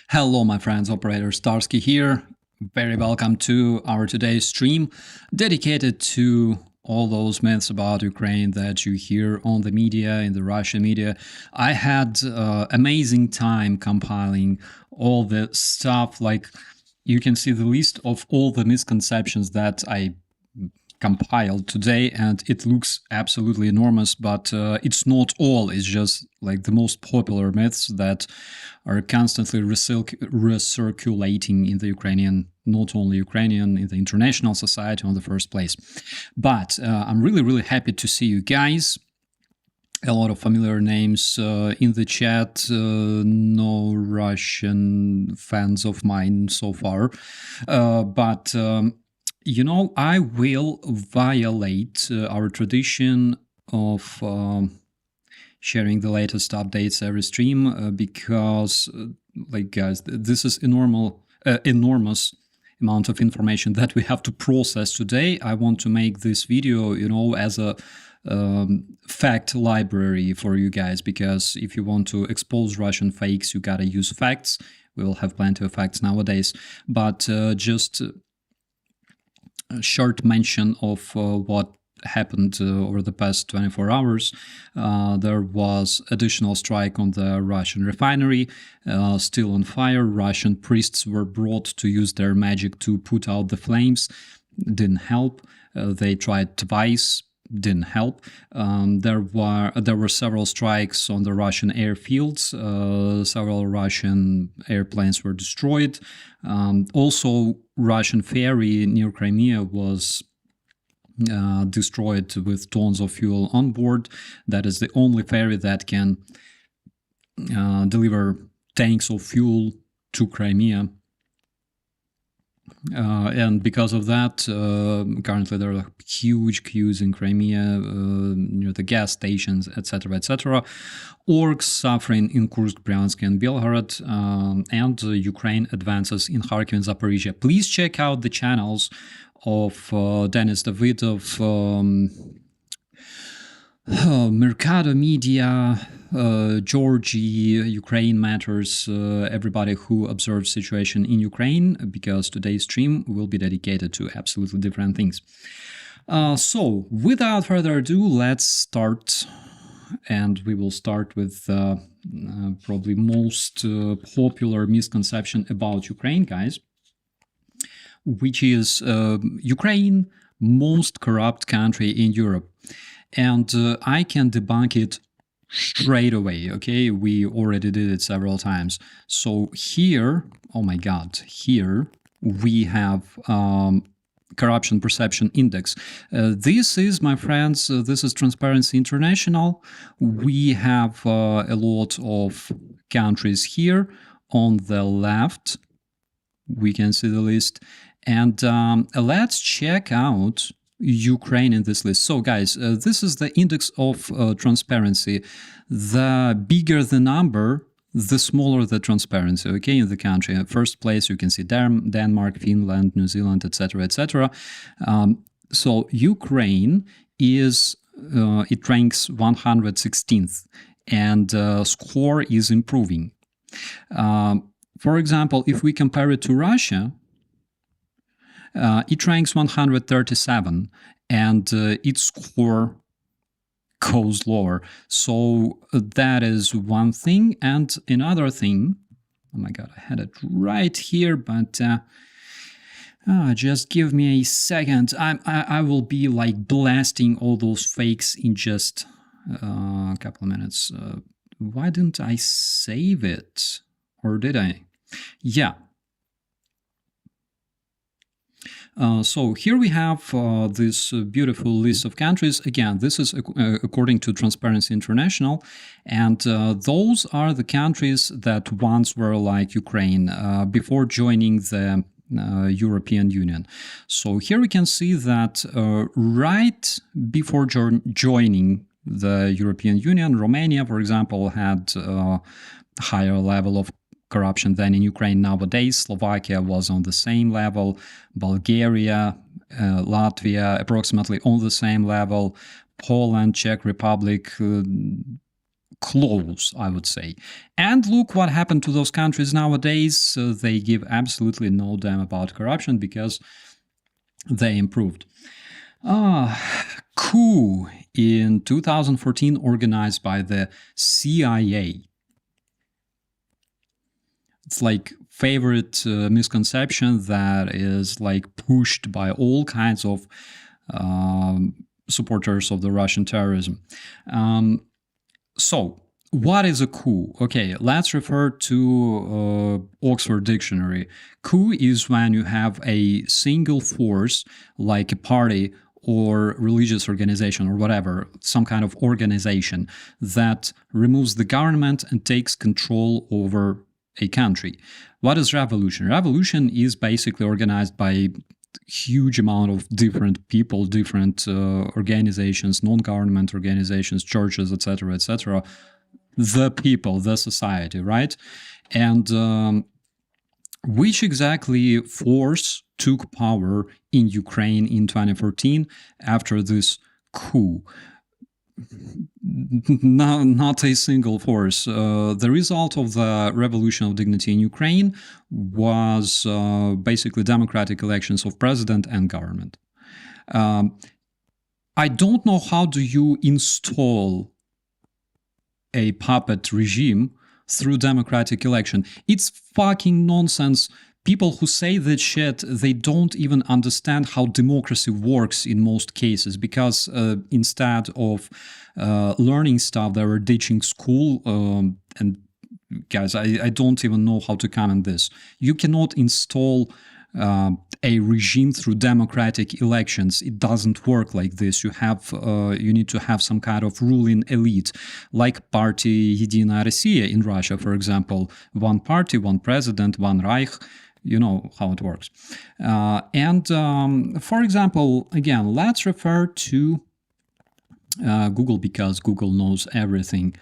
Hello my friends, operator Starsky here. Very welcome to our today's stream dedicated to all those myths about Ukraine that you hear on the media, in the Russian media. I had amazing time compiling all the stuff. Like you can see the list of all the misconceptions that I compiled today, and it looks absolutely enormous, but it's not all. It's just like the most popular myths that are constantly recirculating in the Ukrainian, not only Ukrainian, in the international society in the first place. But I'm really happy to see you guys. A lot of familiar names in the chat, no Russian fans of mine so far, but you know, I will violate our tradition of sharing the latest updates every stream because, like, guys, this is enormous amount of information that we have to process today. I want to make this video, you know, as a fact library for you guys, because if you want to expose Russian fakes, you gotta use facts. We will have plenty of facts nowadays, but just a short mention of what happened over the past 24 hours. There was additional strike on the Russian refinery, still on fire. Russian priests were brought to use their magic to put out the flames. Didn't help. They tried twice. Didn't help. There were several strikes on the Russian airfields. Several Russian airplanes were destroyed. Also, Russian ferry near Crimea was destroyed with tons of fuel on board. That is the only ferry that can deliver tanks of fuel to Crimea. And because of that, currently there are huge queues in Crimea, near the gas stations, etc., etc. Orcs suffering in Kursk, Bryansk, and Belgorod, and Ukraine advances in Kharkiv and Zaporizhia. Please check out the channels of Denis Davidov, Mercado Media, Georgie, Ukraine Matters, everybody who observes situation in Ukraine, because today's stream will be dedicated to absolutely different things. So, without further ado, let's start. And we will start with probably most popular misconception about Ukraine, guys, which is Ukraine, most corrupt country in Europe. And I can debunk it straight away, okay? We already did it several times. So here, oh my God, here we have corruption perception index. This is, my friends, this is Transparency International. We have a lot of countries here on the left. We can see the list. And let's check out Ukraine in this list. So guys, this is the index of transparency. The bigger the number, the smaller the transparency, okay, in the country. First place, you can see Denmark, Finland, New Zealand, etc., etc. So Ukraine is, it ranks 116th, and score is improving. For example, if we compare it to Russia, it ranks 137, and its score goes lower. So that is one thing. And another thing, oh my God, I had it right here, but just give me a second. I will be like blasting all those fakes in just a couple of minutes. Why didn't I save it? Or did I? Yeah. So here we have this beautiful list of countries. Again, this is according to Transparency International, and those are the countries that once were like Ukraine before joining the European Union. So here we can see that right before joining the European Union, Romania, for example, had a higher level of corruption than in Ukraine nowadays. Slovakia was on the same level. Bulgaria, Latvia, approximately on the same level. Poland, Czech Republic, close, I would say. And look what happened to those countries nowadays. They give absolutely no damn about corruption because they improved. Coup in 2014, organized by the CIA. It's like favorite misconception that is like pushed by all kinds of supporters of the Russian terrorism. So what is a coup? Okay, let's refer to Oxford Dictionary. Coup is when you have a single force, like a party or religious organization or whatever, some kind of organization that removes the government and takes control over a country. What is revolution? Revolution is basically organized by a huge amount of different people, different organizations, non-government organizations, churches, etc., etc. The people, the society, right? And which exactly force took power in Ukraine in 2014 after this coup? No, not a single force. The result of the Revolution of Dignity in Ukraine was basically democratic elections of president and government. I don't know how do you install a puppet regime through democratic election. It's fucking nonsense. People who say that shit, they don't even understand how democracy works in most cases, because instead of learning stuff, they were ditching school. And guys, I don't even know how to comment this. You cannot install a regime through democratic elections. It doesn't work like this. You need to have some kind of ruling elite, like Party Единая Россия in Russia, for example. One party, one president, one Reich. You know how it works. For example, again, let's refer to Google, because Google knows everything.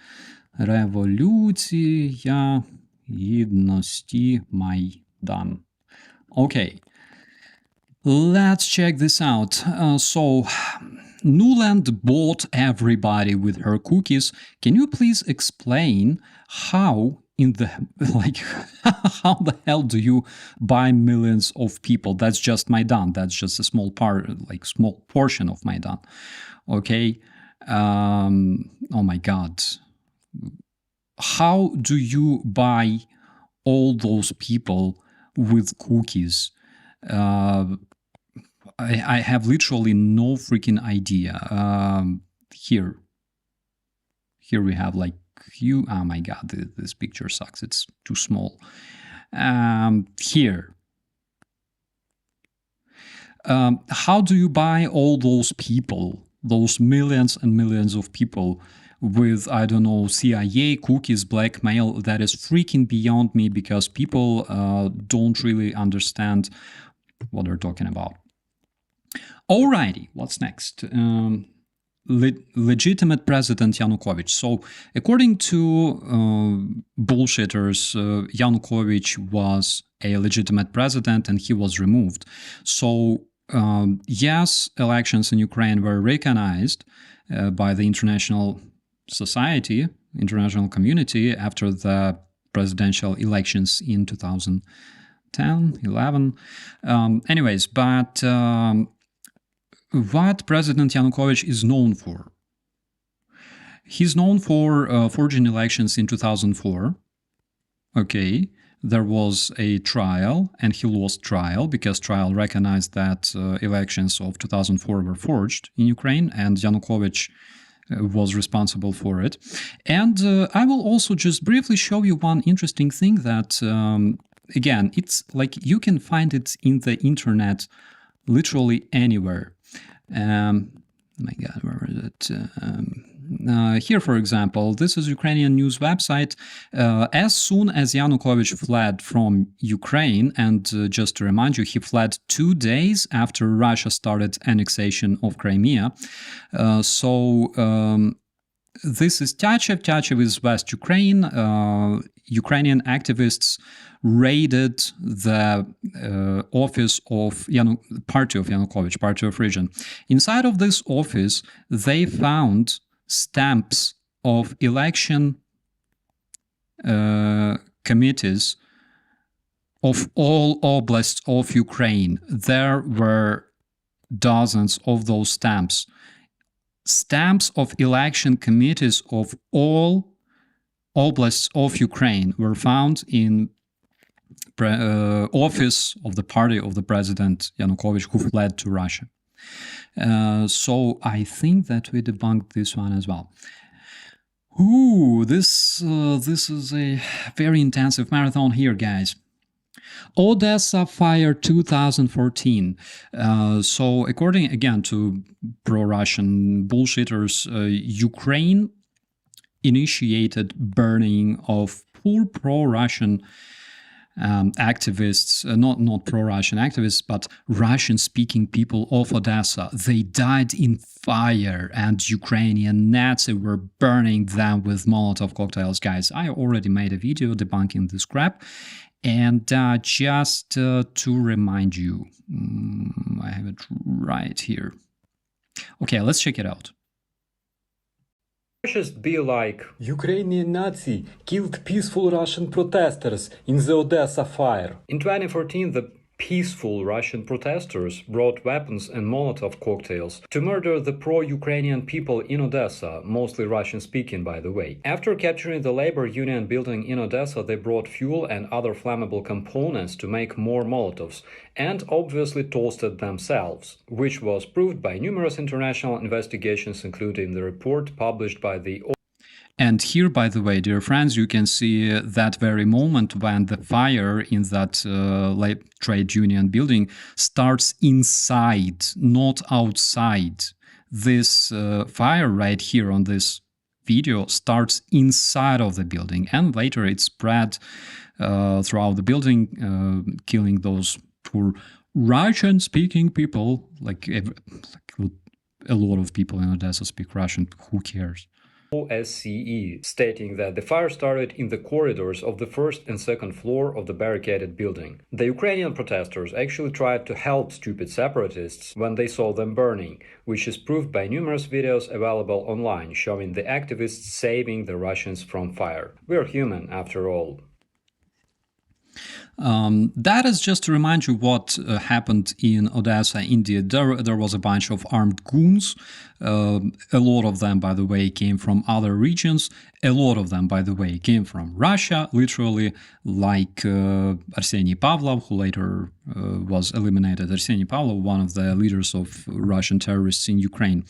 Революція Гідності Майдан. Okay, let's check this out. So Nuland bought everybody with her cookies. Can you please explain how how the hell do you buy millions of people? That's just Maidan. That's just a small small portion of Maidan. Okay. Oh my God. How do you buy all those people with cookies? I have literally no freaking idea. Here we have like you. Oh my God, this picture sucks. It's too small. Here. How do you buy all those people, those millions and millions of people with, I don't know, CIA, cookies, blackmail? That is freaking beyond me, because people don't really understand what they're talking about. Alrighty, what's next? Legitimate President Yanukovych. So, according to bullshitters, Yanukovych was a legitimate president and he was removed. So, yes, elections in Ukraine were recognized by the international society, international community, after the presidential elections in 2010, 11. Anyways, but what President Yanukovych is known for? He's known for forging elections in 2004. Okay, there was a trial and he lost trial because trial recognized that elections of 2004 were forged in Ukraine and Yanukovych was responsible for it. And I will also just briefly show you one interesting thing that, again, it's like you can find it in the internet literally anywhere. My God, where is it? Here, for example, this is Ukrainian news website. As soon as Yanukovych fled from Ukraine, and just to remind you, he fled 2 days after Russia started annexation of Crimea. This is Tyachev. Tyachev is West Ukraine. Ukrainian activists raided the office of party of Yanukovych, party of region. Inside of this office, they found stamps of election committees of all oblasts of Ukraine. There were dozens of those stamps. Stamps of election committees of all oblasts of Ukraine were found in office of the party of the president Yanukovych, who fled to Russia. So I think that we debunked this one as well. Ooh, this is a very intensive marathon here, guys. Odesa fire 2014. So according again to pro-Russian bullshitters, Ukraine initiated burning of poor pro-Russian activists, not pro-Russian activists, but Russian-speaking people of Odessa. They died in fire, and Ukrainian Nazis were burning them with Molotov cocktails. Guys, I already made a video debunking this crap, and just to remind you, I have it right here. Okay, let's check it out. Just be like, Ukrainian Nazi killed peaceful Russian protesters in the Odessa fire. In 2014, the peaceful Russian protesters brought weapons and Molotov cocktails to murder the pro-Ukrainian people in Odessa, mostly Russian-speaking, by the way. After capturing the labor union building in Odessa, they brought fuel and other flammable components to make more Molotovs, and obviously toasted themselves, which was proved by numerous international investigations, including the report published by the And here, by the way, dear friends, you can see that very moment when the fire in that trade union building starts inside, not outside. This fire right here on this video starts inside of the building, and later it spread throughout the building, killing those poor Russian-speaking people. Like a lot of people in Odessa speak Russian. Who cares? OSCE, stating that the fire started in the corridors of the first and second floor of the barricaded building. The Ukrainian protesters actually tried to help stupid separatists when they saw them burning, which is proved by numerous videos available online showing the activists saving the Russians from fire. We're human, after all. That is just to remind you what happened in Odesa, India. There was a bunch of armed goons. A lot of them, by the way, came from other regions. A lot of them, by the way, came from Russia, literally, like Arseny Pavlov, who later was eliminated. Arseny Pavlov, one of the leaders of Russian terrorists in Ukraine.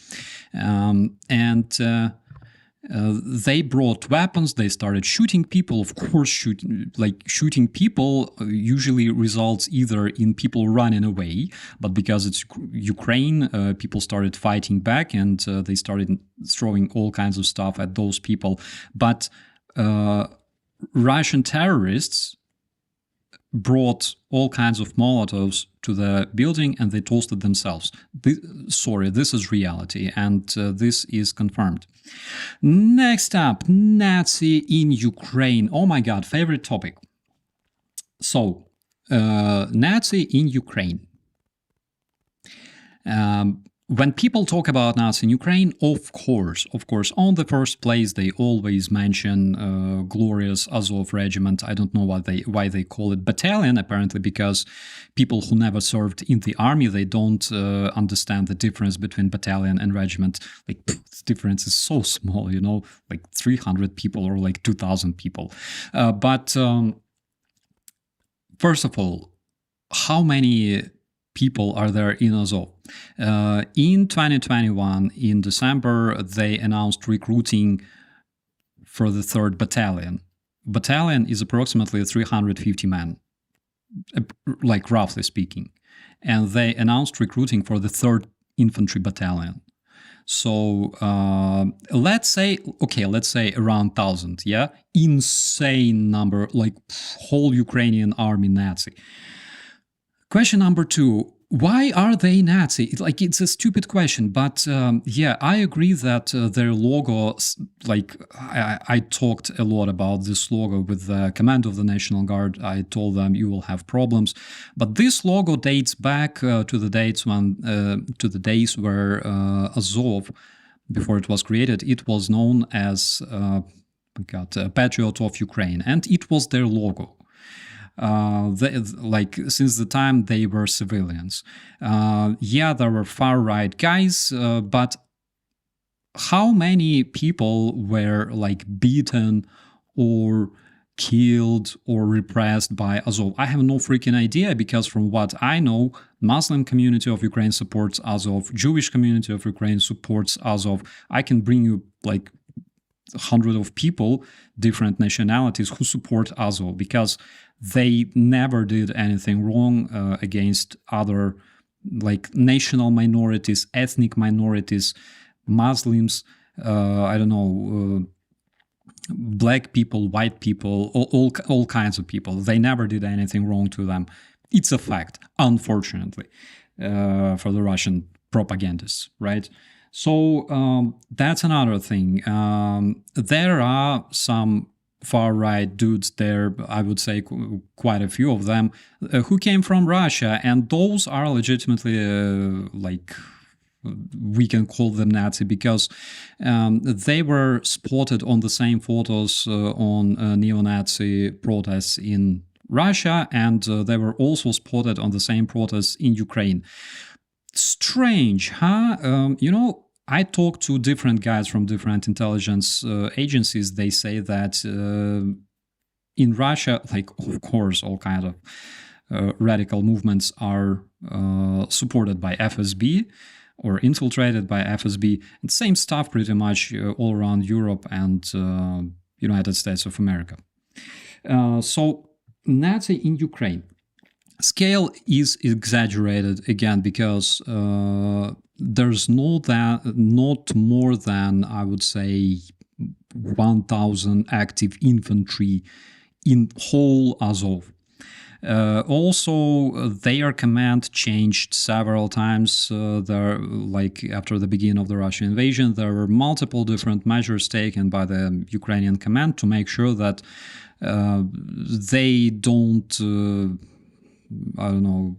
They brought weapons. They started shooting people. Of course, shooting people usually results either in people running away, but because it's Ukraine, people started fighting back, and they started throwing all kinds of stuff at those people. But Russian terrorists brought all kinds of Molotovs to the building, and they toasted themselves. This is reality, and this is confirmed. Next up, Nazi in Ukraine. Oh my god, favorite topic. So, Nazi in Ukraine. When people talk about Nazi in Ukraine, of course, on the first place, they always mention glorious Azov regiment. I don't know why they call it battalion, apparently because people who never served in the army, they don't understand the difference between battalion and regiment. Like, the difference is so small, like 300 people or like 2,000 people. But first of all, how many people are there in Azov? In 2021, in December, they announced recruiting for the 3rd Battalion. Battalion is approximately 350 men, like roughly speaking. And they announced recruiting for the 3rd Infantry Battalion. So let's say around 1,000, yeah? Insane number, like whole Ukrainian army Nazi. Question number 2, why are they Nazi? It's a stupid question, but yeah, I agree that their logo, like I talked a lot about this logo with the command of the National Guard. I told them you will have problems, but this logo dates back to the days where Azov, before it was created, it was known as Patriot of Ukraine, and it was their logo. Since the time they were civilians. Yeah, there were far-right guys, but how many people were beaten or killed or repressed by Azov? I have no freaking idea, because from what I know, Muslim community of Ukraine supports Azov, Jewish community of Ukraine supports Azov. I can bring you hundreds of people, different nationalities, who support Azov, because they never did anything wrong against other national minorities, ethnic minorities, Muslims, black people, white people, all kinds of people. They never did anything wrong to them. It's a fact, unfortunately, for the Russian propagandists, right? So that's another thing. There are some far-right dudes there, I would say quite a few of them, who came from Russia, and those are legitimately we can call them Nazi, because they were spotted on the same photos on neo-Nazi protests in Russia, and they were also spotted on the same protests in Ukraine. Strange, huh? I talked to different guys from different intelligence agencies. They say that in Russia, of course, all kinds of radical movements are supported by FSB or infiltrated by FSB. And same stuff pretty much all around Europe and United States of America. So Nazi in Ukraine. Scale is exaggerated again, because there's not more than, I would say, 1,000 active infantry in whole Azov. Also, their command changed several times. Like after the beginning of the Russian invasion, there were multiple different measures taken by the Ukrainian command to make sure that they don't, I don't know,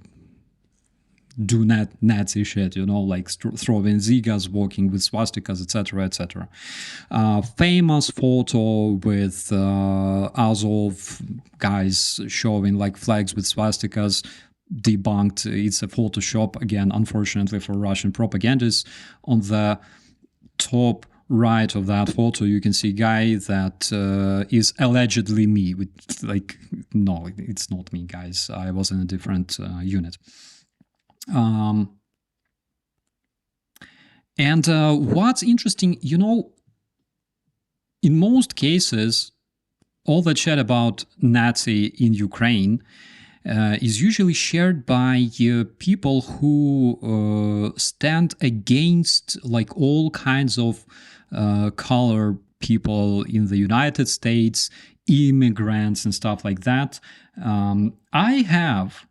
do Nazi shit, like throwing zigas, walking with swastikas, etc., etc. Famous photo with Azov guys showing like flags with swastikas, debunked. It's a Photoshop, again, unfortunately for Russian propagandists. On the top right of that photo, you can see a guy that is allegedly me. No, it's not me, guys. I was in a different unit. And what's interesting, in most cases, all the chat about Nazi in Ukraine is usually shared by people who stand against like all kinds of color people in the United States, immigrants and stuff like that. I have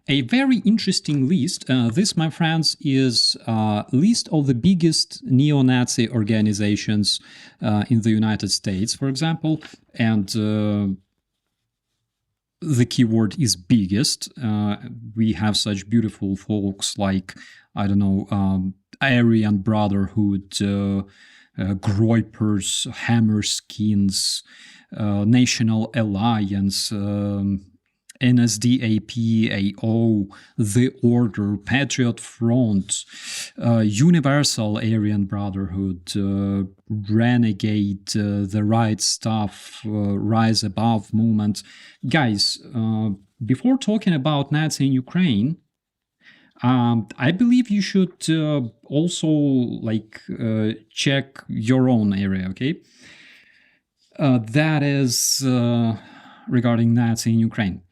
a very interesting list. This, my friends, is a list of the biggest neo-Nazi organizations in the United States, for example, and the keyword is biggest. We have such beautiful folks like, I don't know, Aryan Brotherhood, Groypers, Hammerskins, National Alliance, NSDAP, AO, The Order, Patriot Front, Universal Aryan Brotherhood, Renegade, The Right Stuff, Rise Above movement. Guys, before talking about Nazi in Ukraine, I believe you should also check your own area, okay? That is regarding Nazi in Ukraine.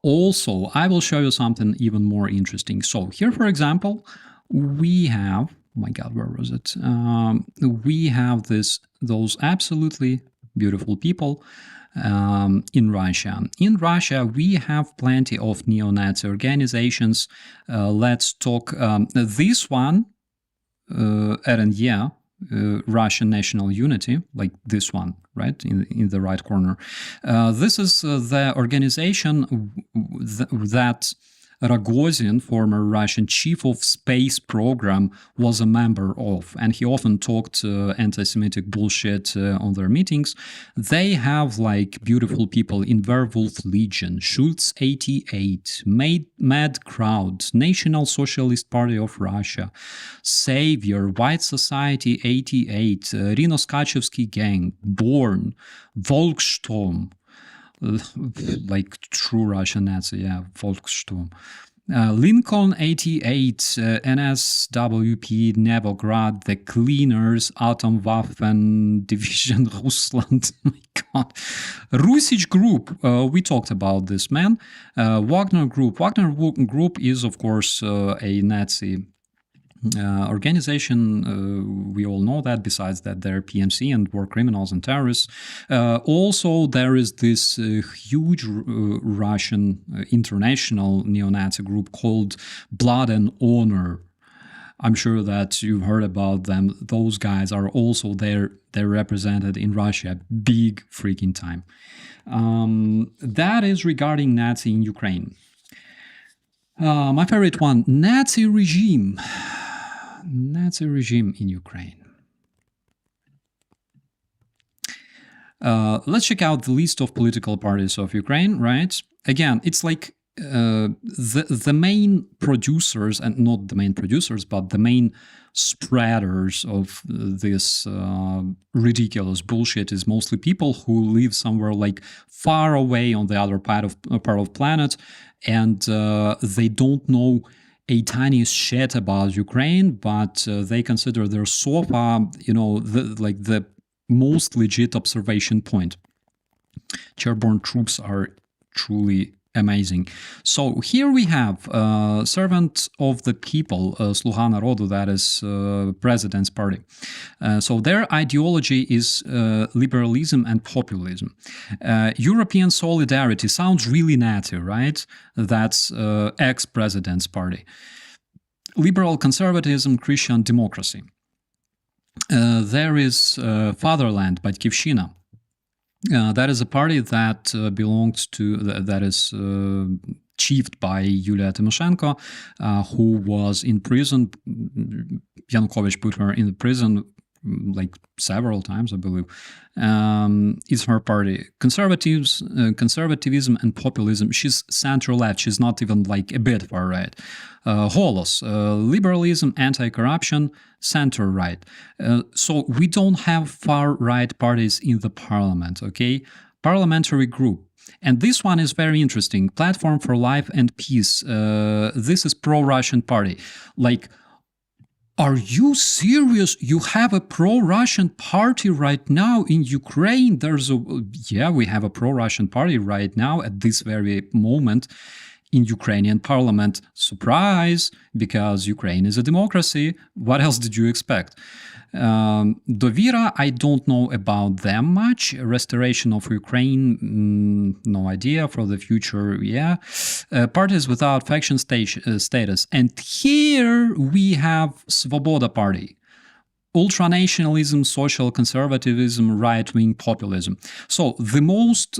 Also, I will show you something even more interesting. So here, for example, we have, oh my God, where was it? We have those absolutely beautiful people in Russia. In Russia, we have plenty of neo-Nazi organizations. Let's talk this one, RNYA, Russian National Unity, like this one, right, in the right corner. This is the organization that Rogozin, former Russian chief of space program, was a member of, and he often talked anti-Semitic bullshit on their meetings. They have like beautiful people in Werewolf Legion, Schultz 88, Mad Crowd, National Socialist Party of Russia, Savior, White Society 88, Rino Skachevsky Gang, Born, Volkssturm, like true Russian Nazi, yeah, Volkssturm. Lincoln 88, NSWP, Nevograd, The Cleaners, Atomwaffen Division, Russland, oh my God. Rusich Group, we talked about this, man. Wagner Group. Wagner Group is, of course, a Nazi organization. We all know that. Besides that, they're PMC and war criminals and terrorists. Also, there is this huge Russian international neo-Nazi group called Blood and Honor. I'm sure that you've heard about them. Those guys are also there. They're represented in Russia big freaking time. That is regarding Nazi in Ukraine. My favorite one, Nazi regime. Nazi regime in Ukraine. Let's check out the list of political parties of Ukraine, right? Again, it's like the main producers, and not the main producers, but the main spreaders of this ridiculous bullshit is mostly people who live somewhere like far away on the other part of planet, and they don't know a tiny shit about Ukraine, but they consider their sofa, the most legit observation point. Chairborne troops are truly Amazing. So here we have servant of the people, Sluga Narodu, that is president's party. So their ideology is liberalism and populism. European solidarity sounds really natty, right? That's ex-president's party. Liberal conservatism, Christian democracy. There is Fatherland, Batkivshchina. That is a party that belongs to, that is chiefed by Yulia Tymoshenko, who was in prison. Yanukovich put her in the prison like several times, I believe. It's her party. Conservatism and populism. She's center-left. She's not even like a bit far-right. Holos, liberalism, anti-corruption, center-right. So we don't have far-right parties in the parliament, okay? Parliamentary group. And this one is very interesting. Platform for Life and Peace. This is pro-Russian party. Like, are you serious? You have a pro-Russian party right now in Ukraine? Yeah, we have a pro-Russian party right now at this very moment in Ukrainian parliament. Surprise, because Ukraine is a democracy. What else did you expect? Dovira, I don't know about them much. Restoration of Ukraine, no idea. For the future, yeah. Parties without faction status. And here we have Svoboda Party. Ultranationalism, social conservatism, right-wing populism. So the most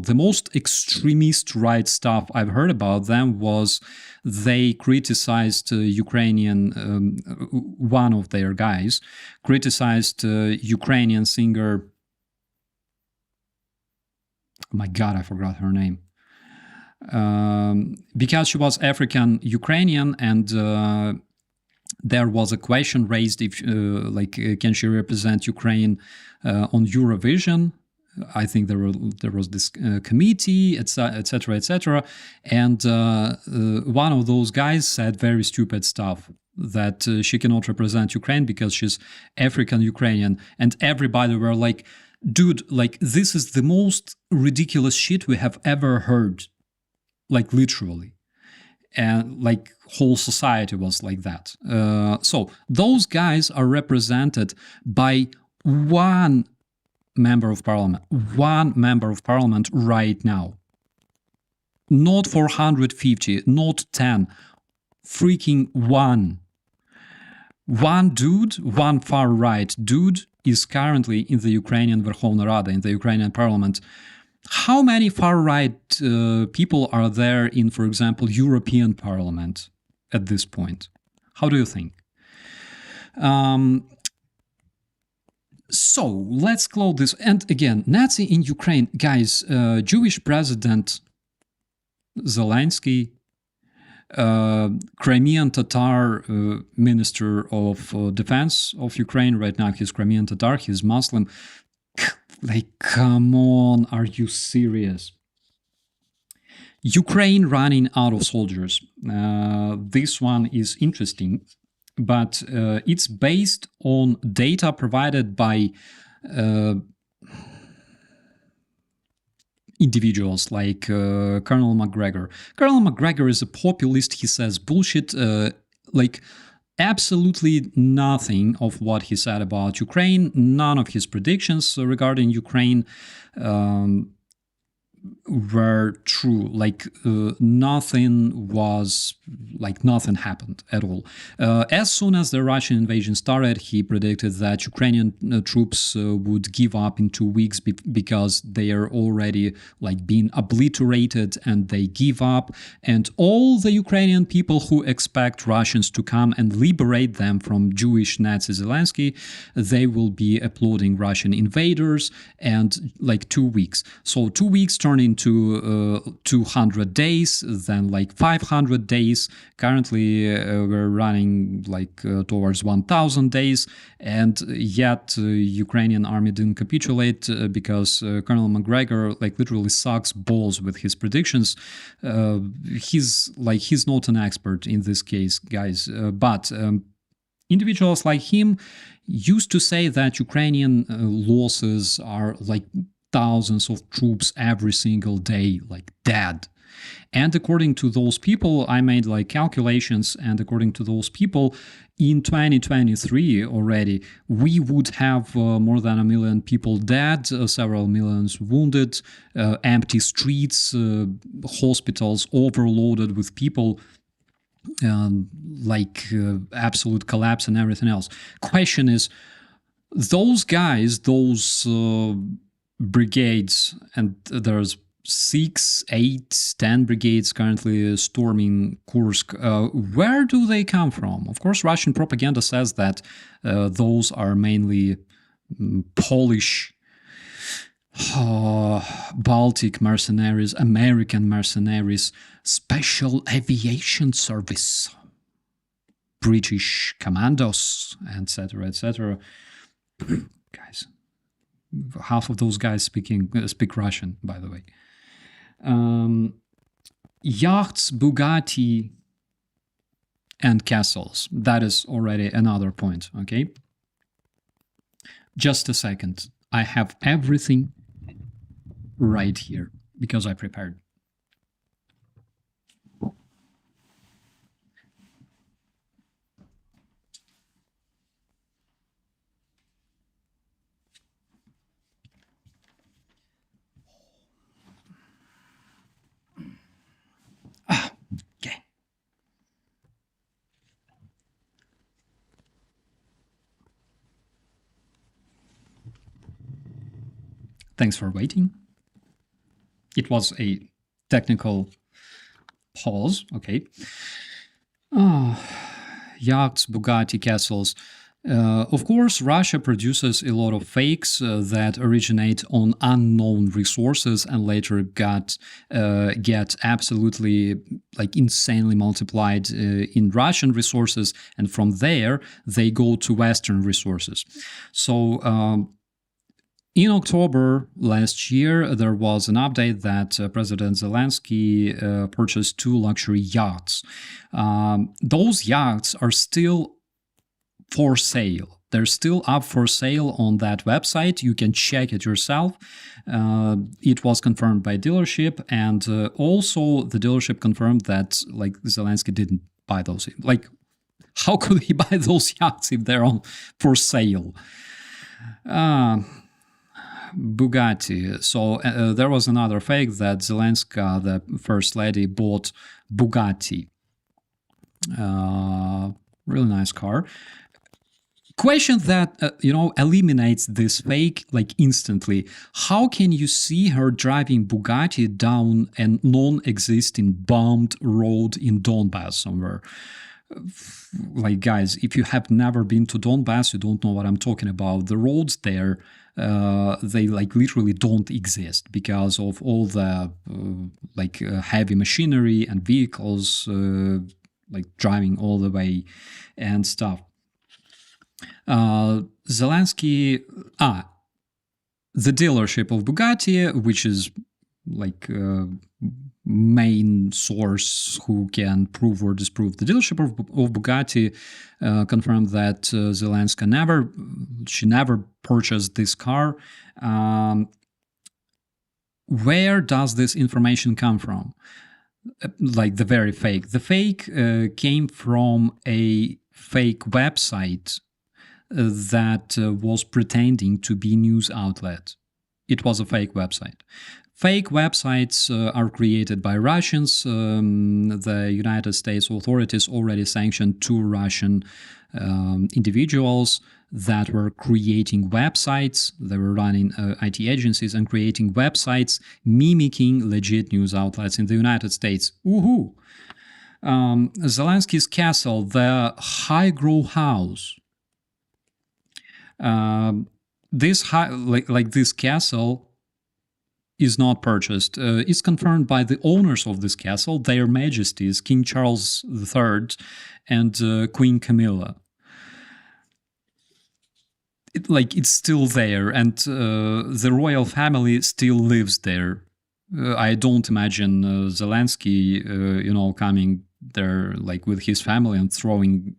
the most extremist right stuff I've heard about them was they criticized Ukrainian, one of their guys, criticized Ukrainian singer, oh my God, I forgot her name. Because she was African Ukrainian and there was a question raised if, can she represent Ukraine on Eurovision? I think there was this committee, etc., etc. And one of those guys said very stupid stuff that she cannot represent Ukraine because she's African Ukrainian, and everybody were like, "Dude, like this is the most ridiculous shit we have ever heard," like literally. And like whole society was like that. So those guys are represented by one member of parliament right now. Not 450, not 10, freaking one. One dude, one far-right dude is currently in the Ukrainian Verkhovna Rada, in the Ukrainian parliament. How many far-right people are there in, for example, European Parliament at this point? How do you think? So let's close this. And again, Nazi in Ukraine, guys, Jewish President Zelensky, Crimean Tatar Minister of Defense of Ukraine, right now he's Crimean Tatar, he's Muslim. Like, come on, are you serious? Ukraine running out of soldiers. This one is interesting, but it's based on data provided by individuals like Colonel McGregor. Colonel McGregor is a populist. He says bullshit, like absolutely nothing of what he said about Ukraine, none of his predictions regarding Ukraine were true. Like nothing happened at all. As soon as the Russian invasion started, he predicted that Ukrainian troops would give up in 2 weeks because they are already like being obliterated and they give up. And all the Ukrainian people who expect Russians to come and liberate them from Jewish Nazi Zelensky, they will be applauding Russian invaders and like 2 weeks. So 2 weeks turned into 200 days, then like 500 days. Currently, we're running like towards 1,000 days, and yet Ukrainian army didn't capitulate because Colonel McGregor like literally sucks balls with his predictions. He's not an expert in this case, guys, but individuals like him used to say that Ukrainian losses are like thousands of troops every single day, like dead. And according to those people, I made like calculations, and according to those people, in 2023 already, we would have more than 1 million people dead, several millions wounded, empty streets, hospitals overloaded with people, absolute collapse and everything else. Question is, those guys, those brigades, and there's 6, 8, 10 brigades currently storming Kursk. Where do they come from? Of course, Russian propaganda says that those are mainly Polish, Baltic mercenaries, American mercenaries, Special Aviation Service, British commandos, etc., etc. Guys, half of those guys speak Russian, by the way. Yachts, Bugatti, and castles. That is already another point, okay? Just a second. I have everything right here because I prepared. Okay. Thanks for waiting. It was a technical pause. Okay. Yachts, Bugatti, castles. Of course, Russia produces a lot of fakes that originate on unknown resources and later get absolutely insanely multiplied in Russian resources, and from there they go to Western resources. So in October last year, there was an update that President Zelensky purchased 2 luxury yachts. Those yachts are still for sale. They're still up for sale on that website. You can check it yourself. It was confirmed by dealership, and also the dealership confirmed that Zelensky didn't buy those. How could he buy those yachts if they're on for sale? Bugatti. So there was another fake that Zelensky, the first lady, bought Bugatti. Really nice car. Question that eliminates this fake instantly. How can you see her driving Bugatti down a non-existing bombed road in Donbas somewhere? Guys, if you have never been to Donbas, you don't know what I'm talking about. The roads there, they literally don't exist because of all the heavy machinery and vehicles driving all the way and stuff. Zelensky, the dealership of Bugatti, which is main source who can prove or disprove the dealership of Bugatti, confirmed that Zelensky never purchased this car. Where does this information come from? The very fake. The fake came from a fake website that was pretending to be news outlet. It was a fake website. Fake websites are created by Russians. The United States authorities already sanctioned 2 Russian individuals that were creating websites. They were running IT agencies and creating websites mimicking legit news outlets in the United States. Woohoo! Zelensky's castle, the High-Grow house. This castle is not purchased. It's confirmed by the owners of this castle, their majesties, King Charles III and Queen Camilla. It's still there, and the royal family still lives there. I don't imagine Zelensky, coming there with his family and throwing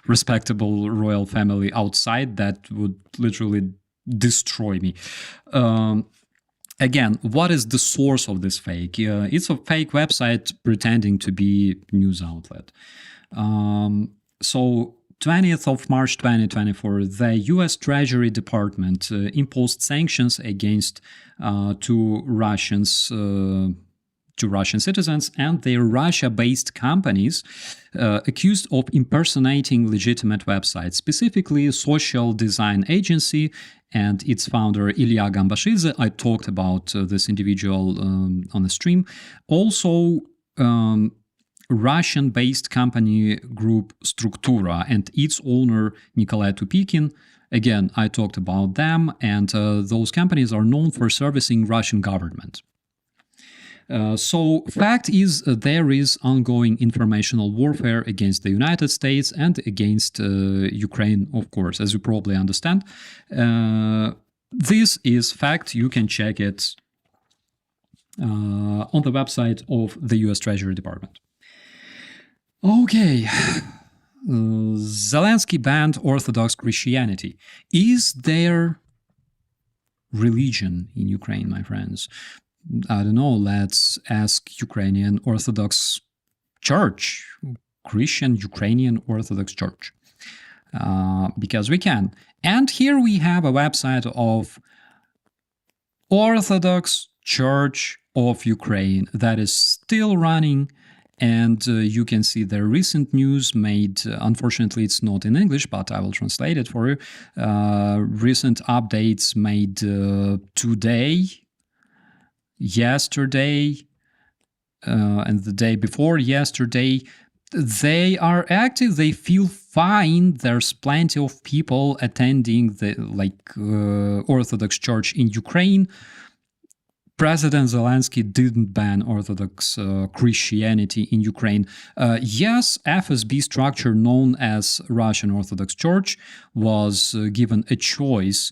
respectable royal family outside. That would literally destroy me. Again, what is the source of this fake? It's a fake website pretending to be news outlet. So 20th of March 2024, the U.S. Treasury Department imposed sanctions against two Russian citizens and their Russia-based companies accused of impersonating legitimate websites, specifically Social Design Agency and its founder Ilya Gambashidze. I talked about this individual on the stream. Also, Russian-based company group Struktura and its owner Nikolai Tupikin. Again, I talked about them, and those companies are known for servicing Russian government. So, fact is, there is ongoing informational warfare against the United States and against Ukraine, of course, as you probably understand. This is fact. You can check it on the website of the U.S. Treasury Department. Okay. Zelensky banned Orthodox Christianity. Is there religion in Ukraine, my friends? I don't know. Let's ask Ukrainian Orthodox Church, Christian Ukrainian Orthodox Church, because we can. And here we have a website of Orthodox Church of Ukraine that is still running. And you can see the recent news made, unfortunately it's not in English, but I will translate it for you. Recent updates made today, yesterday, and the day before yesterday. They are active, they feel fine. There's plenty of people attending the Orthodox Church in Ukraine. President Zelensky didn't ban Orthodox Christianity in Ukraine. Yes, FSB structure known as Russian Orthodox Church was given a choice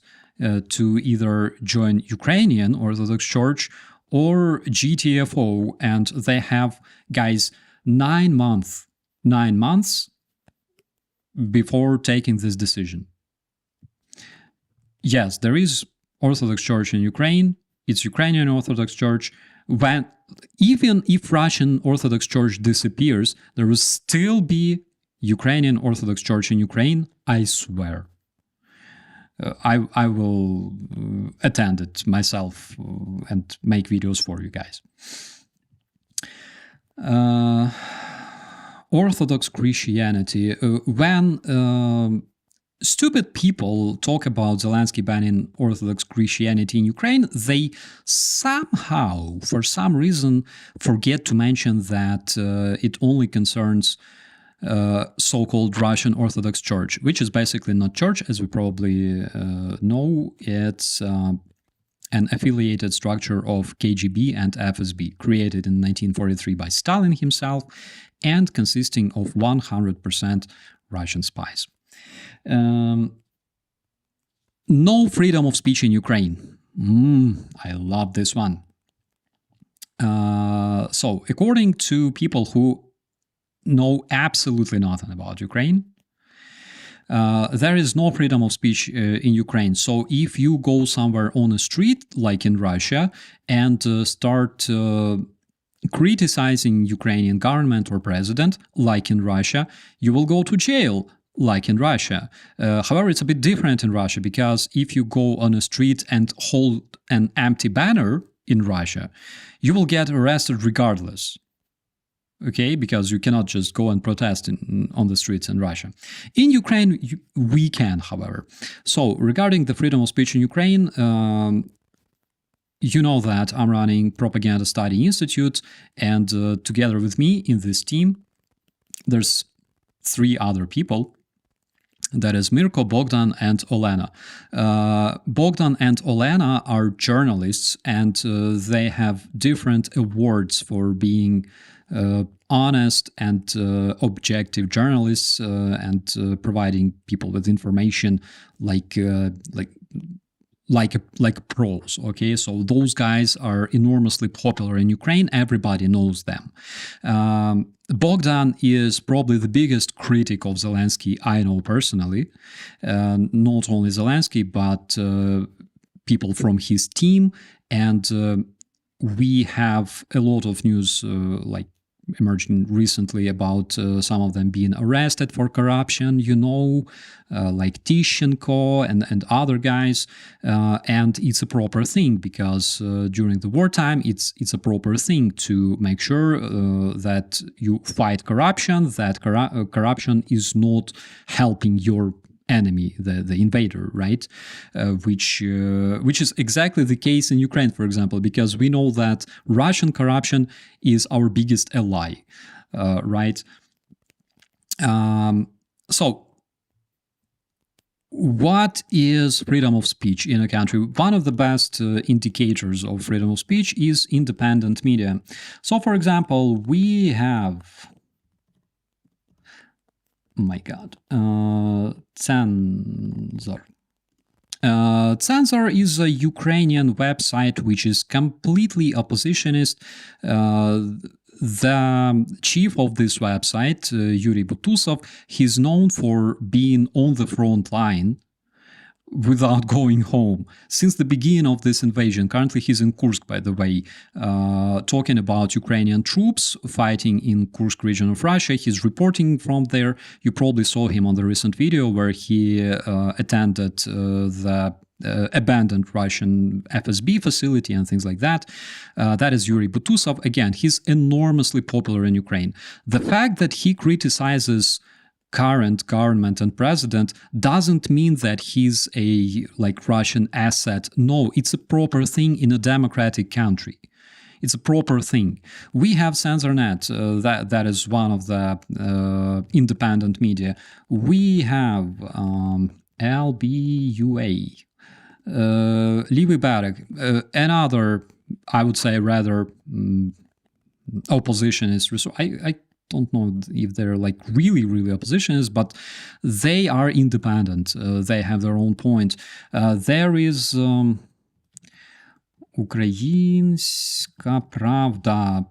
to either join Ukrainian Orthodox Church or GTFO, and they have, guys, 9 months before taking this decision. Yes, there is Orthodox Church in Ukraine. It's Ukrainian Orthodox Church. Even if Russian Orthodox Church disappears, there will still be Ukrainian Orthodox Church in Ukraine, I swear. I will attend it myself and make videos for you guys. Orthodox Christianity. When stupid people talk about Zelensky banning Orthodox Christianity in Ukraine, they somehow, for some reason, forget to mention that it only concerns so-called Russian Orthodox Church, which is basically not church, as we probably know. It's an affiliated structure of KGB and FSB, created in 1943 by Stalin himself and consisting of 100% Russian spies. No freedom of speech in Ukraine. I love this one. So, according to people who know absolutely nothing about Ukraine, there is no freedom of speech in Ukraine. So, if you go somewhere on a street, like in Russia, and start criticizing Ukrainian government or president, like in Russia, you will go to jail, like in Russia. However, it's a bit different in Russia, because if you go on a street and hold an empty banner in Russia, you will get arrested regardless. Okay, because you cannot just go and protest on the streets in Russia. In Ukraine, we can, however. So, regarding the freedom of speech in Ukraine, you know that I'm running Propaganda Study Institute, and together with me in this team, there's 3 other people. That is Mirko, Bogdan, and Olena. Bogdan and Olena are journalists, and they have different awards for being honest and objective journalists and providing people with information like like pros. Okay, so those guys are enormously popular in Ukraine. Everybody knows them. Bogdan is probably the biggest critic of Zelensky I know personally. Not only Zelensky, but people from his team, and we have a lot of news like emerging recently about some of them being arrested for corruption, like Tishchenko and other guys, and it's a proper thing because during the wartime it's a proper thing to make sure that you fight corruption, that corruption is not helping your enemy, the invader, right? Which is exactly the case in Ukraine, for example, because we know that Russian corruption is our biggest ally, right? So what is freedom of speech in a country? One of the best indicators of freedom of speech is independent media. So, for example, we have my God, Censor. Censor is a Ukrainian website which is completely oppositionist. The chief of this website, Yuri Butusov, he's known for being on the front line without going home since the beginning of this invasion. Currently he's in Kursk, by the way, talking about Ukrainian troops fighting in Kursk region of Russia. He's reporting from there. You probably saw him on the recent video where he attended the abandoned Russian FSB facility and things like that. That is Yuri Butusov. Again, he's enormously popular in Ukraine. The fact that he criticizes current government and president doesn't mean that he's a Russian asset. No, it's a proper thing in a democratic country. It's a proper thing. We have Censornet, that is one of the independent media. We have LBUA, Levy Bereg, another, I would say, rather oppositionist resource. I don't know if they're really oppositionists, but they are independent. They have their own point. There is Ukrainska Pravda.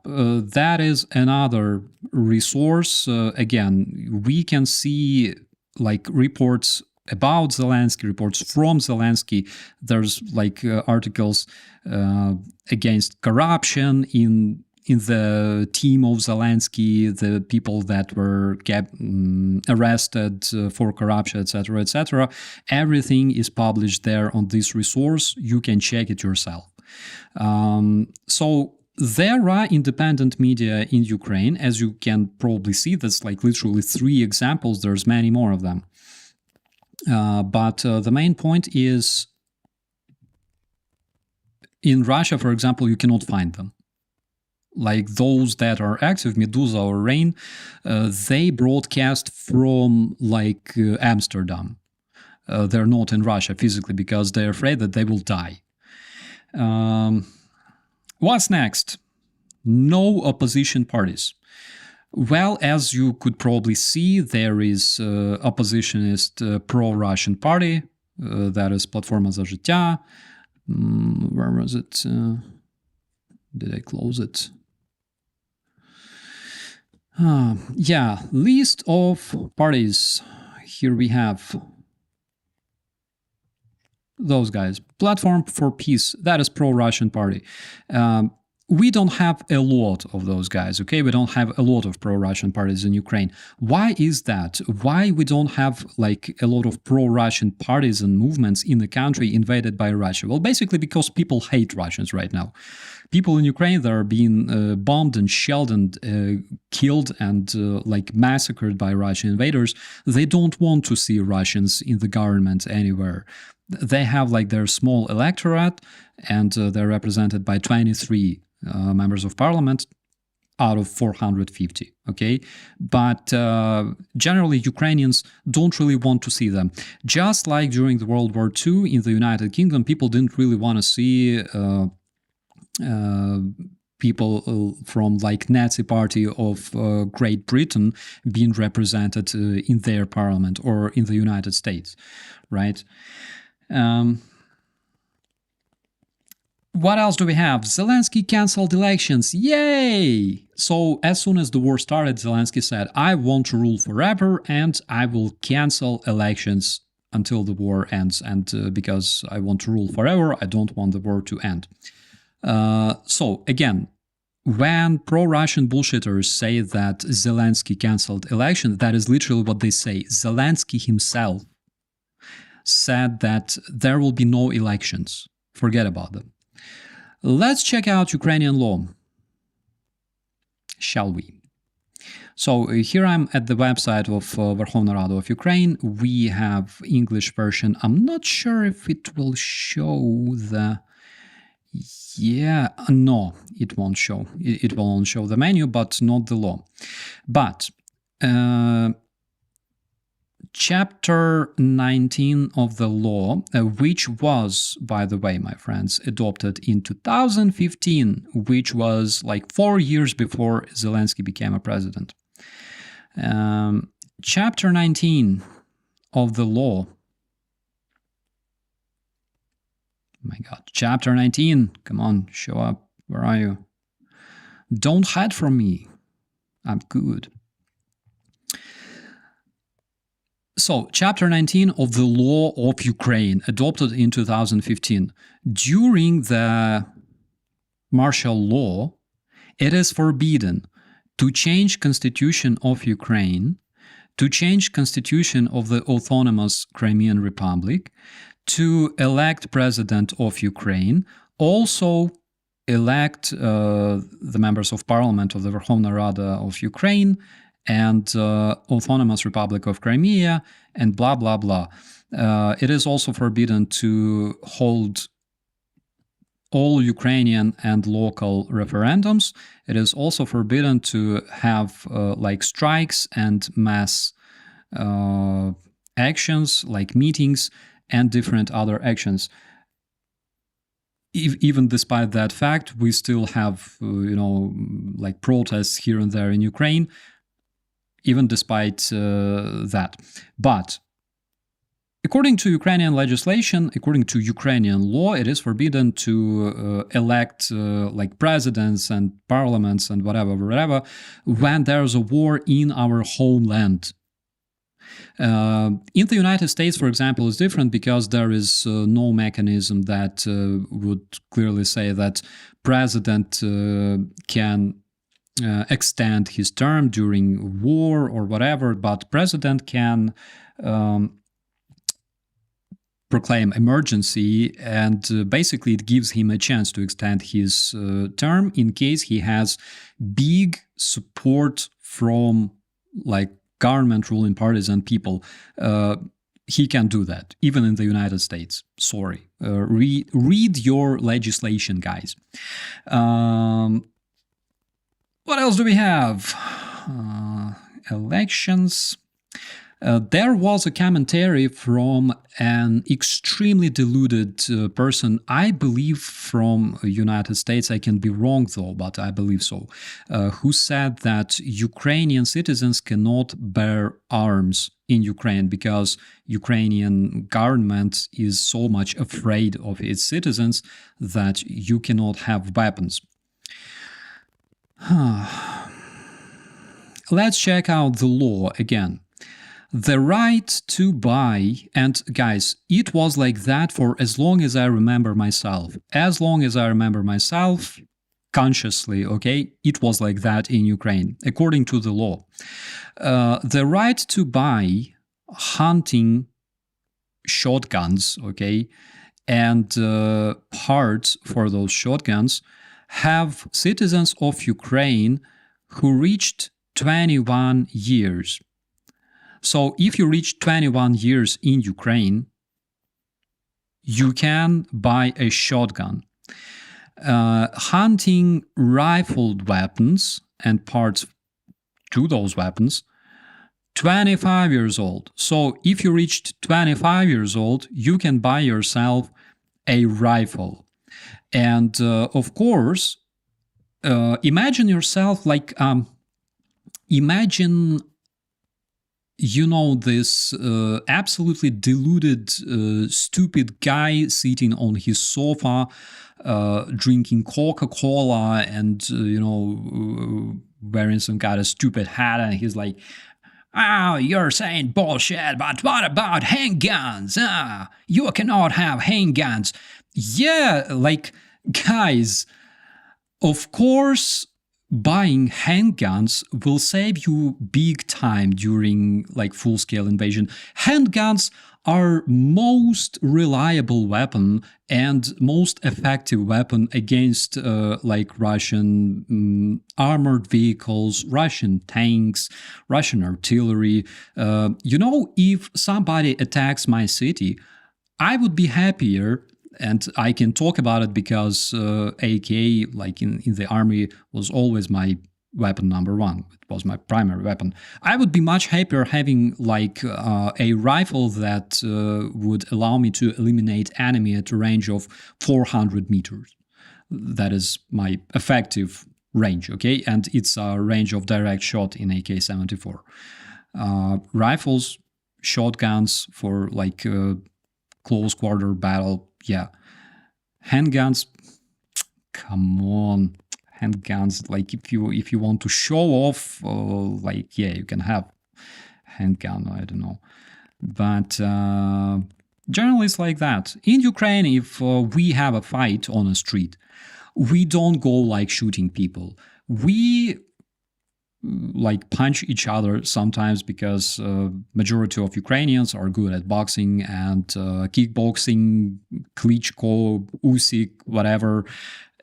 That is another resource. Again, we can see reports about Zelensky, reports from Zelensky. There's articles against corruption in the team of Zelensky, the people that were arrested for corruption, etc., etc. Everything is published there on this resource. You can check it yourself. So there are independent media in Ukraine, as you can probably see. That's literally 3 examples. There's many more of them. But the main point is, in Russia, for example, you cannot find them. Those that are active, Medusa or Rain, they broadcast from Amsterdam. They're not in Russia physically because they're afraid that they will die. What's next? No opposition parties. Well, as you could probably see, there is oppositionist pro-Russian party, that is Platforma za Życia. Where was it? Did I close it? Yeah, list of parties. Here we have those guys. Platform for Peace, that is pro-Russian party. We don't have a lot of those guys, okay? We don't have a lot of pro-Russian parties in Ukraine. Why is that? Why we don't have a lot of pro-Russian parties and movements in the country invaded by Russia? Well, basically because people hate Russians right now. People in Ukraine that are being bombed and shelled and killed and massacred by Russian invaders, they don't want to see Russians in the government anywhere. They have their small electorate, and they're represented by 23 members of parliament out of 450, okay? But generally, Ukrainians don't really want to see them. Just like during the World War II in the United Kingdom, people didn't really want to see people from Nazi Party of Great Britain being represented in their parliament or in the United States, right? What else do we have? Zelensky cancelled elections. Yay! So as soon as the war started, Zelensky said, I want to rule forever and I will cancel elections until the war ends. And because I want to rule forever, I don't want the war to end. So again, when pro-Russian bullshitters say that Zelensky cancelled elections, that is literally what they say. Zelensky himself said that there will be no elections. Forget about them. Let's check out Ukrainian law, shall we? So here I'm at the website of Verkhovna Rada of Ukraine. We have English version. I'm not sure if it will show the... Yeah, no, it won't show. It will only show the menu, but not the law. But Chapter 19 of the law, which was, by the way, my friends, adopted in 2015, which was like 4 years before Zelensky became a president. Chapter 19 of the law. My God, Chapter 19, come on, show up. Where are you? Don't hide from me. I'm good. So, Chapter 19 of the Law of Ukraine, adopted in 2015. During the martial law, it is forbidden to change Constitution of Ukraine, to change Constitution of the Autonomous Crimean Republic, to elect President of Ukraine, also elect the members of Parliament of the Verkhovna Rada of Ukraine, and Autonomous Republic of Crimea, and blah, blah, blah. It is also forbidden to hold all Ukrainian and local referendums. It is also forbidden to have like strikes and mass actions, like meetings and different other actions. Even despite that fact, we still have, like protests here and there in Ukraine, even despite that. But according to Ukrainian legislation, according to Ukrainian law, it is forbidden to elect like presidents and parliaments and whatever, when there's a war in our homeland. In the United States, for example, it's different because there is no mechanism that would clearly say that president can extend his term during war or whatever, but president can proclaim emergency, and basically it gives him a chance to extend his term in case he has big support from like government, ruling parties and people. He can do that, even in the United States. Sorry. Read your legislation, guys. What else do we have? Elections. There was a commentary from an extremely deluded person, I believe from United States. I can be wrong though, but I believe so, who said that Ukrainian citizens cannot bear arms in Ukraine because Ukrainian government is so much afraid of its citizens that you cannot have weapons. Let's check out the law again. The right to buy, and guys, it was like that for as long as I remember myself. As long as I remember myself, consciously, okay, it was like that in Ukraine, according to the law. The right to buy hunting shotguns, okay, and parts for those shotguns have citizens of Ukraine who reached 21 years. So if you reach 21 years in Ukraine, you can buy a shotgun. Hunting rifled weapons and parts to those weapons, 25 years old. So if you reached 25 years old, you can buy yourself a rifle. And of course, imagine yourself like, imagine this absolutely deluded, stupid guy sitting on his sofa, drinking Coca-Cola and, wearing some kind of stupid hat. And he's like, "Oh, you're saying bullshit, but what about handguns? You cannot have handguns." Yeah, like, guys, of course, buying handguns will save you big time during like full-scale invasion. Handguns are most reliable weapon and most effective weapon against like Russian armored vehicles, Russian tanks, Russian artillery. If somebody attacks my city, I would be happier. And I can talk about it because AK, like in the army, was always my weapon number one. It was my primary weapon. I would be much happier having like a rifle that would allow me to eliminate enemy at a range of 400 meters. That is my effective range, okay? And it's a range of direct shot in AK-74. Rifles, shotguns for like close quarter battle, yeah. Handguns, come on. Handguns, like if you want to show off, you can have handgun, I don't know. But generally it's like that. In Ukraine, if we have a fight on a street, we don't go like shooting people. We like punch each other sometimes because majority of Ukrainians are good at boxing and kickboxing, Klitschko, Usyk, whatever.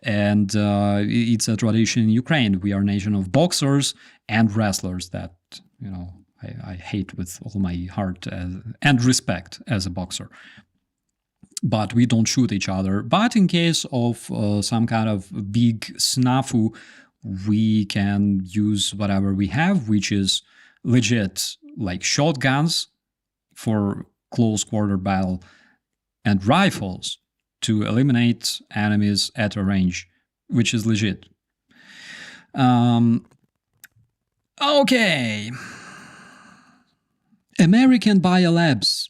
And it's a tradition in Ukraine. We are a nation of boxers and wrestlers that, I hate with all my heart and respect as a boxer. But we don't shoot each other. But in case of some kind of big snafu, we can use whatever we have, which is legit, like shotguns for close quarter battle and rifles to eliminate enemies at a range, which is legit. Okay. American biolabs.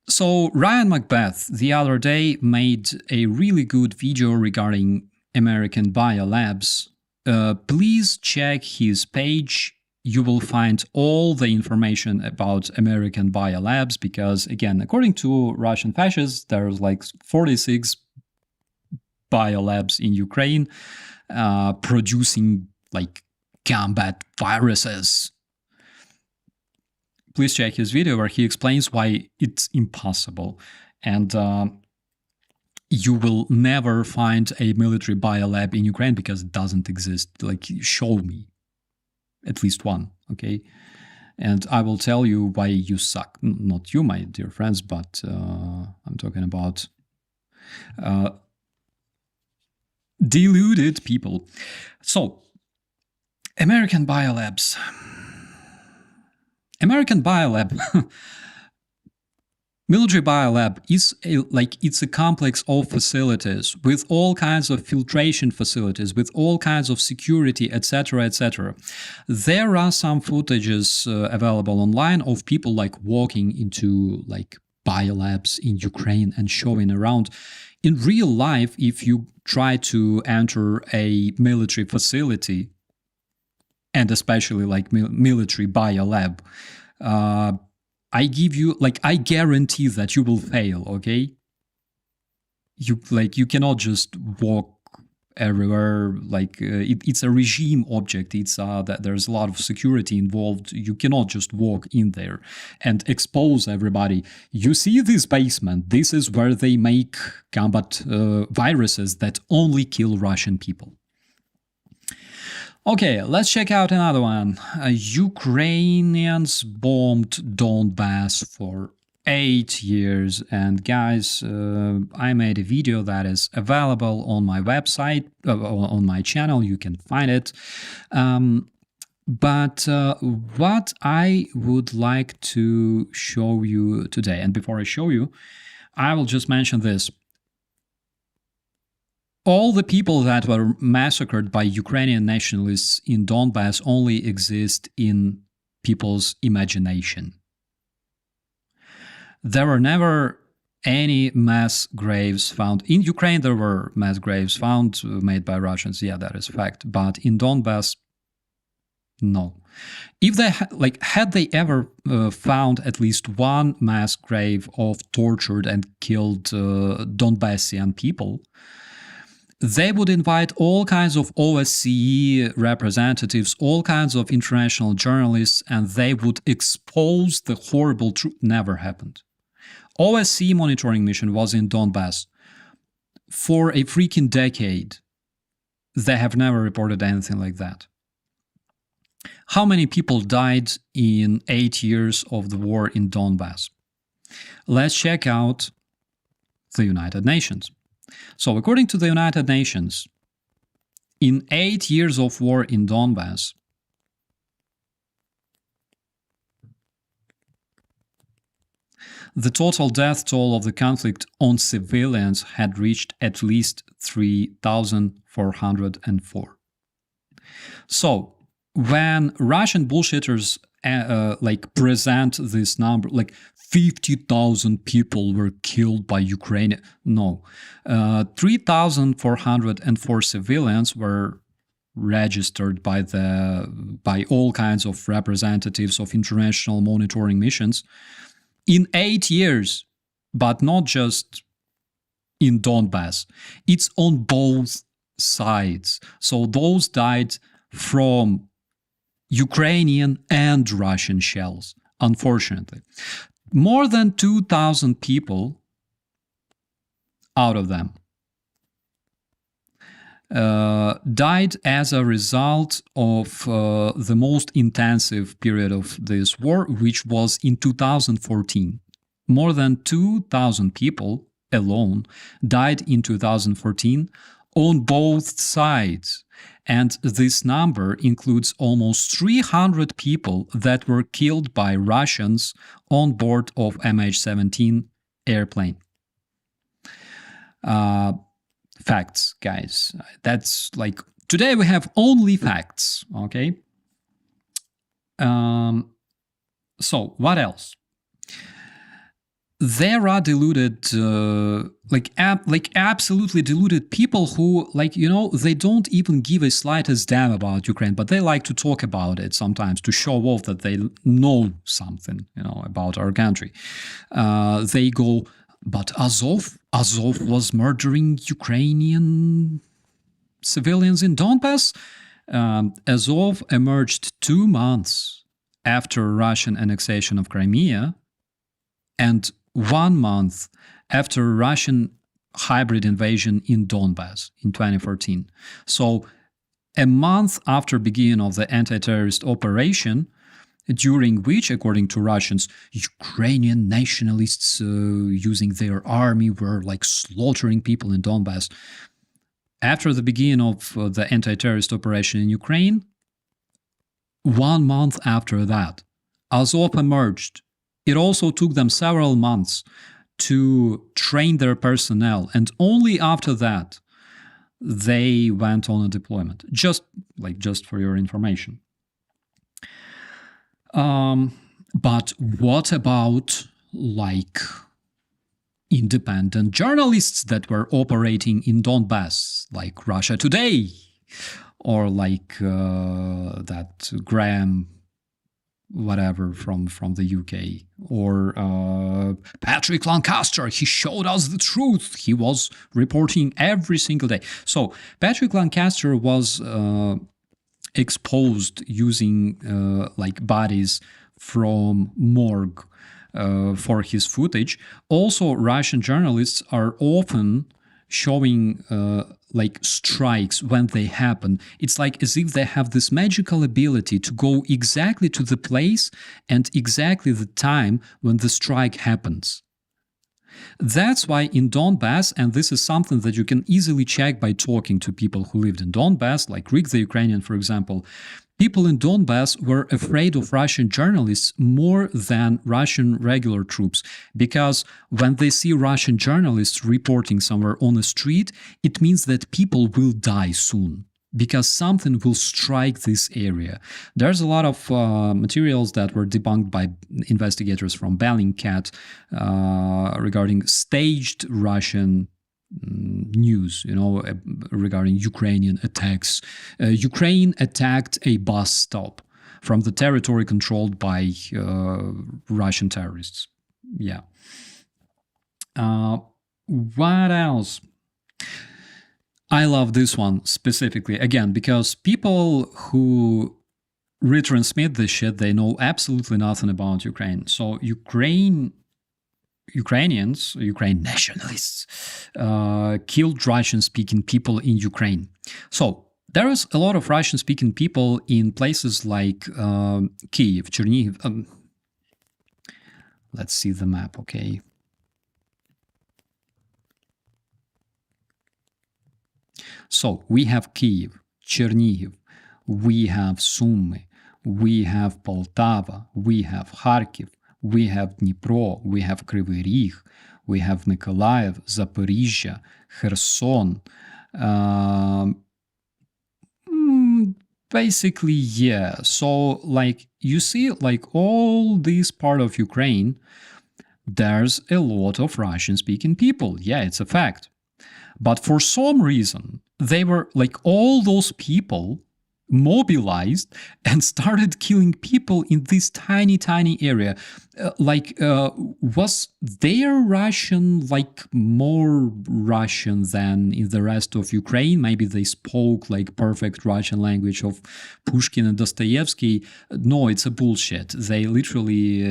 So Ryan Macbeth the other day made a really good video regarding American biolabs. Please check his page. You will find all the information about American biolabs because, again, according to Russian fascists, there's like 46 biolabs in Ukraine producing like combat viruses. Please check his video where he explains why it's impossible. And you will never find a military biolab in Ukraine because it doesn't exist. Like, show me at least one, okay? And I will tell you why you suck. Not you, my dear friends, but I'm talking about deluded people. So, American biolabs. American biolab, military biolab is it's a complex of facilities with all kinds of filtration facilities, with all kinds of security, etc., etc. There are some footages available online of people like walking into like biolabs in Ukraine and showing around. In real life, if you try to enter a military facility, and especially like military biolab, I give you, I guarantee that you will fail, okay? You cannot just walk everywhere, it's a regime object, it's that there's a lot of security involved. You cannot just walk in there and expose everybody. You see this basement, this is where they make combat viruses that only kill Russian people. Okay, let's check out another one. Ukrainians bombed Donbas for 8 years. And guys, I made a video that is available on my website, on my channel. You can find it. But what I would like to show you today, and before I show you, I will just mention this. all the people that were massacred by Ukrainian nationalists in Donbas only exist in people's imagination. There were never any mass graves found. In Ukraine, there were mass graves found made by Russians. Yeah, that is a fact. But in Donbas, no. If they had they ever found at least one mass grave of tortured and killed Donbassian people, they would invite all kinds of OSCE representatives, all kinds of international journalists, and they would expose the horrible truth. Never happened. OSCE monitoring mission was in Donbas for a freaking decade. They have never reported anything like that. How many people died in 8 years of the war in Donbas? Let's check out the United Nations. So according to the United Nations, in 8 years of war in Donbas, the total death toll of the conflict on civilians had reached at least 3,404. So when Russian bullshitters present this number, 50,000 people were killed by Ukraine. No, 3,404 civilians were registered by all kinds of representatives of international monitoring missions in 8 years, but not just in Donbas. It's on both sides. So those died from Ukrainian and Russian shells, unfortunately. More than 2,000 people out of them died as a result of the most intensive period of this war, which was in 2014. More than 2,000 people alone died in 2014 on both sides. And this number includes almost 300 people that were killed by Russians on board of MH17 airplane. Facts, guys. That's today we have only facts, okay? So, what else? There are deluded, absolutely deluded people who, they don't even give a slightest damn about Ukraine, but they like to talk about it sometimes to show off that they know something, about our country. They go, but Azov was murdering Ukrainian civilians in Donbas. Azov emerged 2 months after Russian annexation of Crimea, and 1 month after Russian hybrid invasion in Donbas in 2014. So a month after beginning of the anti-terrorist operation, during which, according to Russians, Ukrainian nationalists using their army were slaughtering people in Donbas. After the beginning of the anti-terrorist operation in Ukraine, 1 month after that, Azov emerged. It also took them several months to train their personnel, and only after that they went on a deployment. Just for your information. But what about independent journalists that were operating in Donbas, like Russia Today, or that Graham whatever from the UK, or Patrick Lancaster? He showed us the truth. He was reporting every single day. So Patrick Lancaster was exposed using bodies from morgue for his footage. Also, Russian journalists are often showing strikes when they happen. It's as if they have this magical ability to go exactly to the place and exactly the time when the strike happens. That's why in Donbas, and this is something that you can easily check by talking to people who lived in Donbas, like Rick the Ukrainian, for example, People in Donbas were afraid of Russian journalists more than Russian regular troops, because when they see Russian journalists reporting somewhere on the street, it means that people will die soon, because something will strike this area. There's a lot of materials that were debunked by investigators from Bellingcat regarding staged Russian news, regarding Ukrainian attacks. Ukraine attacked a bus stop from the territory controlled by Russian terrorists. Yeah. What else? I love this one specifically, again, because people who retransmit this shit, they know absolutely nothing about Ukraine. So Ukraine nationalists, killed Russian-speaking people in Ukraine. So there is a lot of Russian-speaking people in places like Kyiv, Chernihiv. Let's see the map, okay? So we have Kyiv, Chernihiv, we have Sumy, we have Poltava, we have Kharkiv, we have Dnipro, we have Kryvyi Rih, we have Mykolaiv, Zaporizhia, Kherson. Basically, yeah. So, you see, all this part of Ukraine, there's a lot of Russian-speaking people. Yeah, it's a fact. But for some reason, they were, all those people mobilized and started killing people in this tiny area. Was their Russian more Russian than in the rest of Ukraine? Maybe they spoke perfect Russian language of Pushkin and Dostoevsky. No, it's a bullshit. They literally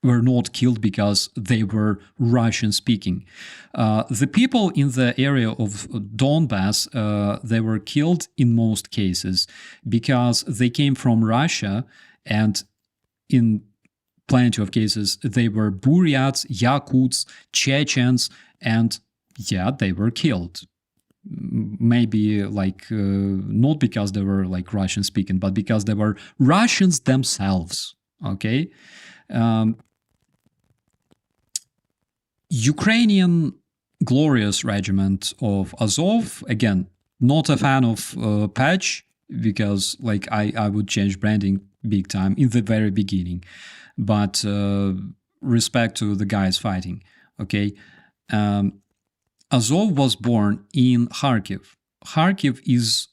were not killed because they were Russian speaking. The people in the area of Donbas, they were killed in most cases because they came from Russia, and in plenty of cases they were Buryats, Yakuts, Chechens, and yeah, they were killed. Maybe not because they were Russian speaking, but because they were Russians themselves. Okay. Ukrainian glorious regiment of Azov, again, not a fan of patch, because I would change branding big time in the very beginning, but respect to the guys fighting. Okay. Azov was born in Kharkiv. Kharkiv is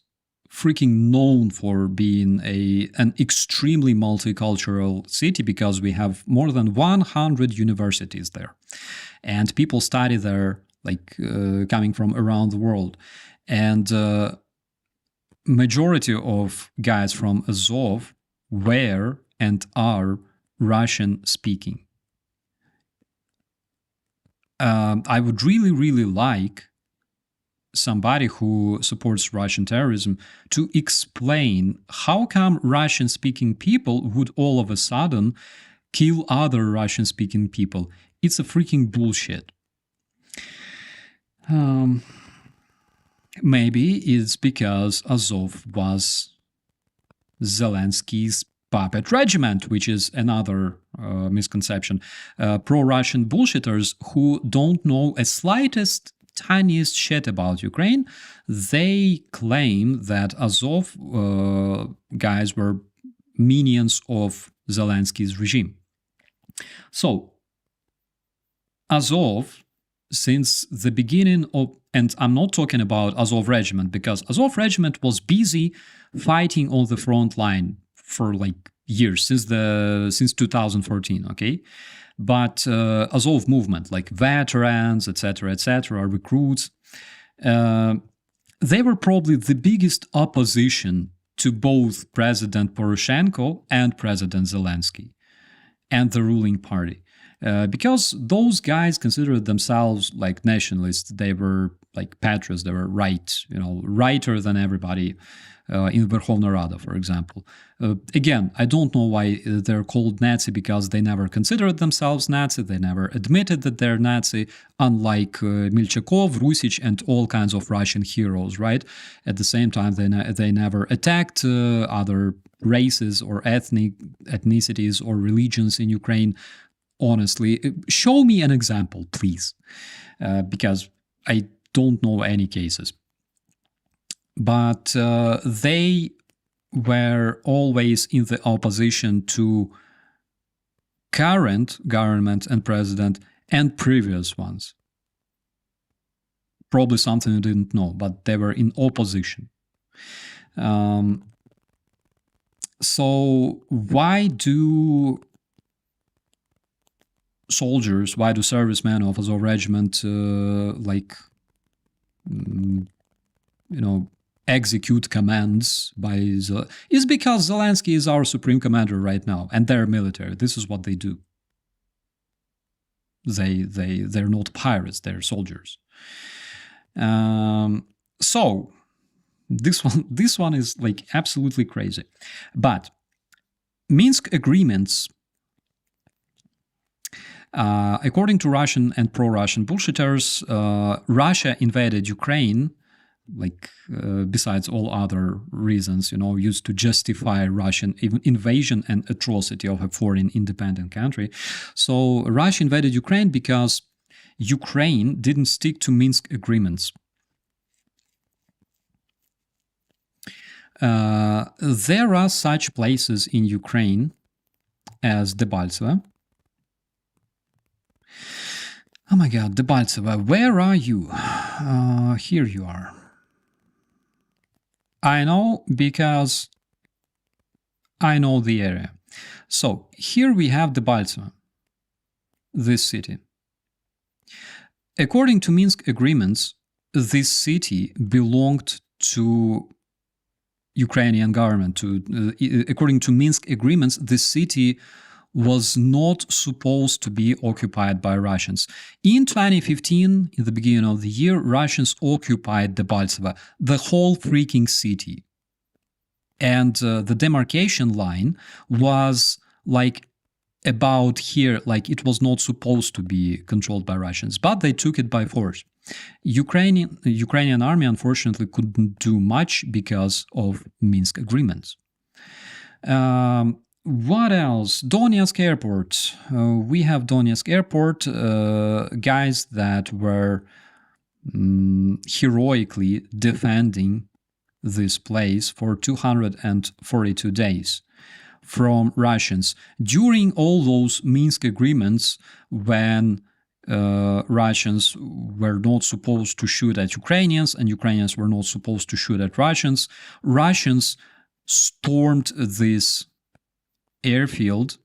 freaking known for being an extremely multicultural city, because we have more than 100 universities there. And people study there, coming from around the world. And majority of guys from Azov were and are Russian speaking. I would really like somebody who supports Russian terrorism to explain how come Russian-speaking people would all of a sudden kill other Russian-speaking people. It's a freaking bullshit. Maybe it's because Azov was Zelensky's puppet regiment, which is another misconception. Pro-Russian bullshitters who don't know a slightest, tiniest shit about Ukraine, they claim that Azov guys were minions of Zelensky's regime. So, Azov, since the beginning of, and I'm not talking about Azov Regiment, because Azov Regiment was busy fighting on the front line for years, since 2014, okay? But Azov movement, veterans, etc., recruits, they were probably the biggest opposition to both President Poroshenko and President Zelensky and the ruling party. because those guys considered themselves like nationalists. They were like patriots. They were righter than everybody in Verkhovna Rada, for example. Again, I don't know why they're called Nazi, because they never considered themselves Nazi. They never admitted that they're Nazi, unlike Milchakov, Rusich, and all kinds of Russian heroes, right? At the same time, they never attacked other races or ethnicities or religions in Ukraine. Honestly, show me an example, please, because I don't know any cases. But they were always in the opposition to current government and president and previous ones. Probably something you didn't know, but they were in opposition. So why do servicemen of Azov regiment execute commands by is because Zelensky is our supreme commander right now, and they're military. This is what they do. They're not pirates, they're soldiers. So this one is like absolutely crazy. But Minsk Agreements, according to Russian and pro-Russian bullshitters, Russia invaded Ukraine, besides all other reasons, used to justify Russian invasion and atrocity of a foreign independent country. So Russia invaded Ukraine because Ukraine didn't stick to Minsk Agreements. There are such places in Ukraine as Debaltseve. Oh my God, Debaltseve, where are you? Here you are. I know because I know the area. So here we have Debaltseve, this city. According to Minsk Agreements, this city belonged to Ukrainian government. According to Minsk Agreements, this city was not supposed to be occupied by Russians. In 2015, in the beginning of the year, Russians occupied Debaltseve, the whole freaking city. And the demarcation line was about here, it was not supposed to be controlled by Russians, but they took it by force. Ukrainian army, unfortunately, couldn't do much because of Minsk Agreements. What else? Donetsk Airport. We have Donetsk Airport, guys that were heroically defending this place for 242 days from Russians. During all those Minsk Agreements, when Russians were not supposed to shoot at Ukrainians and Ukrainians were not supposed to shoot at Russians, Russians stormed this airfield,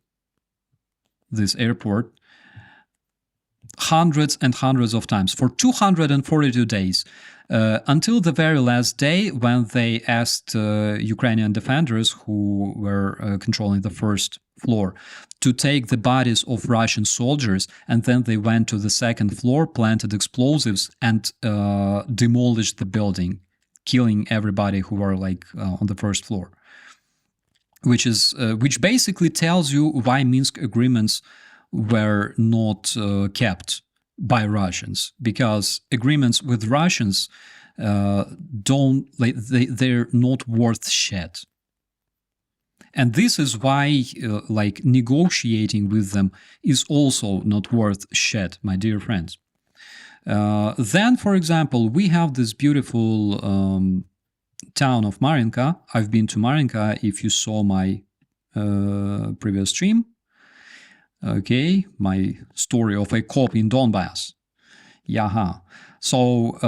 this airport, hundreds and hundreds of times for 242 days, until the very last day when they asked Ukrainian defenders who were controlling the first floor to take the bodies of Russian soldiers, and then they went to the second floor, planted explosives, and demolished the building, killing everybody who were on the first floor. Which basically tells you why Minsk Agreements were not kept by Russians, because agreements with Russians they're not worth shit. And this is why negotiating with them is also not worth shit, my dear friends. Then, for example, we have this beautiful town of Marinka. I've been to Marinka, if you saw my previous stream. Okay, my story of a cop in Donbas. Yaha. So,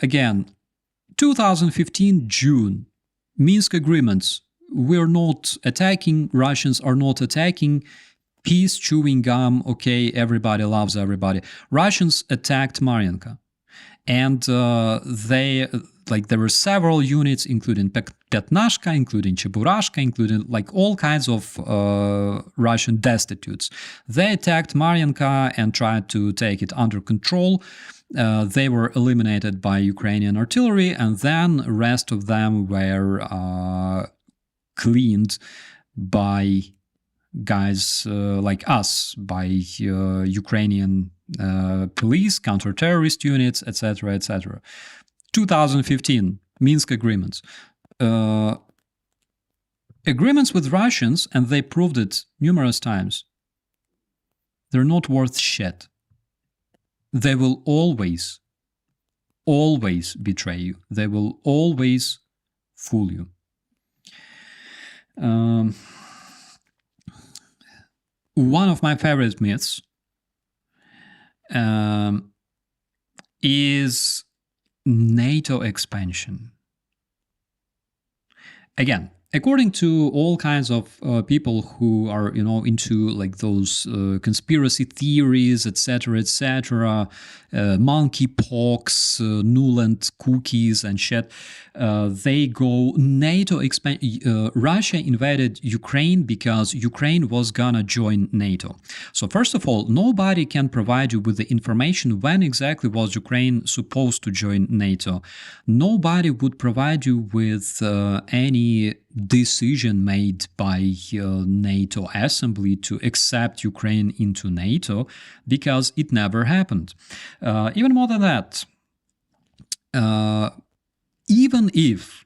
again, 2015 June, Minsk Agreements. We're not attacking, Russians are not attacking, peace, chewing gum, okay, everybody loves everybody. Russians attacked Marinka. And there were several units, including Petnashka, including Cheburashka, including like all kinds of Russian destitutes. They attacked Mariinka and tried to take it under control. They were eliminated by Ukrainian artillery, and then the rest of them were cleaned by guys like us, by Ukrainian police, counter-terrorist units, etc., etc. 2015, Minsk Agreements. Agreements with Russians, and they proved it numerous times, they're not worth shit. They will always, always betray you. They will always fool you. One of my favorite myths is NATO expansion. Again, according to all kinds of people who are, into like those conspiracy theories, etc., monkeypox, Nuland cookies and shit, they go NATO Russia invaded Ukraine because Ukraine was gonna join NATO. So first of all, nobody can provide you with the information when exactly was Ukraine supposed to join NATO. Nobody would provide you with any decision made by NATO Assembly to accept Ukraine into NATO, because it never happened. Even more than that, even if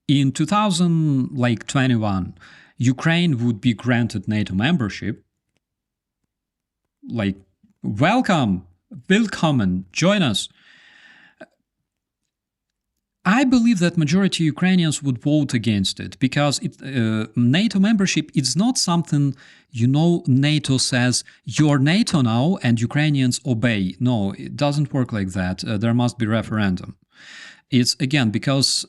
in 2021 Ukraine would be granted NATO membership, like, welcome, join us. I believe that majority Ukrainians would vote against it, because NATO membership is not something, NATO says, you're NATO now and Ukrainians obey. No, it doesn't work like that. There must be referendum. It's, again, because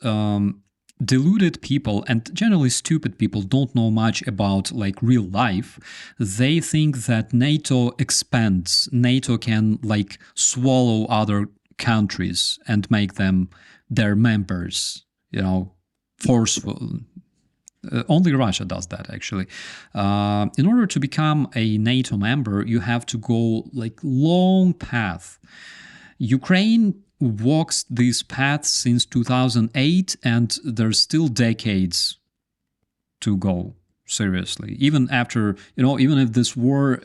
deluded people and generally stupid people don't know much about like real life. They think that NATO expands. NATO can like swallow other countries and make them their members, forceful. Only Russia does that, actually. In order to become a NATO member, you have to go like long path. Ukraine walks this path since 2008, and there's still decades to go. Seriously, even after, even if this war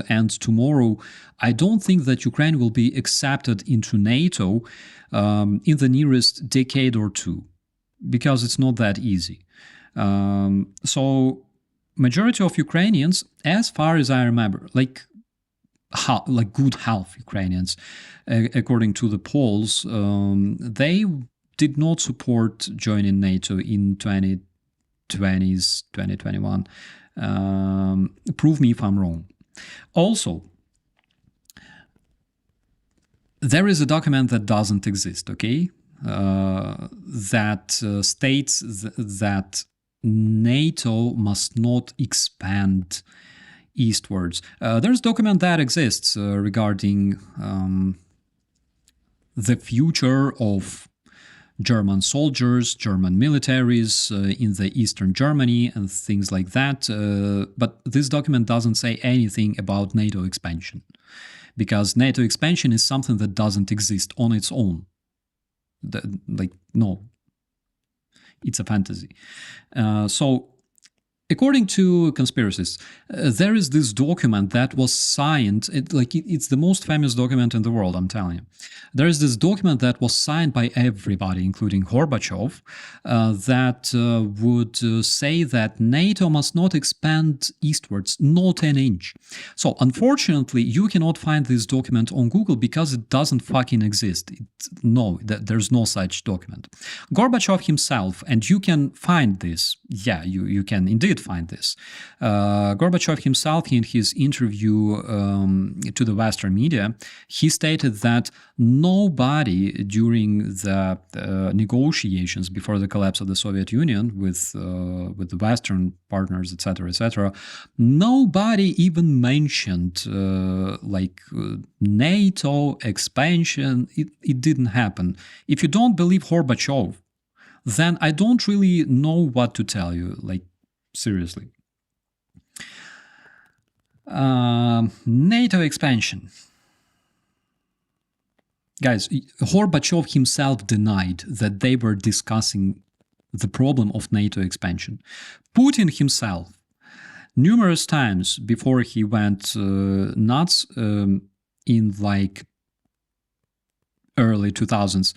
ends tomorrow, I don't think that Ukraine will be accepted into NATO in the nearest decade or two, because it's not that easy. So majority of Ukrainians, as far as I remember, like good half Ukrainians, according to the polls, they did not support joining NATO in 2021. Prove me if I'm wrong. Also, there is a document that doesn't exist, okay? That states that NATO must not expand eastwards. There's a document that exists regarding the future of German soldiers, German militaries in the Eastern Germany and things like that. But this document doesn't say anything about NATO expansion, because NATO expansion is something that doesn't exist on its own. No, it's a fantasy. So according to conspiracists, there is this document that was signed. It's the most famous document in the world, I'm telling you. There is this document that was signed by everybody, including Gorbachev, that would say that NATO must not expand eastwards, not an inch. So unfortunately, you cannot find this document on Google because it doesn't fucking exist. There's no such document. Gorbachev himself, and you can find this. Yeah, you can indeed find this. Gorbachev himself, in his interview to the Western media, he stated that nobody during the negotiations before the collapse of the Soviet Union with the Western partners, etc., nobody even mentioned NATO expansion. It didn't happen. If you don't believe Gorbachev, then I don't really know what to tell you, like, seriously. NATO expansion. Guys, Gorbachev himself denied that they were discussing the problem of NATO expansion. Putin himself, numerous times before he went nuts in like early 2000s,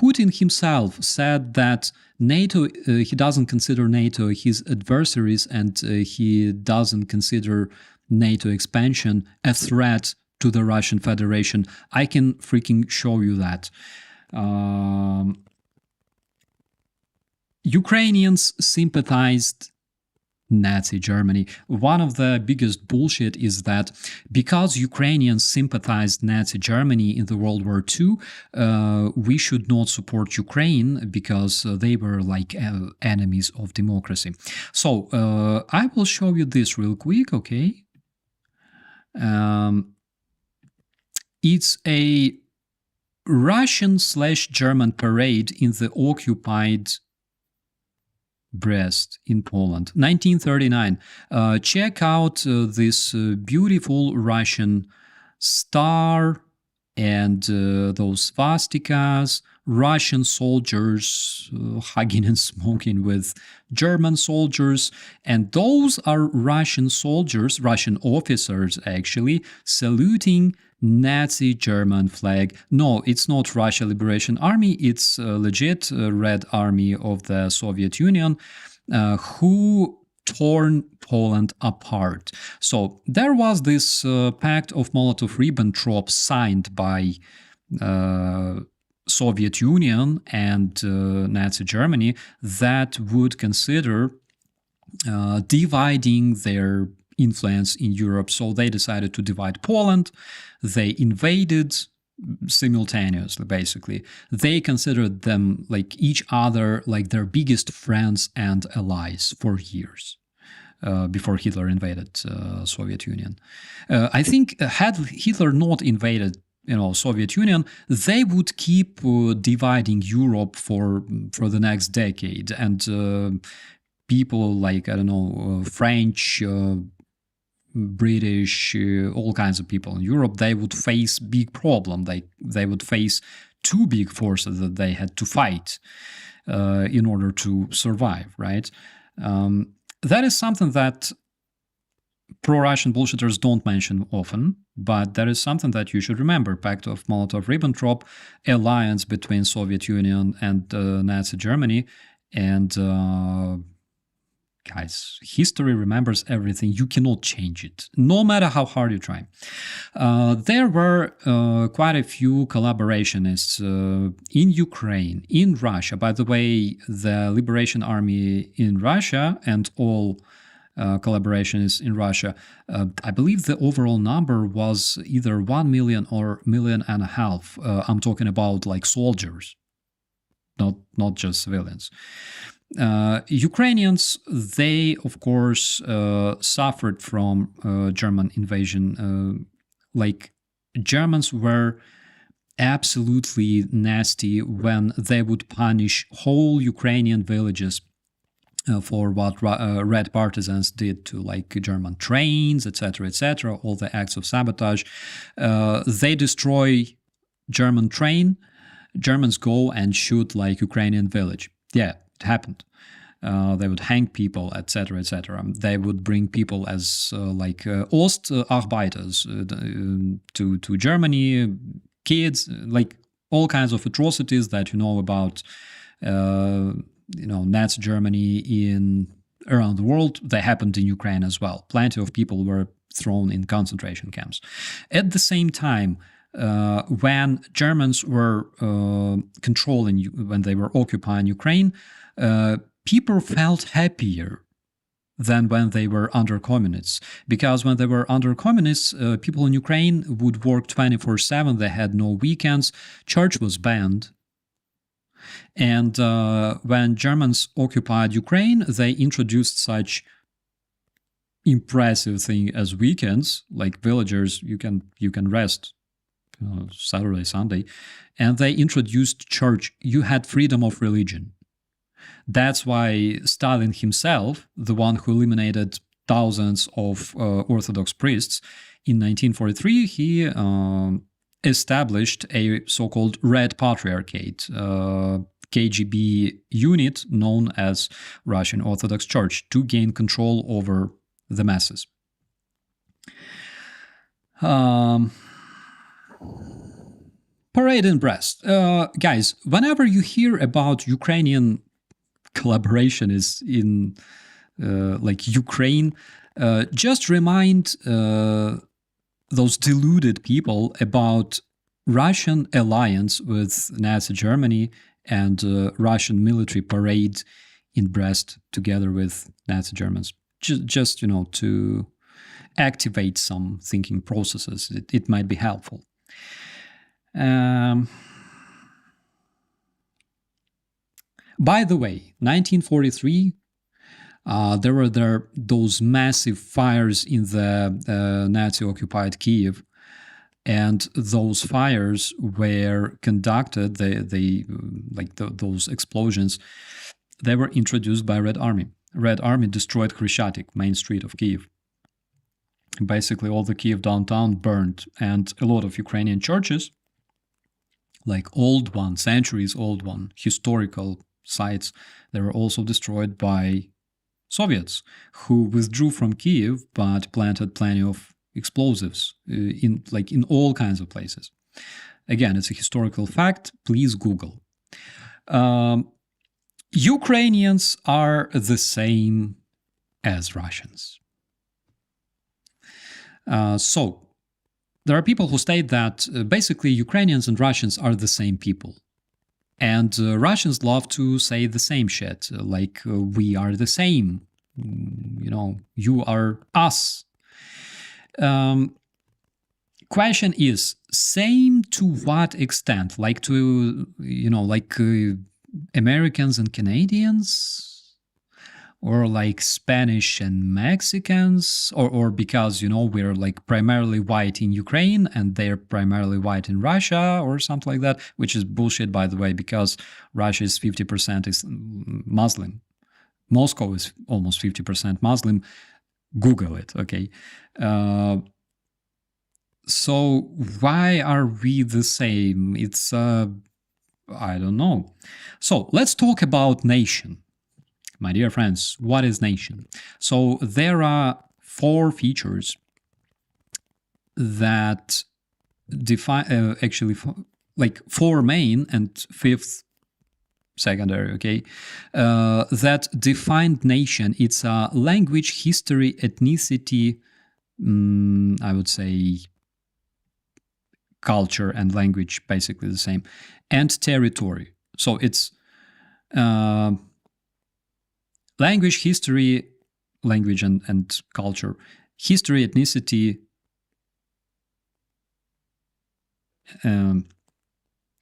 Putin himself said that NATO, he doesn't consider NATO his adversaries, and he doesn't consider NATO expansion a threat to the Russian Federation. I can freaking show you that. Ukrainians sympathized Nazi Germany. One of the biggest bullshit is that because Ukrainians sympathized Nazi Germany in the World War II, we should not support Ukraine because they were like enemies of democracy. So I will show you this real quick, okay? It's a Russian/German parade in the occupied Brest in Poland, 1939. Check out this beautiful Russian star and those swastikas, Russian soldiers hugging and smoking with German soldiers, and those are Russian soldiers, Russian officers actually, saluting Nazi German flag. No, it's not Russia Liberation Army, it's legit Red Army of the Soviet Union who torn Poland apart. So there was this pact of Molotov-Ribbentrop signed by Soviet Union and Nazi Germany that would consider dividing their influence in Europe. So they decided to divide Poland. They invaded simultaneously, basically. They considered them like each other, like their biggest friends and allies for years before Hitler invaded Soviet Union. I think had Hitler not invaded Soviet Union, they would keep dividing Europe for the next decade, and people like, I don't know, French, British, all kinds of people in Europe, they would face big problem. They would face two big forces that they had to fight in order to survive, right? That is something that pro-Russian bullshitters don't mention often, but that is something that you should remember. Pact of Molotov-Ribbentrop, alliance between Soviet Union and Nazi Germany, and guys, history remembers everything. You cannot change it, no matter how hard you try. There were quite a few collaborationists in Ukraine, in Russia. By the way, the Liberation Army in Russia and all collaborationists in Russia, I believe the overall number was either 1 million or 1.5 million. I'm talking about like soldiers, not just civilians. Ukrainians, they of course suffered from German invasion. Like Germans were absolutely nasty when they would punish whole Ukrainian villages for what red partisans did to like German trains, etc., all the acts of sabotage. They destroy German train, Germans go and shoot like Ukrainian village. Yeah, it happened. They would hang people, etc., They would bring people as like Ostarbeiters to Germany, kids, like all kinds of atrocities that you know about. Nazi Germany around the world, they happened in Ukraine as well. Plenty of people were thrown in concentration camps. At the same time, when Germans were when they were occupying Ukraine, people felt happier than when they were under communists. Because when they were under communists, people in Ukraine would work 24/7, they had no weekends, church was banned. And when Germans occupied Ukraine, they introduced such impressive thing as weekends, like villagers, you can rest Saturday, Sunday, and they introduced church. You had freedom of religion. That's why Stalin himself, the one who eliminated thousands of Orthodox priests, in 1943, he established a so-called Red Patriarchate, KGB unit known as Russian Orthodox Church, to gain control over the masses. Parade in Brest. Guys, whenever you hear about Ukrainian collaboration is in like Ukraine, just remind those deluded people about Russian alliance with Nazi Germany and Russian military parade in Brest together with Nazi Germans. Just you know, to activate some thinking processes, it might be helpful. By the way, 1943, there were those massive fires in the Nazi-occupied Kiev, and those fires were conducted. Those explosions, they were introduced by Red Army. Red Army destroyed Krещатик, main street of Kiev. Basically, all the Kiev downtown burned, and a lot of Ukrainian churches, like old one, centuries old one, historical sites, they were also destroyed by Soviets, who withdrew from Kiev but planted plenty of explosives in all kinds of places. Again, it's a historical fact. Please Google. Ukrainians are the same as Russians. So there are people who state that basically Ukrainians and Russians are the same people. And Russians love to say the same shit, like we are the same, you know, you are us. Question is, same to what extent? Like to, you know, like Americans and Canadians? Or like Spanish and Mexicans, or because, you know, we're like primarily white in Ukraine and they're primarily white in Russia or something like that, which is bullshit, by the way, because Russia is 50% is Muslim. Moscow is almost 50% Muslim. Google it, okay? So why are we the same? It's, I don't know. So let's talk about nation. My dear friends, what is nation? So there are 4 features that define, actually, like 4 main and 5th secondary, okay, that defined nation. It's a language, history, ethnicity, I would say culture and language, basically the same, and territory. So it's language, history, language and culture, history, ethnicity,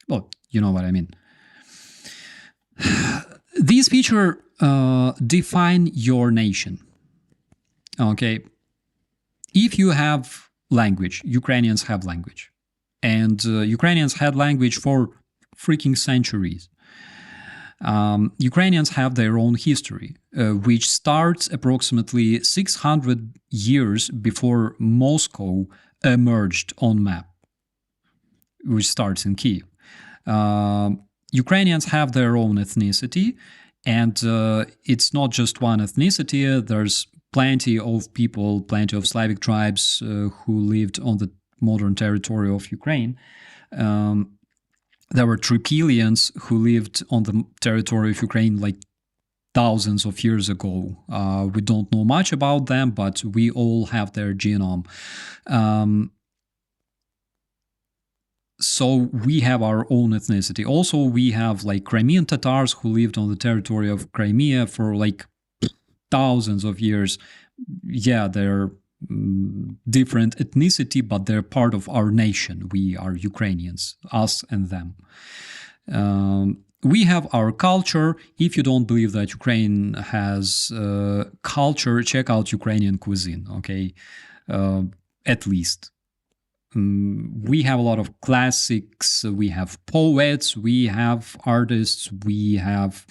well, you know what I mean. These features define your nation. Okay, if you have language, Ukrainians have language, and Ukrainians had language for freaking centuries. Ukrainians have their own history, which starts approximately 600 years before Moscow emerged on map, which starts in Kiev. Ukrainians have their own ethnicity, and it's not just one ethnicity. There's plenty of people, plenty of Slavic tribes who lived on the modern territory of Ukraine. There were Tripilians who lived on the territory of Ukraine like thousands of years ago. We don't know much about them, but we all have their genome. So we have our own ethnicity. Also, we have like Crimean Tatars who lived on the territory of Crimea for like thousands of years. Yeah, they're different ethnicity, but they're part of our nation. We are Ukrainians, us and them. We have our culture. If you don't believe that Ukraine has culture, check out Ukrainian cuisine, okay? At least. We have a lot of classics, we have poets, we have artists, we have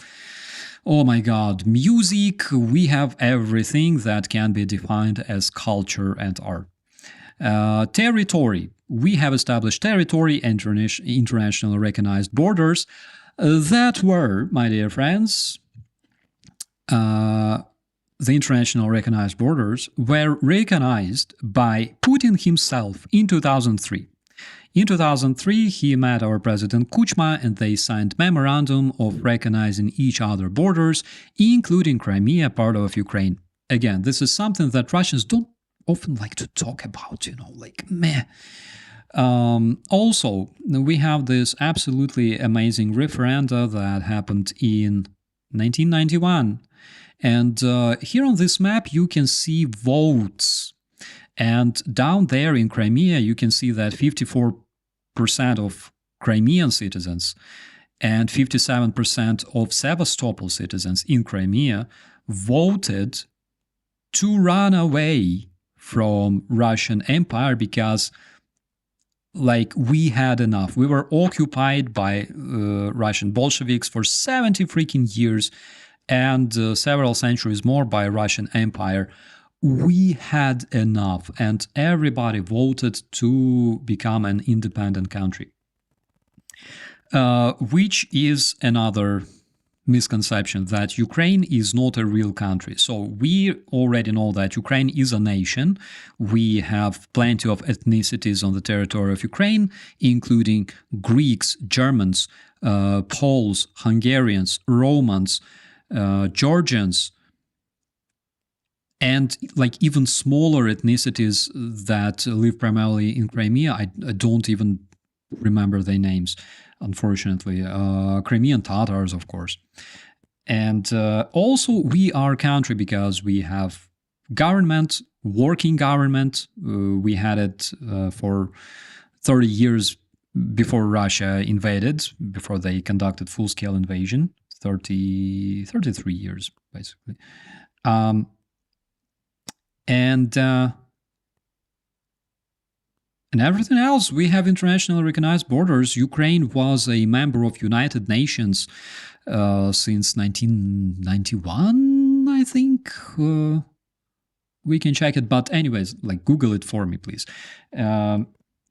Oh my God, music, we have everything that can be defined as culture and art. Territory, we have established territory and internationally recognized borders that were, my dear friends, the international recognized borders were recognized by Putin himself in 2003. In 2003, he met our President Kuchma and they signed memorandum of recognizing each other borders, including Crimea, part of Ukraine. Again, this is something that Russians don't often like to talk about, like meh. Also, we have this absolutely amazing referenda that happened in 1991. And here on this map, you can see votes. And down there in Crimea, you can see that 54% of Crimean citizens and 57% of Sevastopol citizens in Crimea voted to run away from Russian Empire because, we had enough. We were occupied by Russian Bolsheviks for 70 freaking years and several centuries more by Russian Empire. We had enough, and everybody voted to become an independent country, which is another misconception that Ukraine is not a real country. So we already know that Ukraine is a nation. We have plenty of ethnicities on the territory of Ukraine, including Greeks, Germans, Poles, Hungarians, Romans, Georgians, and even smaller ethnicities that live primarily in Crimea. I don't even remember their names, unfortunately. Crimean Tatars, of course. And also we are a country because we have government, working government. We had it for 30 years before Russia invaded, before they conducted full-scale invasion. 33 years, basically. And everything else, we have internationally recognized borders. Ukraine was a member of United Nations since 1991, I think. We can check it, but anyways, Google it for me, please.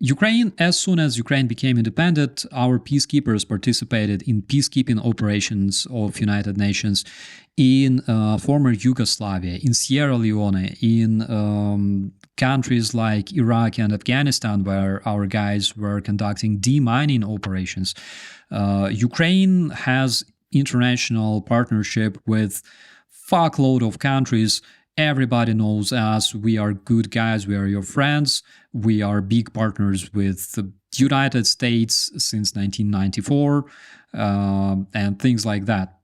Ukraine, as soon as Ukraine became independent, our peacekeepers participated in peacekeeping operations of United Nations in former Yugoslavia, in Sierra Leone, in countries like Iraq and Afghanistan, where our guys were conducting demining operations. Ukraine has international partnership with fuckload of countries. Everybody knows us. We are good guys. We are your friends. We are big partners with the United States since 1994 and things like that.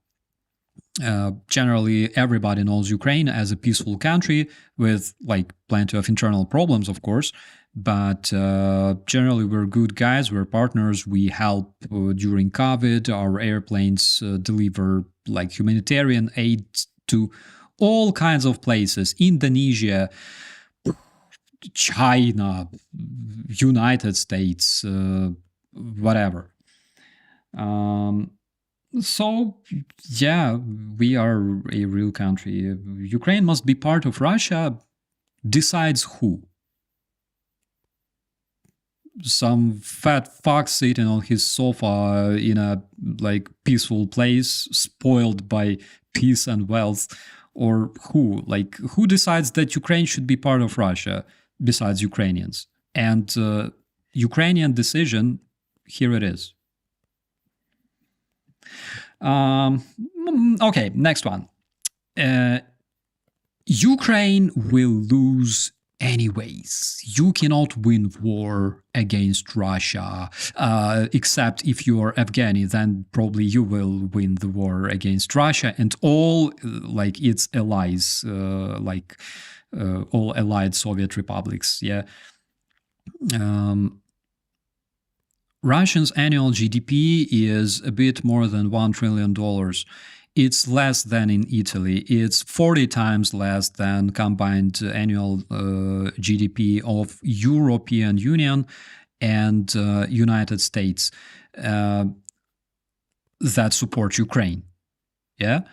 Generally, everybody knows Ukraine as a peaceful country with plenty of internal problems, of course. But generally, we're good guys. We're partners. We help during COVID. Our airplanes deliver humanitarian aid to all kinds of places: Indonesia, China, United States, whatever. So, yeah, we are a real country. Ukraine must be part of Russia. Decides who? Some fat fuck sitting on his sofa in a peaceful place, spoiled by peace and wealth. Or who? Who decides that Ukraine should be part of Russia besides Ukrainians? And Ukrainian decision, here it is. Okay, next one. Ukraine will lose anyways. You cannot win war against Russia, except if you are Afghani, then probably you will win the war against Russia and all its allies, all allied Soviet republics. Yeah. Russia's annual GDP is a bit more than $1 trillion. It's less than in Italy. It's 40 times less than combined annual GDP of European Union and United States that support Ukraine. Yeah.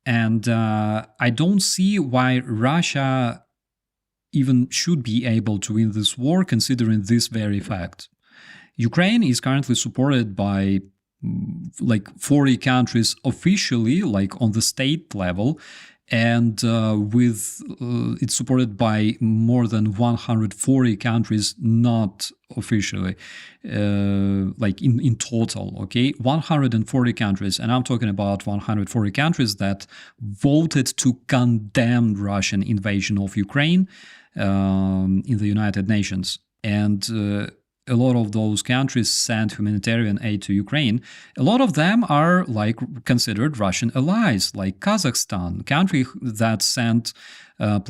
And I don't see why Russia even should be able to win this war, considering this very fact. Ukraine is currently supported by like 40 countries officially, like on the state level, and it's supported by more than 140 countries not officially, like in total, okay? 140 countries, and I'm talking about 140 countries that voted to condemn Russian invasion of Ukraine in the United Nations. And a lot of those countries sent humanitarian aid to Ukraine. A lot of them are like considered Russian allies, like Kazakhstan, country that sent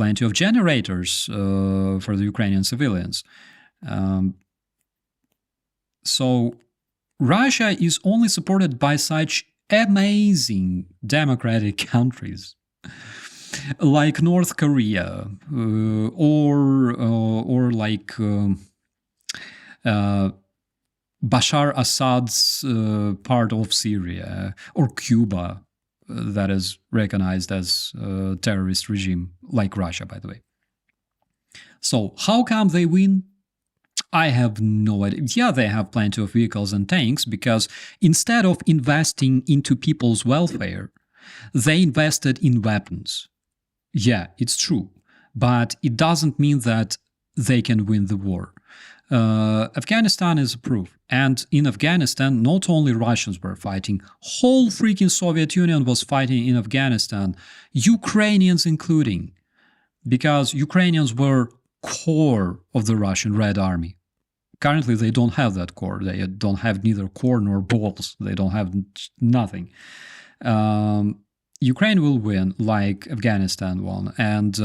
plenty of generators for the Ukrainian civilians. So Russia is only supported by such amazing democratic countries like North Korea or like Bashar Assad's part of Syria, or Cuba, that is recognized as a terrorist regime, like Russia, by the way. So how come they win? I have no idea. Yeah, they have plenty of vehicles and tanks, because instead of investing into people's welfare, they invested in weapons. Yeah, it's true. But it doesn't mean that they can win the war. Afghanistan is a proof. And in Afghanistan, not only Russians were fighting, whole freaking Soviet Union was fighting in Afghanistan, Ukrainians including, because Ukrainians were core of the Russian Red Army. Currently, they don't have that core. They don't have neither core nor balls. They don't have nothing. Ukraine will win like Afghanistan won, and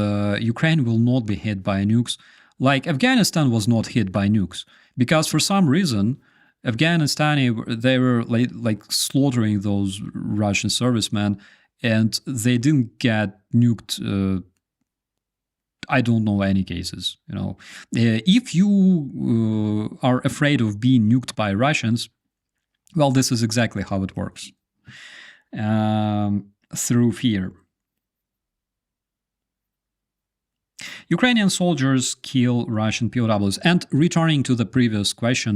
Ukraine will not be hit by nukes like Afghanistan was not hit by nukes, because for some reason Afghanistani, they were like slaughtering those Russian servicemen, and they didn't get nuked. I don't know any cases. You know, if you are afraid of being nuked by Russians, well, this is exactly how it works. Through fear. Ukrainian soldiers kill Russian POWs. And returning to the previous question,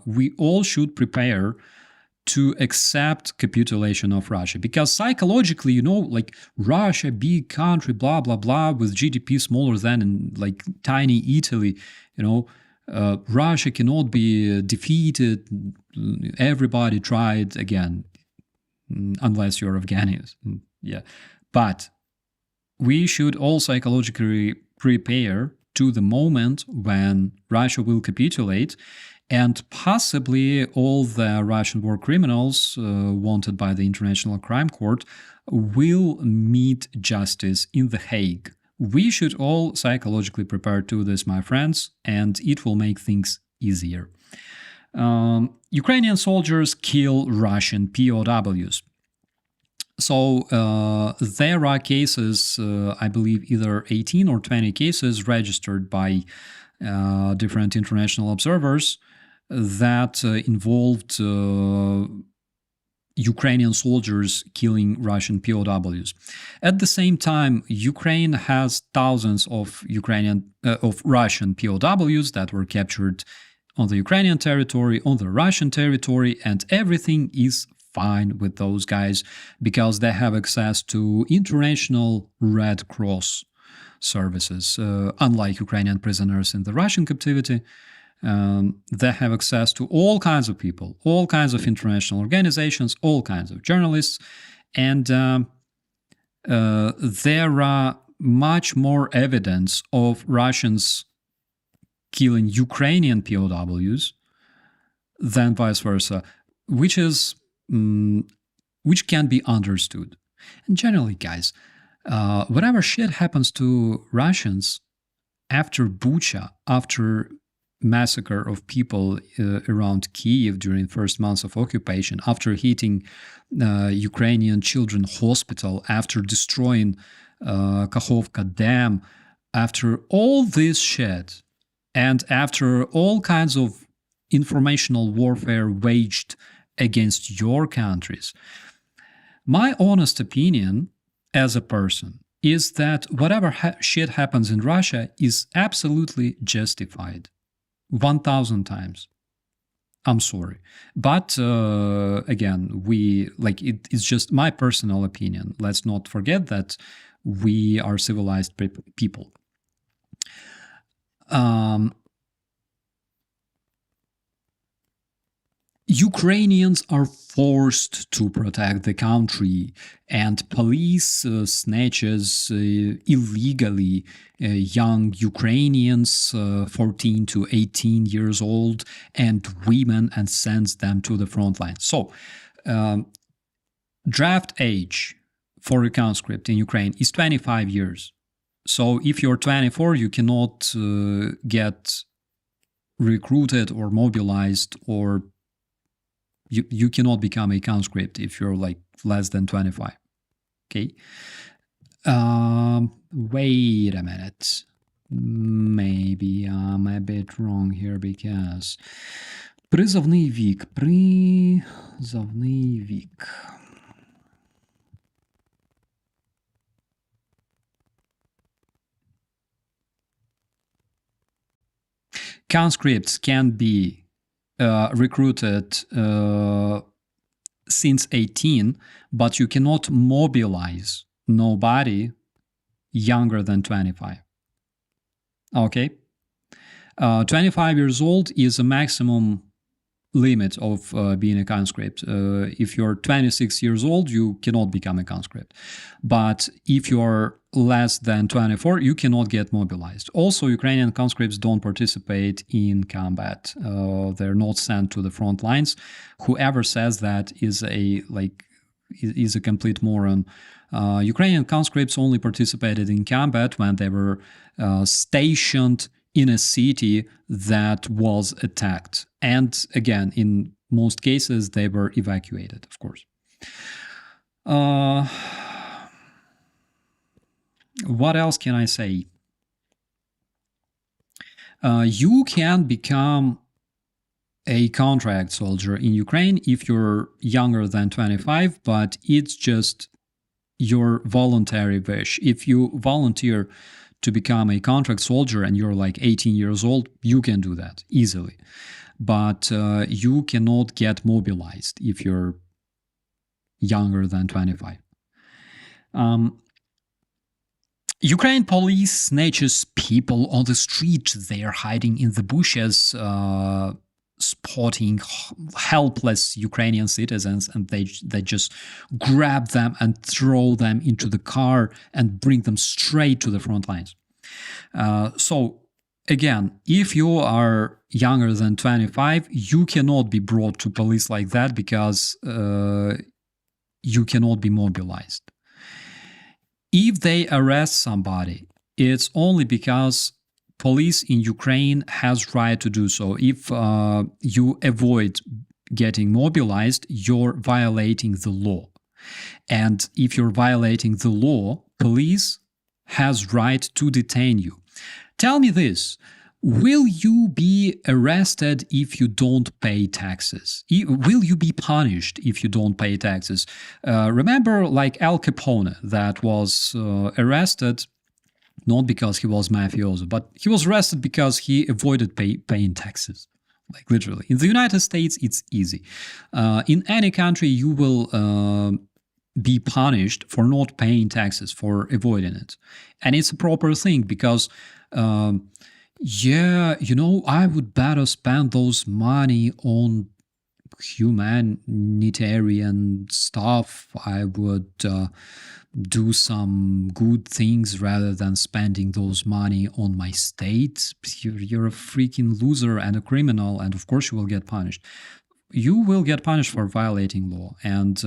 we all should prepare to accept capitulation of Russia. Because psychologically, you know, like Russia, big country, blah, blah, blah, with GDP smaller than in like tiny Italy, you know, Russia cannot be defeated. Everybody tried again, unless you're Afghans. Yeah. But we should all psychologically prepare to the moment when Russia will capitulate, and possibly all the Russian war criminals wanted by the International Crime Court will meet justice in The Hague. We should all psychologically prepare to this, my friends, and it will make things easier. Ukrainian soldiers kill Russian POWs. So there are cases, I believe either 18 or 20 cases registered by different international observers that involved Ukrainian soldiers killing Russian POWs. At the same time, Ukraine has thousands of Russian POWs that were captured on the Ukrainian territory, on the Russian territory, and everything is fine with those guys because they have access to international Red Cross services. Unlike Ukrainian prisoners in the Russian captivity, they have access to all kinds of people, all kinds of international organizations, all kinds of journalists, and there are much more evidence of Russians killing Ukrainian POWs than vice versa, which can be understood. And generally, guys, whatever shit happens to Russians after Bucha, after massacre of people around Kyiv during first months of occupation, after hitting Ukrainian children hospital, after destroying Kakhovka Dam, after all this shit, and after all kinds of informational warfare waged against your countries, my honest opinion as a person is that whatever shit happens in Russia is absolutely justified. 1,000 times. I'm sorry. But again, it's just my personal opinion. Let's not forget that we are civilized people. Ukrainians are forced to protect the country, and police snatches illegally young Ukrainians 14 to 18 years old and women and sends them to the front line. So, draft age for a conscript in Ukraine is 25 years. So if you're 24, you cannot get recruited or mobilized, or you cannot become a conscript if you're like less than 25. Okay. Wait a minute. Maybe I'm a bit wrong here because призовний вік. Conscripts can be recruited since 18, but you cannot mobilize nobody younger than 25. Okay? 25 years old is a maximum limit of being a conscript. If you're 26 years old, you cannot become a conscript. But if you're less than 24, you cannot get mobilized. Also, Ukrainian conscripts don't participate in combat. They're not sent to the front lines. Whoever says that is a complete moron. Ukrainian conscripts only participated in combat when they were stationed in a city that was attacked. And again, in most cases, they were evacuated, of course. What else can I say? You can become a contract soldier in Ukraine if you're younger than 25, but it's just your voluntary wish. If you volunteer to become a contract soldier and you're like 18 years old, you can do that easily. But you cannot get mobilized if you're younger than 25. Ukraine police snatches people on the street. They are hiding in the bushes, spotting helpless Ukrainian citizens, and they just grab them and throw them into the car and bring them straight to the front lines. So again, if you are younger than 25, you cannot be brought to police like that because you cannot be mobilized. If they arrest somebody, it's only because police in Ukraine has right to do so. If you avoid getting mobilized, you're violating the law. And if you're violating the law, police has right to detain you. Tell me this. Will you be arrested if you don't pay taxes? Will you be punished if you don't pay taxes? Remember, like Al Capone, that was arrested not because he was mafioso, but he was arrested because he avoided paying taxes. Like literally. In the United States, it's easy. In any country, you will be punished for not paying taxes, for avoiding it. And it's a proper thing because I would better spend those money on humanitarian stuff. I would do some good things rather than spending those money on my state. You're a freaking loser and a criminal, and of course you will get punished. You will get punished for violating law and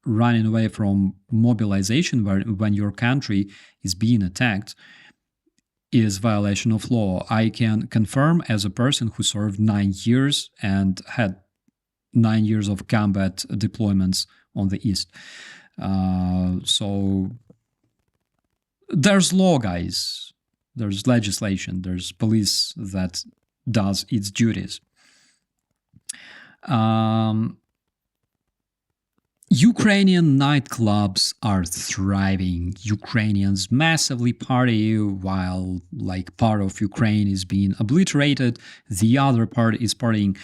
running away from mobilization when your country is being attacked is violation of law. I can confirm as a person who served 9 years and had 9 years of combat deployments on the East. So there's law, guys. There's legislation. There's police that does its duties. Ukrainian nightclubs are thriving. Ukrainians massively party while like part of Ukraine is being obliterated. The other part is partying.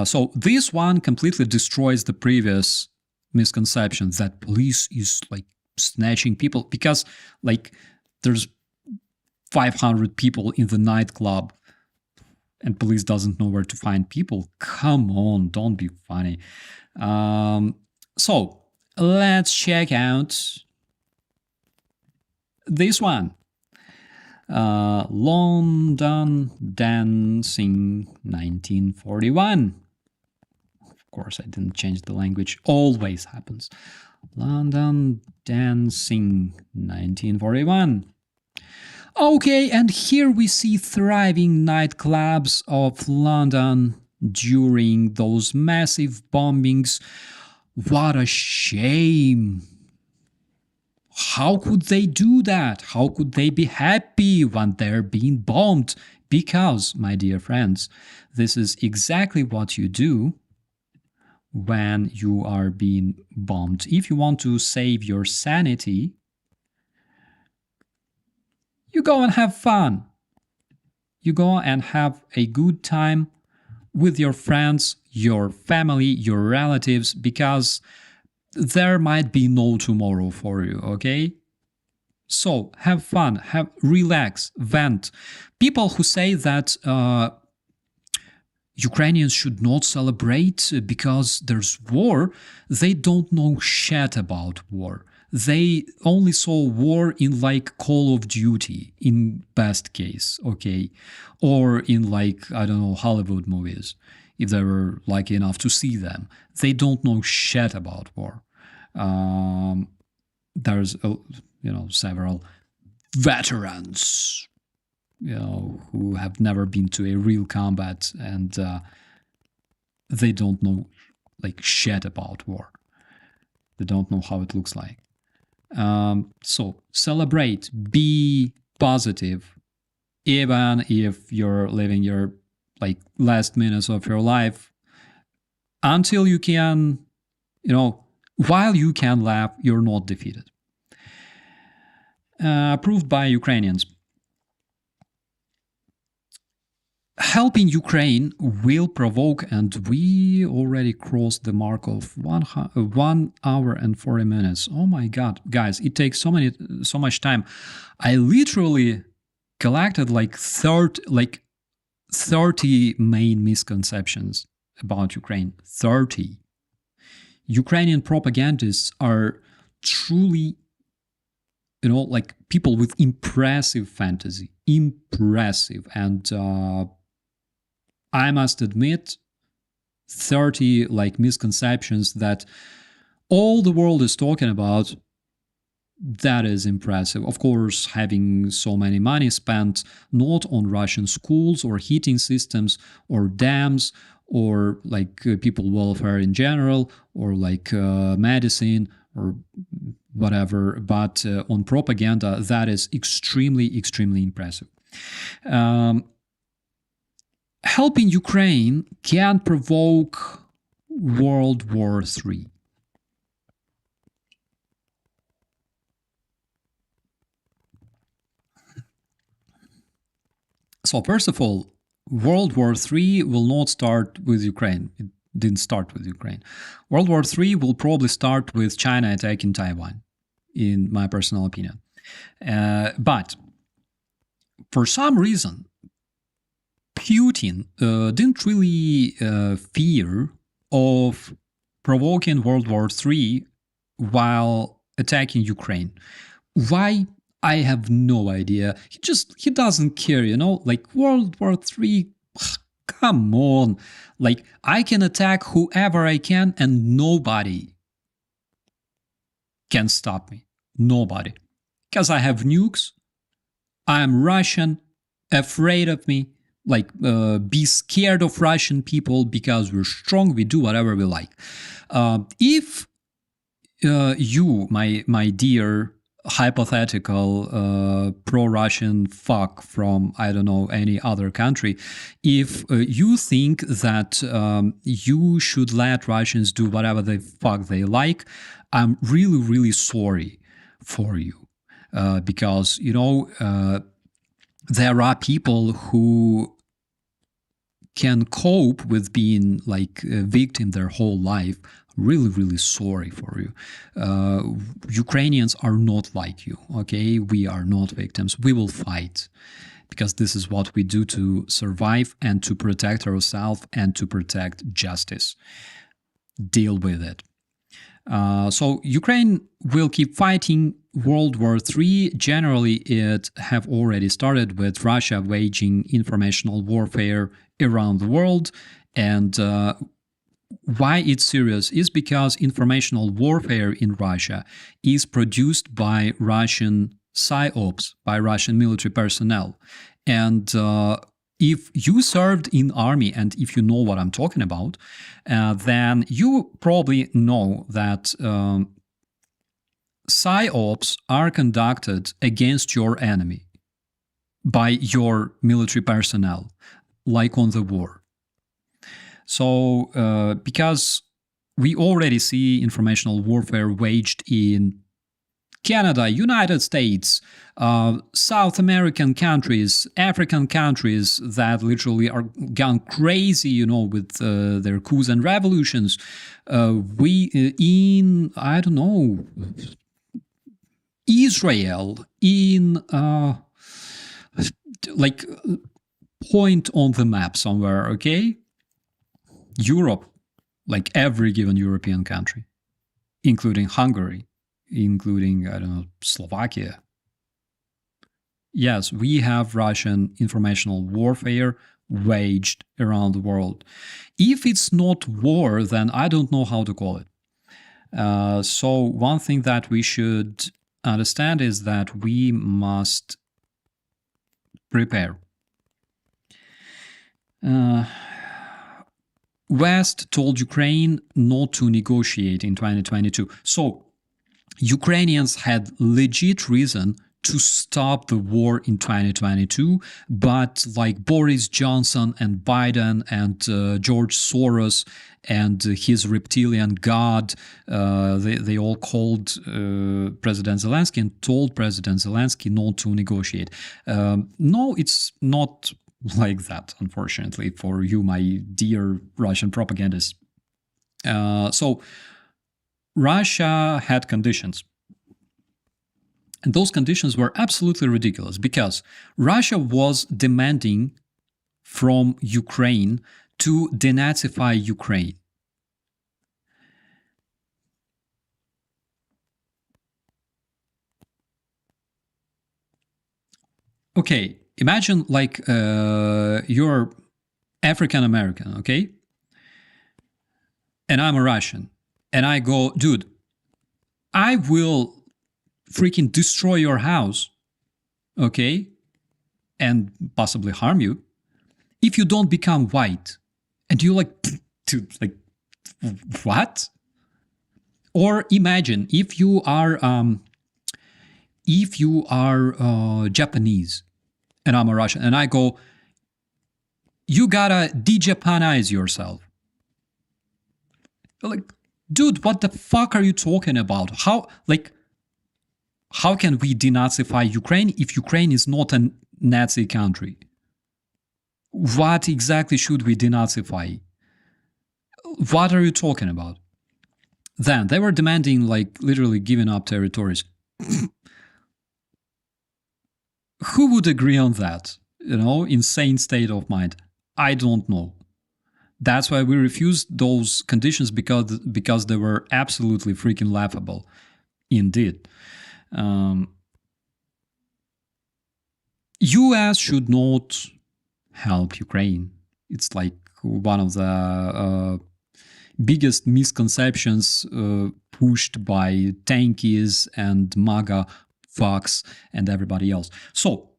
So this one completely destroys the previous misconception that police is like snatching people, because like there's 500 people in the nightclub and police doesn't know where to find people. Come on, don't be funny. So let's check out this one. London Dancing 1941. Of course, I didn't change the language. Always happens. London Dancing 1941. Okay, and here we see thriving nightclubs of London during those massive bombings. What a shame. How could they do that? How could they be happy when they're being bombed? Because, my dear friends, this is exactly what you do when you are being bombed. If you want to save your sanity, you go and have fun. You go and have a good time with your friends, your family, your relatives, because there might be no tomorrow for you, okay? So have fun, relax, vent. People who say that Ukrainians should not celebrate because there's war, they don't know shit about war. They only saw war in like Call of Duty, in best case, okay? Or in like, I don't know, Hollywood movies, if they were lucky enough to see them. They don't know shit about war. There's, several veterans, who have never been to a real combat, and they don't know like shit about war. They don't know how it looks like. So celebrate, be positive, even if you're living your like last minutes of your life, until you can, while you can laugh, you're not defeated. Approved by Ukrainians. Helping Ukraine will provoke, and we already crossed the mark of 1 hour and 40 minutes. Oh my God, guys, it takes so much time. I literally collected like 30 main misconceptions about Ukraine. 30. Ukrainian propagandists are truly, like people with impressive fantasy. Impressive. And I must admit, 30 like misconceptions that all the world is talking about, that is impressive. Of course, having so many money spent not on Russian schools or heating systems or dams or like people welfare in general or like medicine or whatever, but on propaganda, that is extremely, extremely impressive. Helping Ukraine can provoke World War III. So first of all, World War III will not start with Ukraine. It didn't start with Ukraine. World War III will probably start with China attacking Taiwan, in my personal opinion. But for some reason, Putin didn't really fear of provoking World War III while attacking Ukraine. Why? I have no idea. He doesn't care, like World War III, come on. Like, I can attack whoever I can and nobody can stop me. Nobody. Because I have nukes, I'm Russian, afraid of me, like be scared of Russian people because we're strong, we do whatever we like. If you, my dear hypothetical pro-Russian fuck from, I don't know, any other country, if you think that you should let Russians do whatever the fuck they like, I'm really, really sorry for you. Because, there are people who can cope with being like a victim their whole life. Really, really sorry for you. Ukrainians are not like you, okay? We are not victims. We will fight because this is what we do to survive and to protect ourselves and to protect justice. Deal with it. So Ukraine will keep fighting. World War III, generally it have already started with Russia waging informational warfare around the world. And why it's serious is because informational warfare in Russia is produced by Russian psyops, by Russian military personnel. And if you served in army and if you know what I'm talking about, then you probably know that psyops are conducted against your enemy by your military personnel, like on the war. So, because we already see informational warfare waged in Canada, United States, South American countries, African countries that literally are gone crazy, with their coups and revolutions. I don't know, Israel, in like point on the map somewhere, okay? Europe, like every given European country, including Hungary, including, I don't know, Slovakia. Yes, we have Russian informational warfare waged around the world. If it's not war, then I don't know how to call it. So one thing that we should understand is that we must prepare. West told Ukraine not to negotiate in 2022. So Ukrainians had legit reason to stop the war in 2022, but like Boris Johnson and Biden and George Soros and his reptilian god, they all called President Zelensky and told President Zelensky not to negotiate. No, it's not like that, unfortunately, for you, my dear Russian propagandists. So Russia had conditions. And those conditions were absolutely ridiculous because Russia was demanding from Ukraine to denazify Ukraine. Okay, imagine like you're African American, okay? And I'm a Russian. And I go, dude, I will freaking destroy your house, okay? And possibly harm you if you don't become white. And you're like, dude, like, what? Or imagine if you are Japanese and I'm a Russian and I go, you gotta de-Japanize yourself. Like, dude, what the fuck are you talking about? How can we denazify Ukraine if Ukraine is not a Nazi country? What exactly should we denazify? What are you talking about? Then they were demanding, like, literally giving up territories. Who would agree on that? Insane state of mind. I don't know. That's why we refused those conditions because they were absolutely freaking laughable. Indeed. US should not help Ukraine. It's like one of the biggest misconceptions pushed by tankies and MAGA fucks and everybody else. So,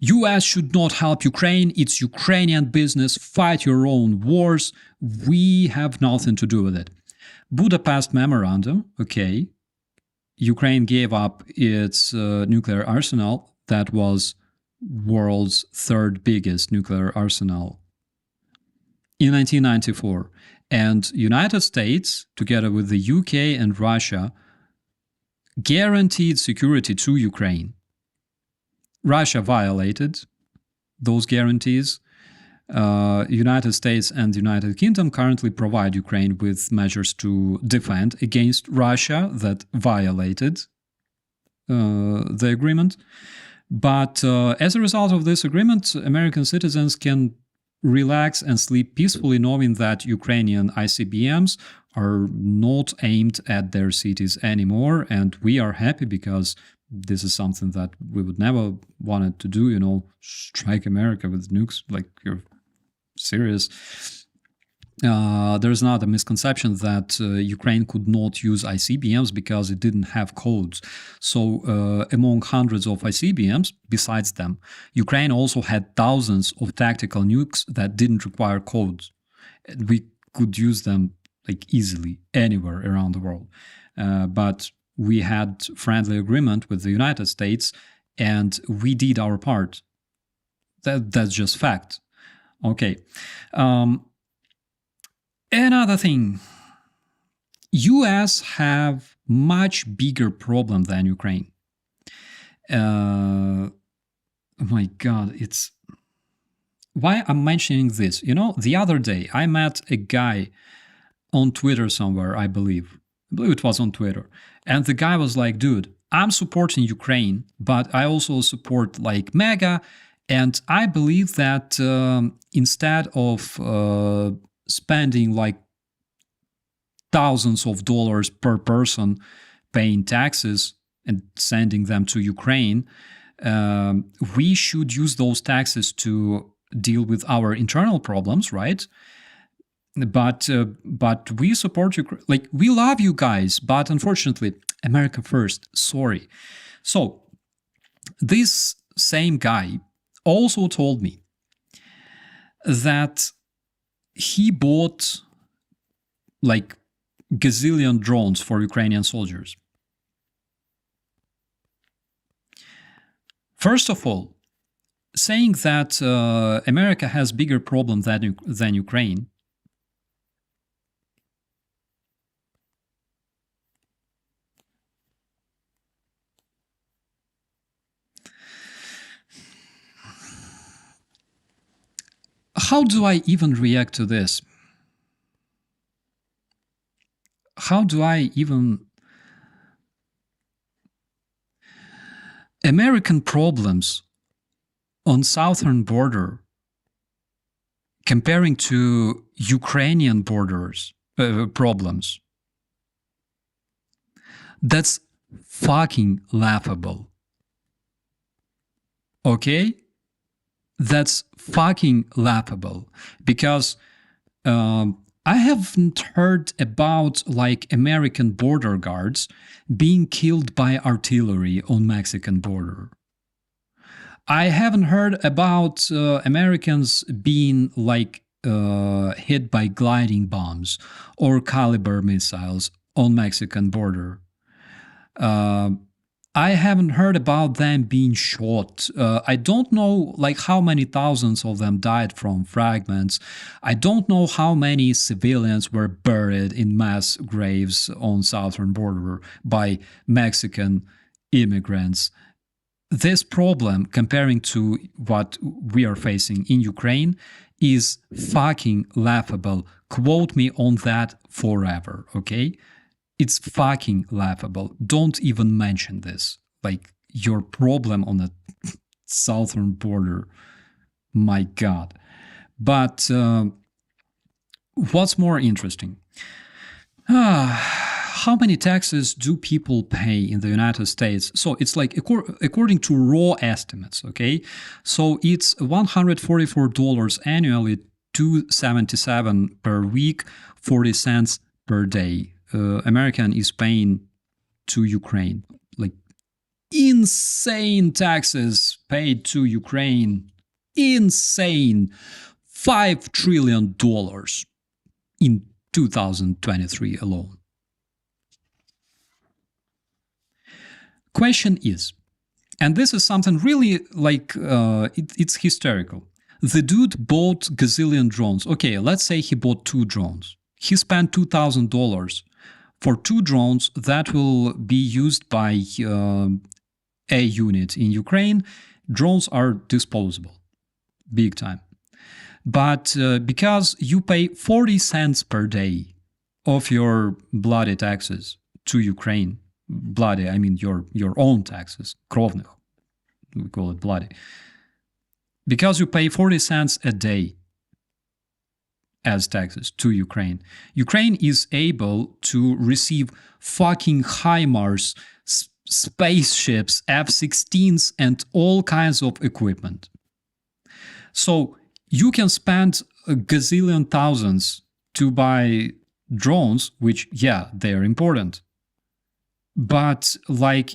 US should not help Ukraine. It's Ukrainian business. Fight your own wars. We have nothing to do with it. Budapest Memorandum, okay. Ukraine gave up its nuclear arsenal. That was world's third biggest nuclear arsenal in 1994. And United States, together with the UK and Russia, guaranteed security to Ukraine. Russia violated those guarantees. United States and the United Kingdom currently provide Ukraine with measures to defend against Russia that violated the agreement. But as a result of this agreement, American citizens can relax and sleep peacefully knowing that Ukrainian ICBMs are not aimed at their cities anymore. And we are happy because this is something that we would never wanted to do, strike America with nukes, like you're serious. There's not a misconception that Ukraine could not use ICBMs because it didn't have codes. So among hundreds of ICBMs, besides them, Ukraine also had thousands of tactical nukes that didn't require codes. We could use them easily anywhere around the world. But we had friendly agreement with the United States and we did our part. That's just fact. Okay. Another thing, US have much bigger problem than Ukraine. Oh my God, it's... Why I'm mentioning this? The other day I met a guy on Twitter somewhere, I believe it was on Twitter. And the guy was like, dude, I'm supporting Ukraine, but I also support MAGA. And I believe that instead of spending thousands of dollars per person paying taxes and sending them to Ukraine, we should use those taxes to deal with our internal problems, right? But we support Ukraine. We love you guys, but unfortunately, America first. Sorry. So this same guy also told me that he bought gazillion drones for Ukrainian soldiers. First of all, saying that America has bigger problem than Ukraine, how do I even react to this? How do I even... American problems on southern border comparing to Ukrainian borders problems, that's fucking laughable. Okay? That's fucking laughable because I haven't heard about American border guards being killed by artillery on Mexican border. I haven't heard about Americans being hit by gliding bombs or caliber missiles on Mexican border. I haven't heard about them being shot. I don't know how many thousands of them died from fragments. I don't know how many civilians were buried in mass graves on southern border by Mexican immigrants. This problem, comparing to what we are facing in Ukraine, is fucking laughable. Quote me on that forever, okay? It's fucking laughable. Don't even mention this. Your problem on the southern border. My God. But what's more interesting? How many taxes do people pay in the United States? So it's according to raw estimates, okay? So it's $144 annually, $277 per week, 40 cents per day. American is paying to Ukraine. Insane taxes paid to Ukraine. Insane. $5 trillion in 2023 alone. question is, and this is something really like, it's hysterical. The dude bought gazillion drones. Okay, let's say he bought 2 drones. He spent $2,000 for 2 drones that will be used by a unit in Ukraine. Drones are disposable, big time. But because you pay 40 cents per day of your bloody taxes to Ukraine, bloody, I mean your own taxes, krovnych, we call it bloody, because you pay 40 cents a day as taxes to Ukraine, Ukraine is able to receive fucking HIMARS, spaceships, F-16s, and all kinds of equipment. So you can spend a gazillion thousands to buy drones, which, yeah, they're important. But like,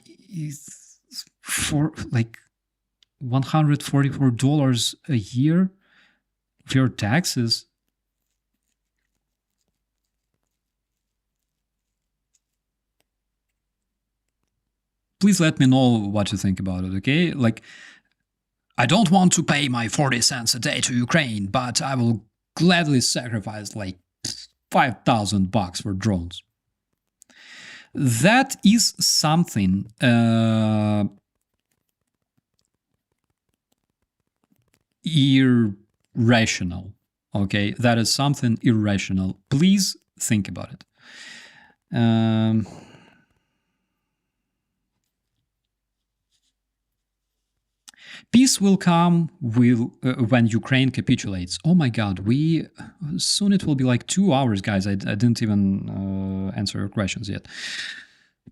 for like $144 a year for your taxes, please let me know what you think about it, okay? Like, I don't want to pay my 40 cents a day to Ukraine, but I will gladly sacrifice like $5,000 for drones. That is something irrational, okay? That is something irrational. Please think about it. Peace will come when Ukraine capitulates. Oh my God, soon it will be like 2 hours, guys. I didn't even answer your questions yet.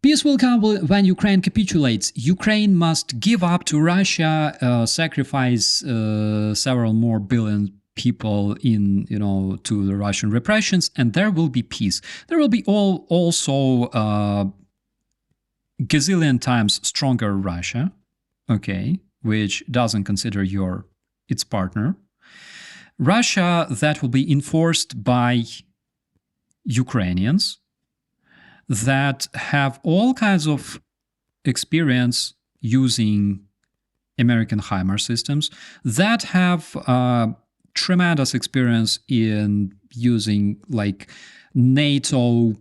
Peace will come when Ukraine capitulates. Ukraine must give up to Russia, sacrifice several more billion people to the Russian repressions, and there will be peace. There will be also gazillion times stronger Russia, okay, which doesn't consider its partner. Russia that will be enforced by Ukrainians that have all kinds of experience using American HIMARS systems, that have tremendous experience in using like NATO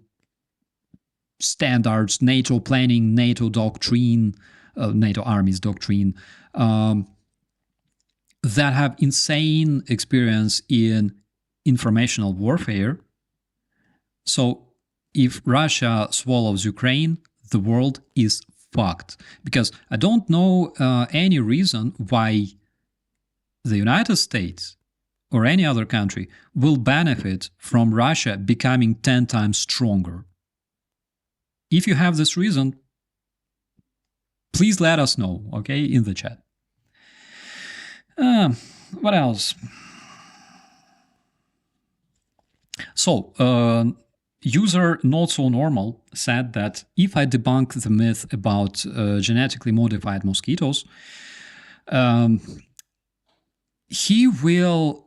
standards, NATO planning, NATO doctrine, NATO armies doctrine, that have insane experience in informational warfare. So if Russia swallows Ukraine, the world is fucked. Because I don't know any reason why the United States or any other country will benefit from Russia becoming 10 times stronger. If you have this reason, please let us know, okay, in the chat. What else? So, user Not So Normal said that if I debunk the myth about genetically modified mosquitoes, he will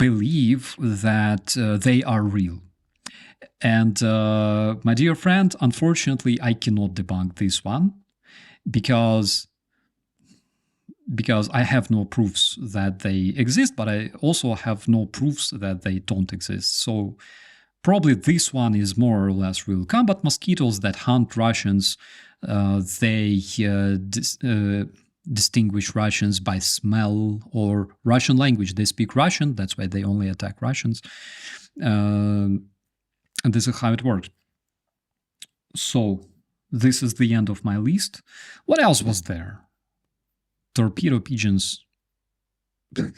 believe that they are real. And my dear friend, unfortunately, I cannot debunk this one because I have no proofs that they exist, but I also have no proofs that they don't exist. So probably this one is more or less real. Combat mosquitoes that hunt Russians, they distinguish Russians by smell or Russian language. They speak Russian, that's why they only attack Russians. And this is how it works. So this is the end of my list. What else was there? Torpedo pigeons. Do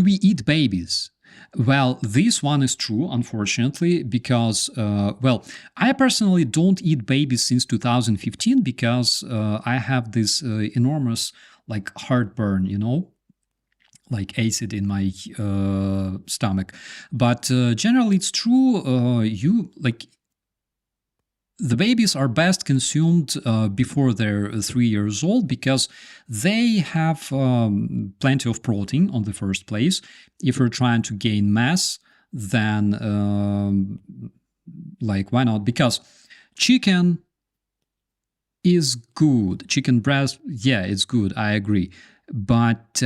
we eat babies? Well, this one is true, unfortunately, because, I personally don't eat babies since 2015 because I have this enormous, heartburn, like acid in my stomach. But generally, it's true. The babies are best consumed before they're 3 years old because they have plenty of protein on the first place. If you're trying to gain mass, then Like, why not? Because chicken is good. Chicken breast, yeah, it's good. I agree. But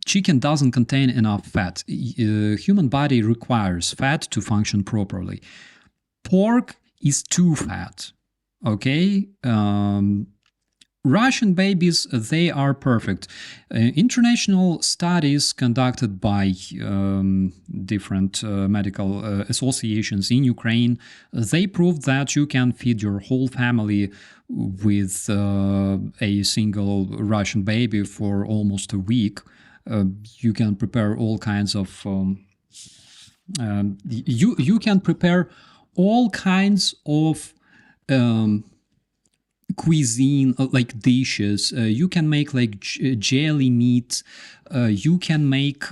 chicken doesn't contain enough fat. Human body requires fat to function properly. Pork is too fat. Okay? Russian babies, they are perfect. International studies conducted by different medical associations in Ukraine, they proved that you can feed your whole family with a single Russian baby for almost a week. You can prepare all kinds of... you can prepare all kinds of cuisine, like dishes. You can make like jelly meat. You can make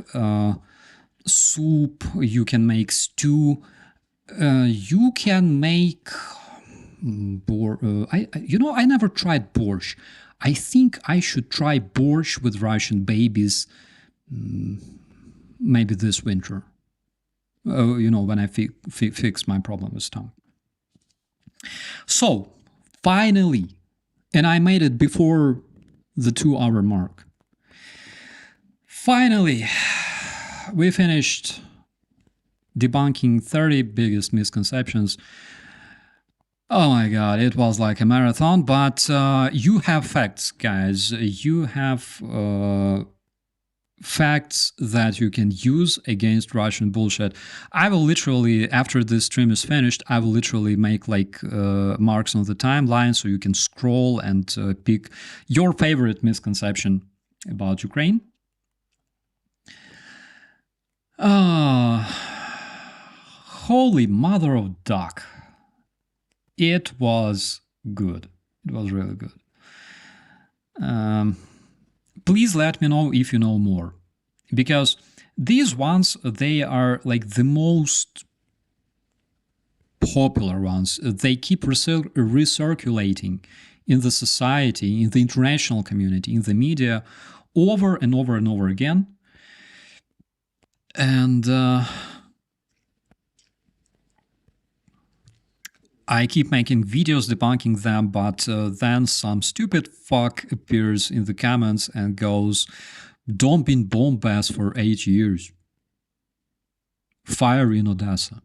soup. You can make stew. You can make I never tried borscht. I think I should try borscht with Russian babies maybe this winter. When I fix my problem with stomach. So, finally, and I made it before the 2-hour mark. Finally, we finished debunking 30 biggest misconceptions. Oh my god, it was like a marathon, but you have facts, guys. You have facts that you can use against Russian bullshit. I will literally, after this stream is finished, I will literally make like marks on the timeline so you can scroll and pick your favorite misconception about Ukraine. Holy mother of duck. It was good. It was really good. Please let me know if you know more, because these ones, they are like the most popular ones. They keep recirculating in the society, in the international community, in the media, over and over and over again. And I keep making videos debunking them, but then some stupid fuck appears in the comments and goes, "Don't be in Donbas for 8 years. Fire in Odesa."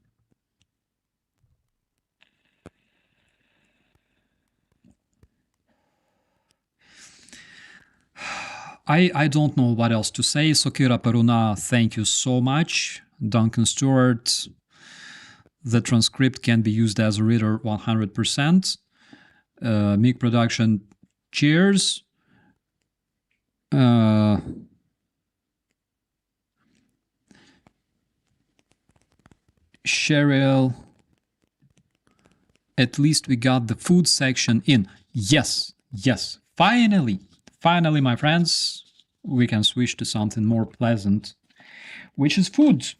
I don't know what else to say. Sokira Peruna, thank you so much. Duncan Stewart, the transcript can be used as a reader 100%. Mic Production, cheers. Cheryl, at least we got the food section in. Yes, finally, my friends, we can switch to something more pleasant, which is food.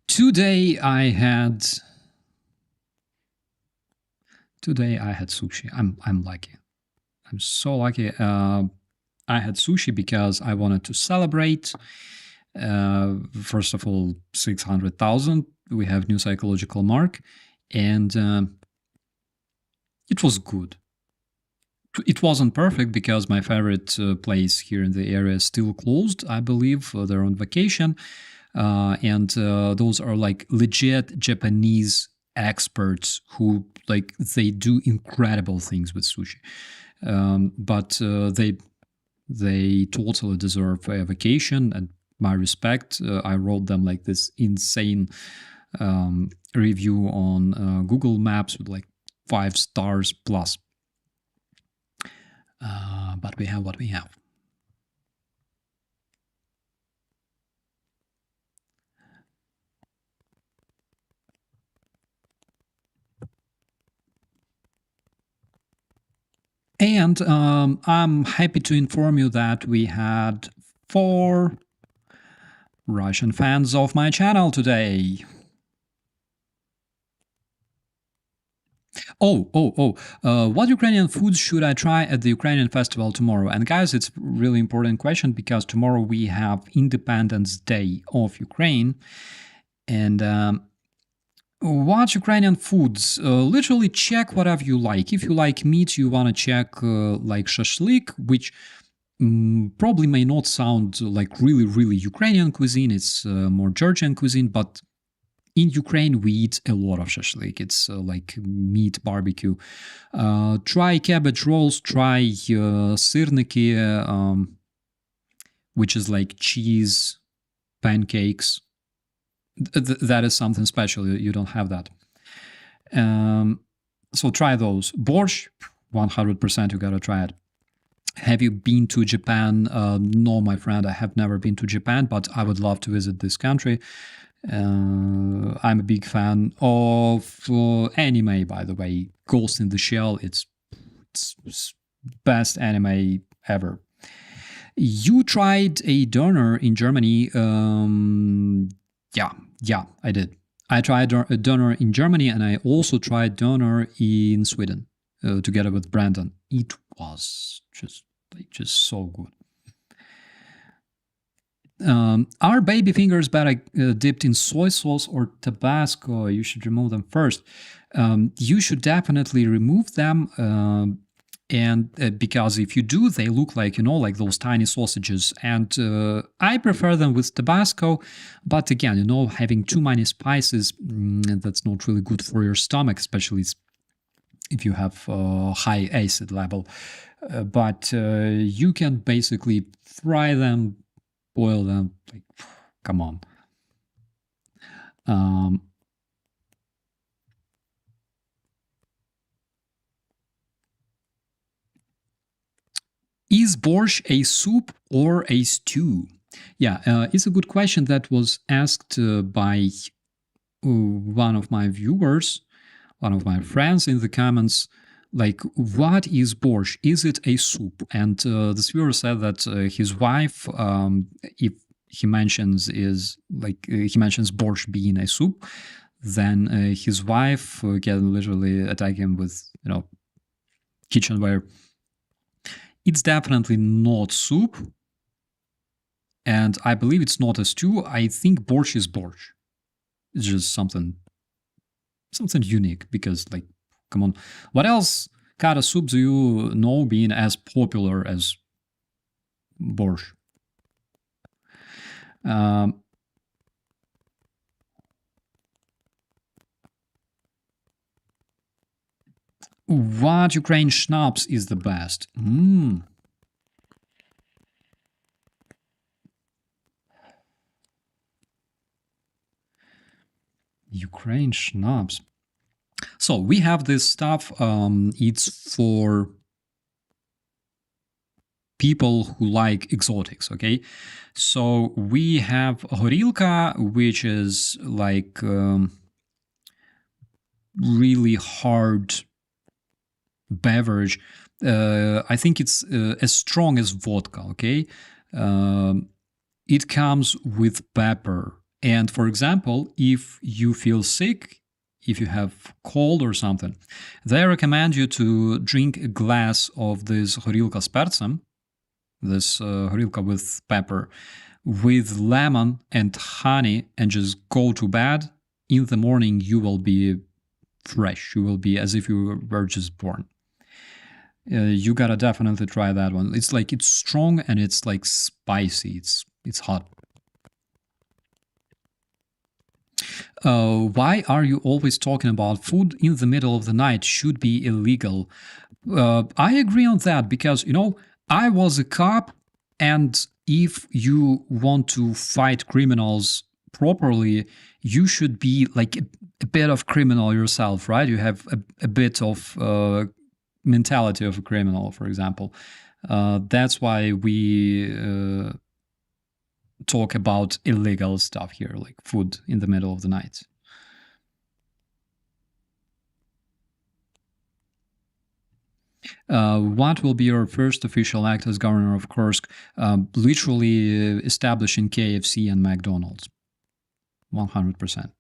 Today I had sushi. I'm lucky. I'm so lucky. I had sushi because I wanted to celebrate. First of all, 600,000. We have new psychological mark, and it was good. It wasn't perfect because my favorite place here in the area is still closed. I believe they're on vacation. And those are like legit Japanese experts who like they do incredible things with sushi, but they totally deserve a vacation and my respect. I wrote them like this insane review on Google Maps with like 5 stars plus. But we have what we have. And I'm happy to inform you that we had 4 Russian fans of my channel today. What Ukrainian foods should I try at the Ukrainian festival tomorrow? And guys, it's a really important question because tomorrow we have Independence Day of Ukraine. And what Ukrainian foods? Literally check whatever you like. If you like meat, you want to check like shashlik, which probably may not sound like really, really Ukrainian cuisine. It's more Georgian cuisine, but in Ukraine, we eat a lot of shashlik. It's like meat barbecue. Try cabbage rolls, try syrniki, which is like cheese pancakes. That is something special. You don't have that. So try those. Borscht, 100% you gotta try it. Have you been to Japan? No, my friend, I have never been to Japan, but I would love to visit this country. I'm a big fan of anime, by the way. Ghost in the Shell, it's best anime ever. You tried a doner in Germany. Yeah, I did. I tried a doner in Germany, and I also tried doner in Sweden together with Brandon. It was just so good. Are baby fingers better dipped in soy sauce or Tabasco? You should remove them first. You should definitely remove them, and because if you do, they look like, like those tiny sausages. And I prefer them with Tabasco, but again, having too many spices, that's not really good for your stomach, especially if you have high acid level. But you can basically fry them, boil them, like, come on. Is borscht a soup or a stew? Yeah, it's a good question that was asked by one of my viewers, one of my friends in the comments. Like, what is borscht? Is it a soup? And this viewer said that his wife, if he mentions borscht being a soup, then his wife can literally attack him with kitchenware. It's definitely not soup, and I believe it's not a stew. I think borscht is borscht. It's just something unique because, like, come on. What else kind of soup do you know being as popular as borscht? What Ukraine schnapps is the best? Ukraine schnapps. So we have this stuff. It's for people who like exotics, okay? So we have horilka, which is like really hard beverage. I think it's as strong as vodka, okay? It comes with pepper. And for example, if you feel sick, if you have cold or something, they recommend you to drink a glass of this horilka s percem, this horilka with pepper, with lemon and honey, and just go to bed. In the morning, you will be fresh. You will be as if you were just born. You gotta definitely try that one. It's strong and it's like spicy. It's hot. Why are you always talking about food in the middle of the night? Should be illegal. I agree on that because, I was a cop, and if you want to fight criminals properly, you should be like a bit of criminal yourself, right? You have a bit of mentality of a criminal, for example. That's why we talk about illegal stuff here, like food in the middle of the night. What will be your first official act as governor of Kursk? Literally establishing KFC and McDonald's. 100%.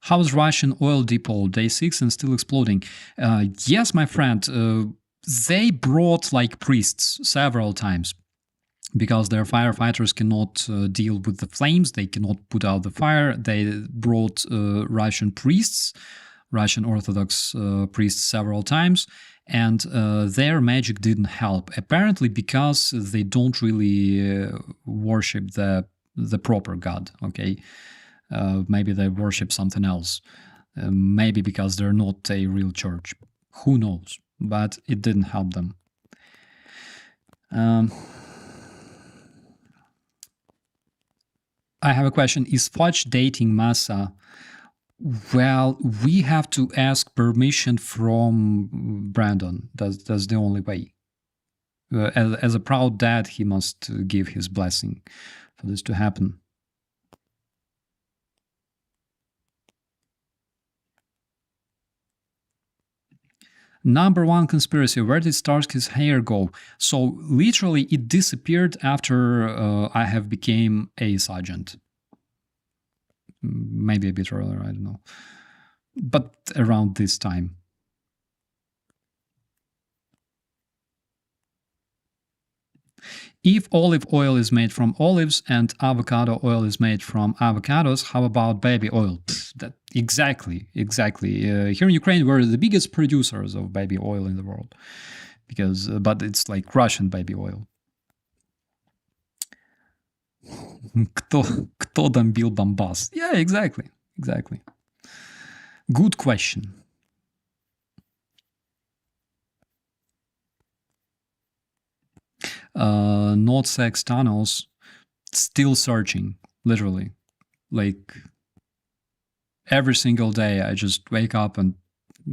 How's Russian oil depot? Day 6 and still exploding. Yes, my friend, they brought like priests several times because their firefighters cannot deal with the flames. They cannot put out the fire. They brought Russian priests, Russian Orthodox priests several times, and their magic didn't help. Apparently because they don't really worship the proper God, okay? Maybe they worship something else. Maybe because they're not a real church. Who knows? But it didn't help them. I have a question. Is Fudge dating Massa? Well, we have to ask permission from Brandon. That's the only way. As a proud dad, he must give his blessing for this to happen. Number one conspiracy, where did Starsky's hair go? So literally it disappeared after I have became a sergeant. Maybe a bit earlier, I don't know. But around this time. If olive oil is made from olives and avocado oil is made from avocados, how about baby oil? Exactly. Here in Ukraine, we're the biggest producers of baby oil in the world, but it's like Russian baby oil. Кто бомбил Donbas? Yeah, exactly. Good question. Not sex tunnels, still searching, literally. Like every single day I just wake up and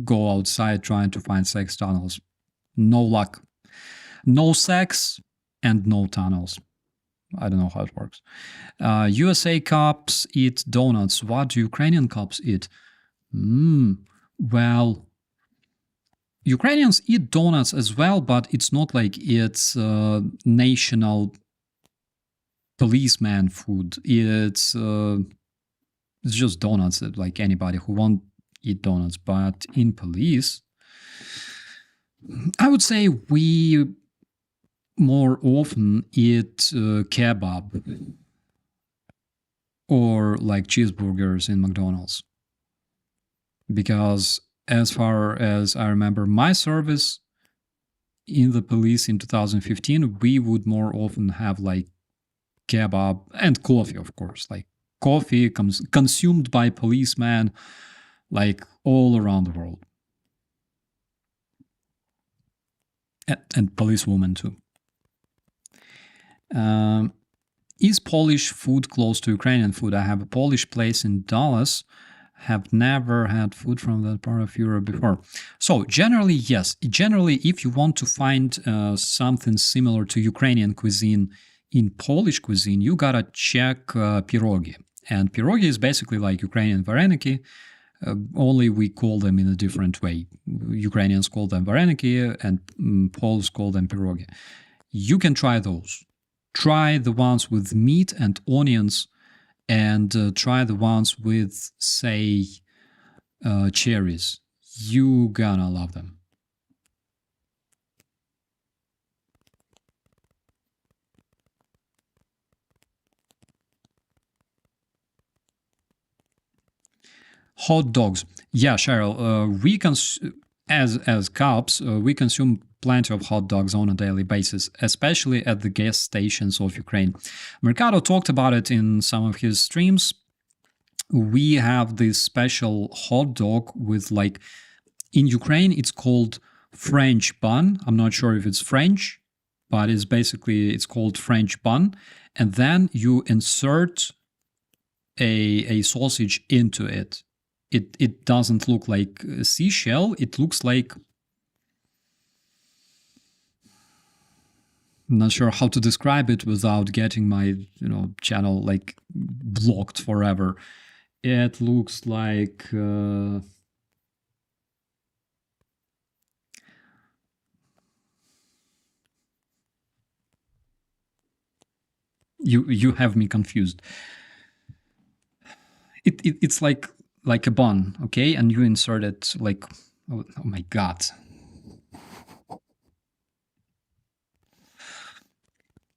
go outside trying to find sex tunnels. No luck. No sex and no tunnels. I don't know how it works. USA cops eat donuts. What do Ukrainian cops eat? Well, Ukrainians eat donuts as well, but it's not like it's national policeman food. It's just donuts, like anybody who won't eat donuts. But in police, I would say we more often eat kebab or like cheeseburgers in McDonald's. Because as far as I remember my service in the police in 2015, we would more often have like kebab and coffee, of course. Like coffee consumed by policemen like all around the world. And policewomen too. Is Polish food close to Ukrainian food? I have a Polish place in Dallas. Have never had food from that part of Europe before. So generally, yes. Generally, if you want to find something similar to Ukrainian cuisine in Polish cuisine, you gotta check pierogi. And pierogi is basically like Ukrainian vareniki, only we call them in a different way. Ukrainians call them vareniki and Poles call them pierogi. You can try those. Try the ones with meat and onions, and try the ones with, say, cherries. You gonna love them. Hot dogs. Yeah, Cheryl, we as cops, we consume plenty of hot dogs on a daily basis, especially at the gas stations of Ukraine. Mercado talked about it in some of his streams. We have this special hot dog with like, in Ukraine, it's called French bun. I'm not sure if it's French, but it's called French bun. And then you insert a sausage into it. It doesn't look like a seashell. It looks like, I'm not sure how to describe it without getting my channel like blocked forever. It looks like you have me confused. It's like like a bun, okay, and you insert it like, oh my god.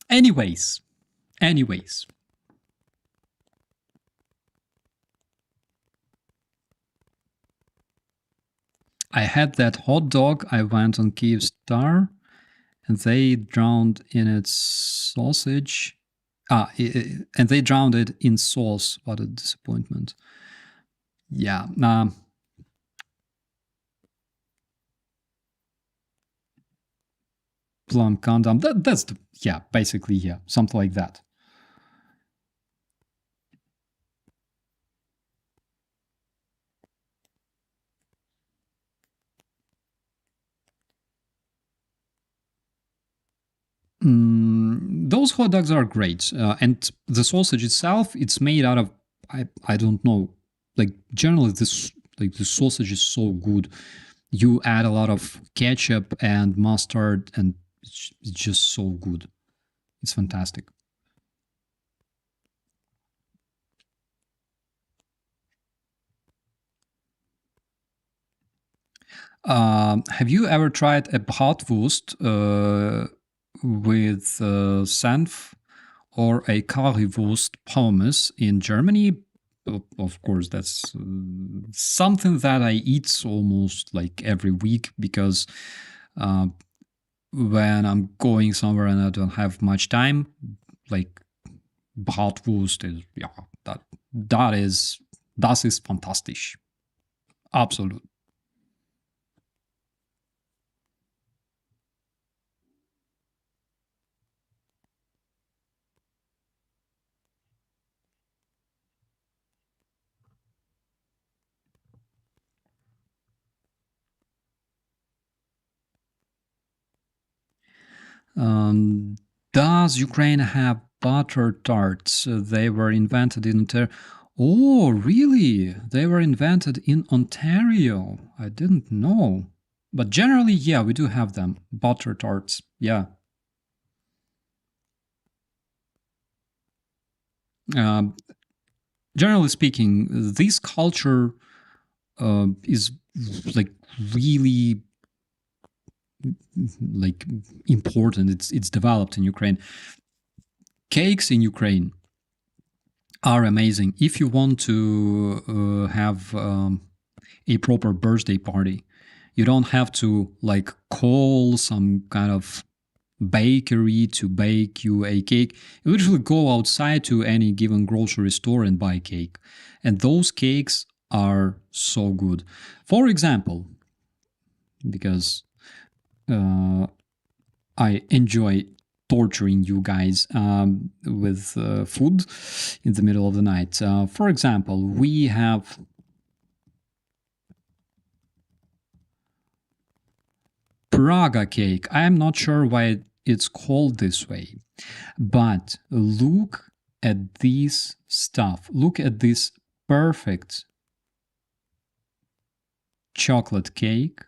Anyways, I had that hot dog. I went on Kyivstar, and they drowned in its sausage. And they drowned it in sauce. What a disappointment. Yeah. Plum condom. That's the, yeah, basically, yeah, something like that. Those hot dogs are great, and the sausage itself, it's made out of, I don't know, like generally this, like the sausage is so good. You add a lot of ketchup and mustard, and it's just so good. It's fantastic. Have you ever tried a bratwurst with Senf or a currywurst pommes in Germany? Of course, that's something that I eat almost like every week, because when I'm going somewhere and I don't have much time, like bratwurst is, yeah, das ist fantastisch. Absolut. Does Ukraine have butter tarts? They were invented in Ontario. Oh, really? They were invented in Ontario. I didn't know. But generally, yeah, we do have them. Butter tarts, yeah. Generally speaking, this culture is like really like important. It's developed in Ukraine. Cakes in Ukraine are amazing. If you want to have a proper birthday party, you don't have to like call some kind of bakery to bake you a cake. You literally go outside to any given grocery store and buy cake. And those cakes are so good. For example, because I enjoy torturing you guys with food in the middle of the night. For example, we have Praga cake. I'm not sure why it's called this way, but look at this stuff. Look at this perfect chocolate cake.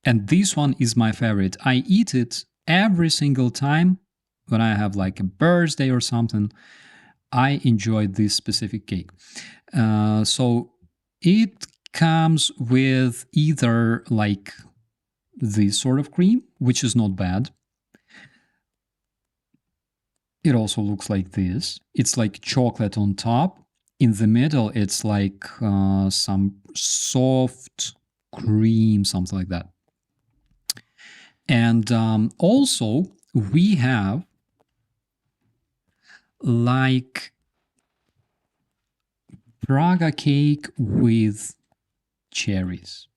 And this one is my favorite. I eat it every single time when I have like a birthday or something. I enjoy this specific cake. So it comes with either like this sort of cream, which is not bad. It also looks like this. It's like chocolate on top. In the middle, it's like some soft cream, something like that. And also, we have like Praga cake with cherries.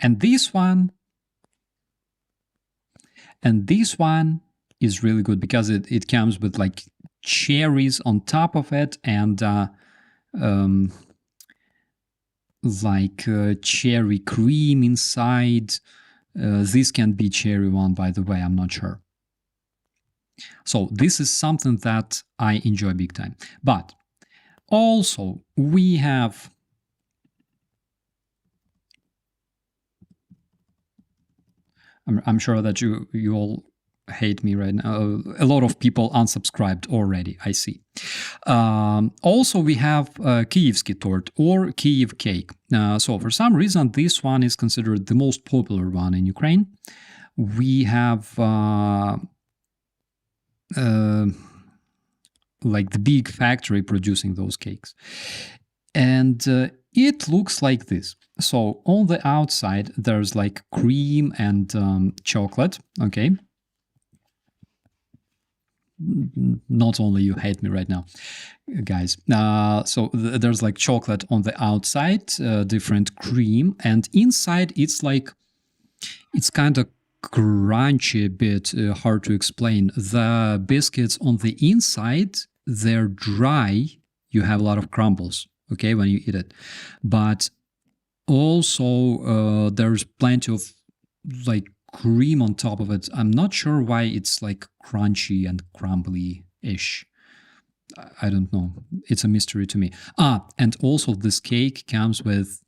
And this one is really good because it comes with like cherries on top of it, and like cherry cream inside. This can be cherry one, by the way, I'm not sure. So this is something that I enjoy big time. But also we have I'm sure that you all hate me right now. A lot of people unsubscribed already, I see. Also, we have Kievsky tort or Kiev cake. So for some reason, this one is considered the most popular one in Ukraine. We have like the big factory producing those cakes. And it looks like this. So on the outside, there's like cream and chocolate, okay? Not only you hate me right now, guys. So there's like chocolate on the outside, different cream, and inside it's like, it's kind of crunchy a bit, hard to explain. The biscuits on the inside, they're dry. You have a lot of crumbles, okay, when you eat it. But also there's plenty of like cream on top of it. I'm not sure why it's like crunchy and crumbly-ish. I don't know. It's a mystery to me. And also this cake comes with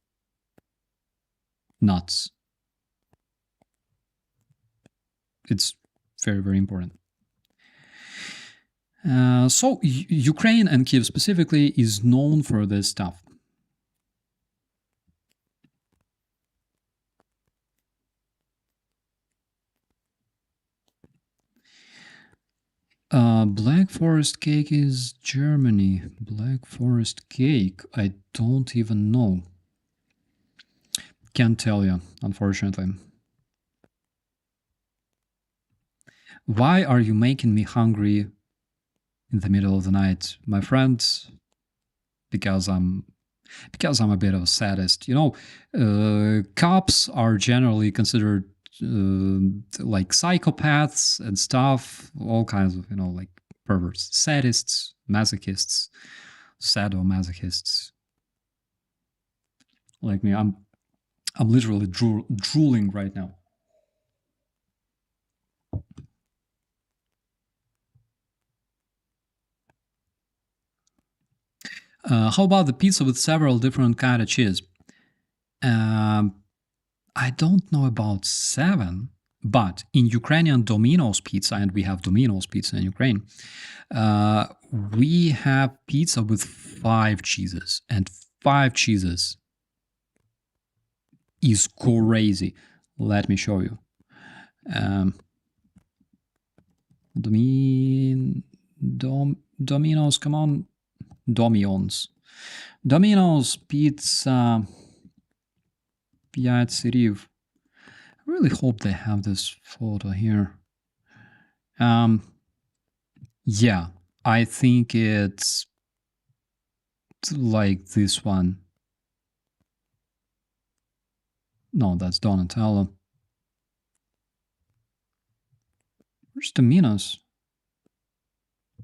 nuts. It's very, very important. So Ukraine and Kiev specifically is known for this stuff. Black Forest cake is Germany. Black Forest cake, I don't even know. Can't tell you, unfortunately. Why are you making me hungry in the middle of the night, my friend? Because I'm a bit of a sadist. You know, cops are generally considered like psychopaths and stuff, all kinds of, you know, like perverts, sadists, masochists, sadomasochists. Like me, I'm literally drooling right now. How about the pizza with several different kind of cheese? I don't know about 7, but in Ukrainian Domino's pizza, and we have Domino's pizza in Ukraine, we have pizza with 5 cheeses, and 5 cheeses is crazy. Let me show you. Domino's, come on. Domino's pizza 5 сирів. I really hope they have this photo here. Yeah, I think it's like this one. No, that's Donatello. Where's Domino's?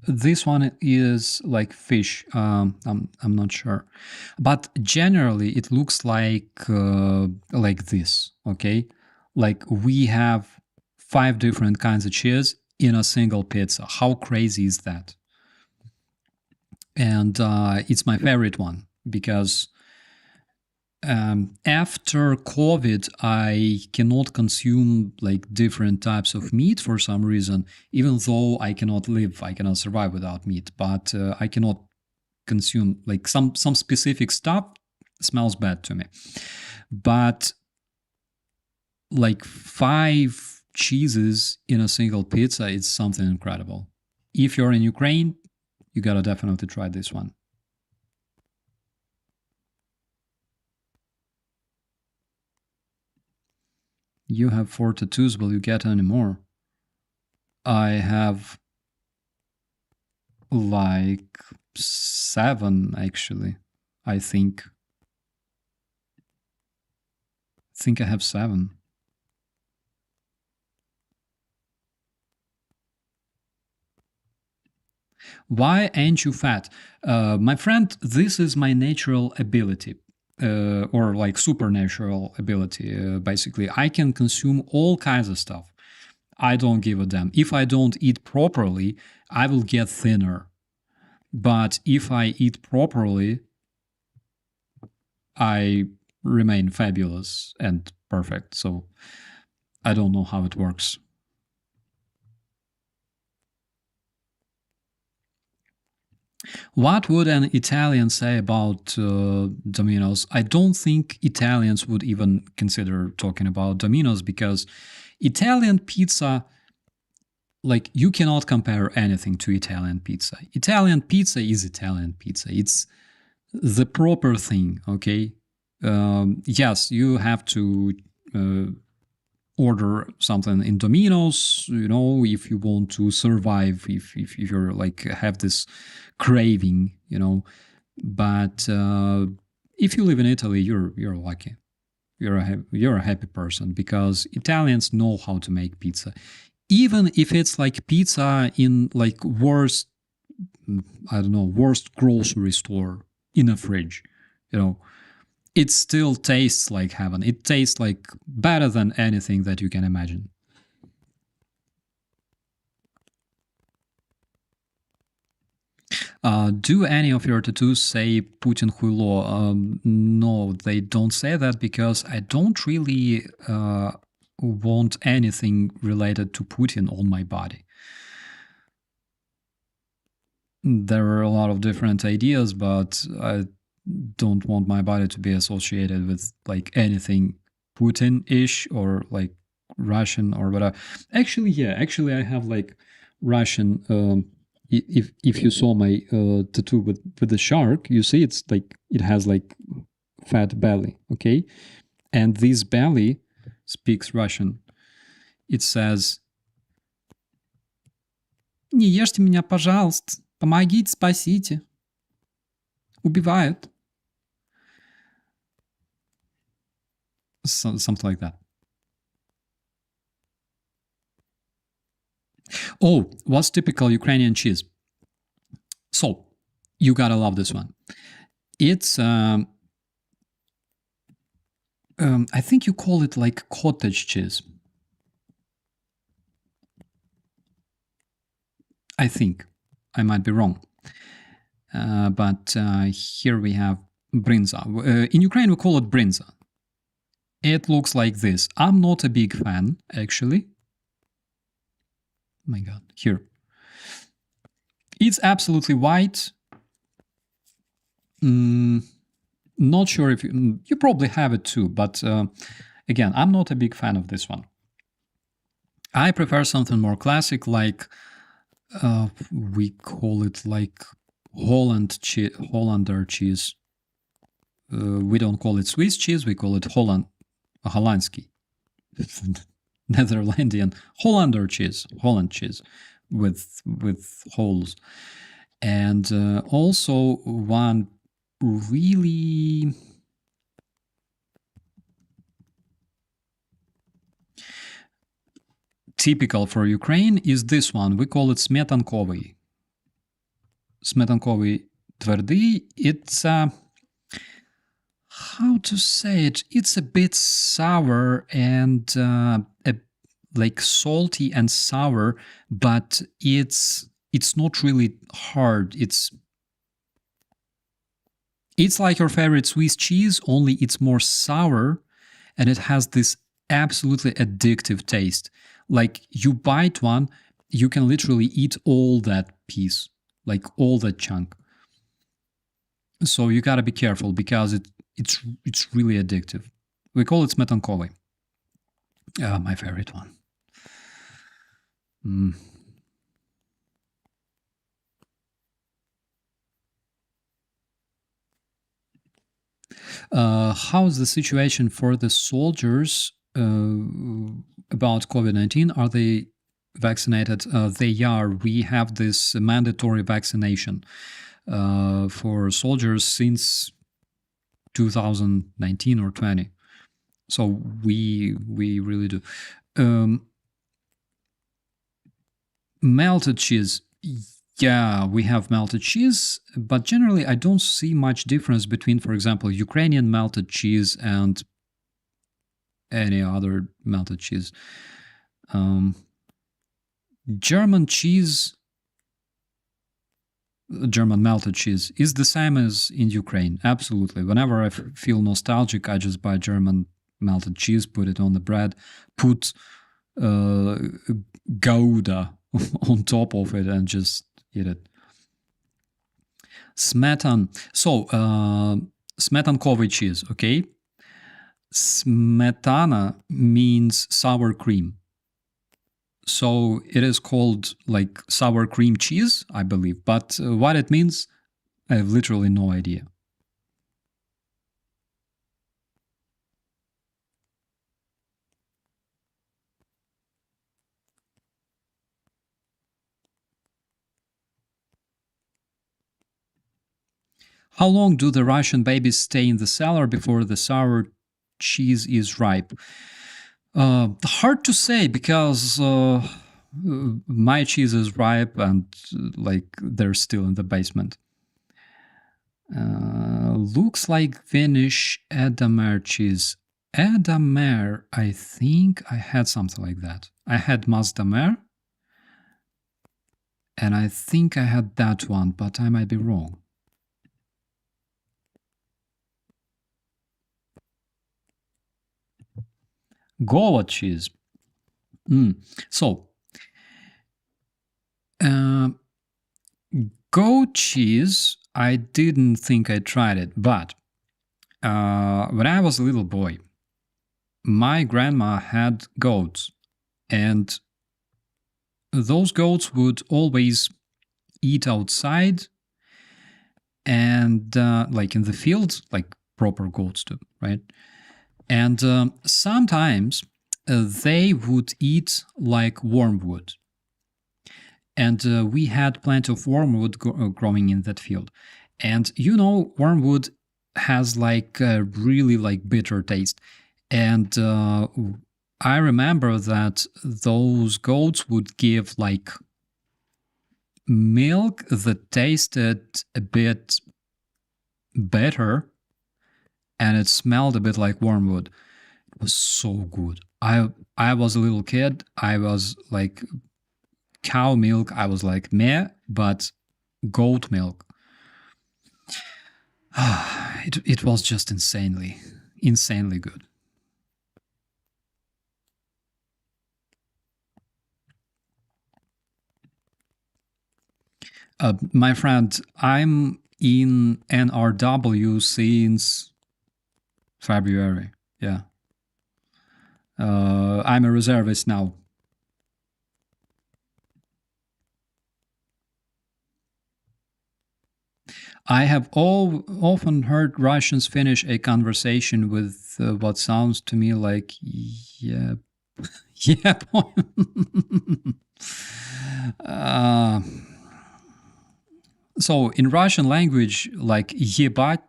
This one is like fish. I'm not sure, but generally it looks like this. Okay, like we have 5 different kinds of cheese in a single pizza. How crazy is that? And it's my favorite one because after COVID, I cannot consume like different types of meat for some reason, even though I cannot survive without meat, but I cannot consume like some specific stuff smells bad to me. But like 5 cheeses in a single pizza, it's something incredible. If you're in Ukraine, you gotta definitely try this one. You have 4 tattoos, will you get any more? I have like 7 actually, I think. I have 7. Why ain't you fat? My friend, this is my natural ability. Or like supernatural ability, basically. I can consume all kinds of stuff. I don't give a damn. If I don't eat properly, I will get thinner. But if I eat properly, I remain fabulous and perfect. So I don't know how it works. What would an Italian say about Domino's? I don't think Italians would even consider talking about Domino's, because Italian pizza, like, you cannot compare anything to Italian pizza. Italian pizza is Italian pizza. It's the proper thing, okay? Yes, you have to order something in Domino's, if you want to survive, if you're like have this craving, But if you live in Italy, you're lucky. You're a happy person, because Italians know how to make pizza. Even if it's like pizza in like worst grocery store in a fridge, it still tastes like heaven. It tastes like better than anything that you can imagine. Do any of your tattoos say Putin huilo? No, they don't say that, because I don't really want anything related to Putin on my body. There are a lot of different ideas, but I don't want my body to be associated with like anything Putin-ish or like Russian or whatever. Actually, I have like Russian. If you saw my tattoo with the shark, you see it's like it has like fat belly, okay? And this belly speaks Russian. It says, «Не ешьте меня, пожалуйста, помогите, спасите, убивают». Something like that. Oh, what's typical Ukrainian cheese? So, you gotta love this one. It's, I think you call it like cottage cheese. I think. I might be wrong. But here we have brinza. In Ukraine, we call it brinza. It looks like this. I'm not a big fan, actually. My God, here. It's absolutely white. Not sure if you probably have it too, but again, I'm not a big fan of this one. I prefer something more classic, like we call it like Hollander cheese. We don't call it Swiss cheese, we call it Hollandski. Netherlandian Holland cheese with holes. And also one really typical for Ukraine is this one. We call it smetankovy. Smetankovy tverdy. It's how to say it? It's a bit sour and like salty and sour, but it's not really hard. It's like your favorite Swiss cheese, only it's more sour, and it has this absolutely addictive taste. Like you bite one, you can literally eat all that piece, like all that chunk. So you gotta be careful, because it's really addictive. We call it smetankovy. My favorite one. How's the situation for the soldiers about COVID-19? Are they vaccinated? They are. We have this mandatory vaccination for soldiers since 2019 or 20. So we really do. Melted cheese. Yeah, we have melted cheese, but generally I don't see much difference between, for example, Ukrainian melted cheese and any other melted cheese. German melted cheese is the same as in Ukraine. Absolutely. Whenever I feel nostalgic, I just buy German melted cheese, put it on the bread, put Gouda on top of it, and just eat it. Smetan. So, Smetankovich is, okay? Smetana means sour cream. So it is called like sour cream cheese, I believe. But what it means, I have literally no idea. How long do the Russian babies stay in the cellar before the sour cheese is ripe? Hard to say, because my cheese is ripe and like they're still in the basement. Looks like Finnish Edamer cheese. Edamer, I think I had something like that. I had Mazdamer, and I think I had that one, but I might be wrong. Goa cheese. So, goat cheese, I didn't think I tried it, but when I was a little boy, my grandma had goats, and those goats would always eat outside and like in the field, like proper goats do, right? And sometimes they would eat like wormwood. And we had plenty of wormwood growing in that field. And you know, wormwood has like a really like bitter taste. And I remember that those goats would give like milk that tasted a bit better, and it smelled a bit like wormwood. It was so good. I was a little kid. I was like, cow milk, I was like meh, but goat milk, it was just insanely good. My friend, I'm in NRW since February. Yeah. I'm a reservist now. I have often heard Russians finish a conversation with what sounds to me like, yeah, yeah. So in Russian language, like yebat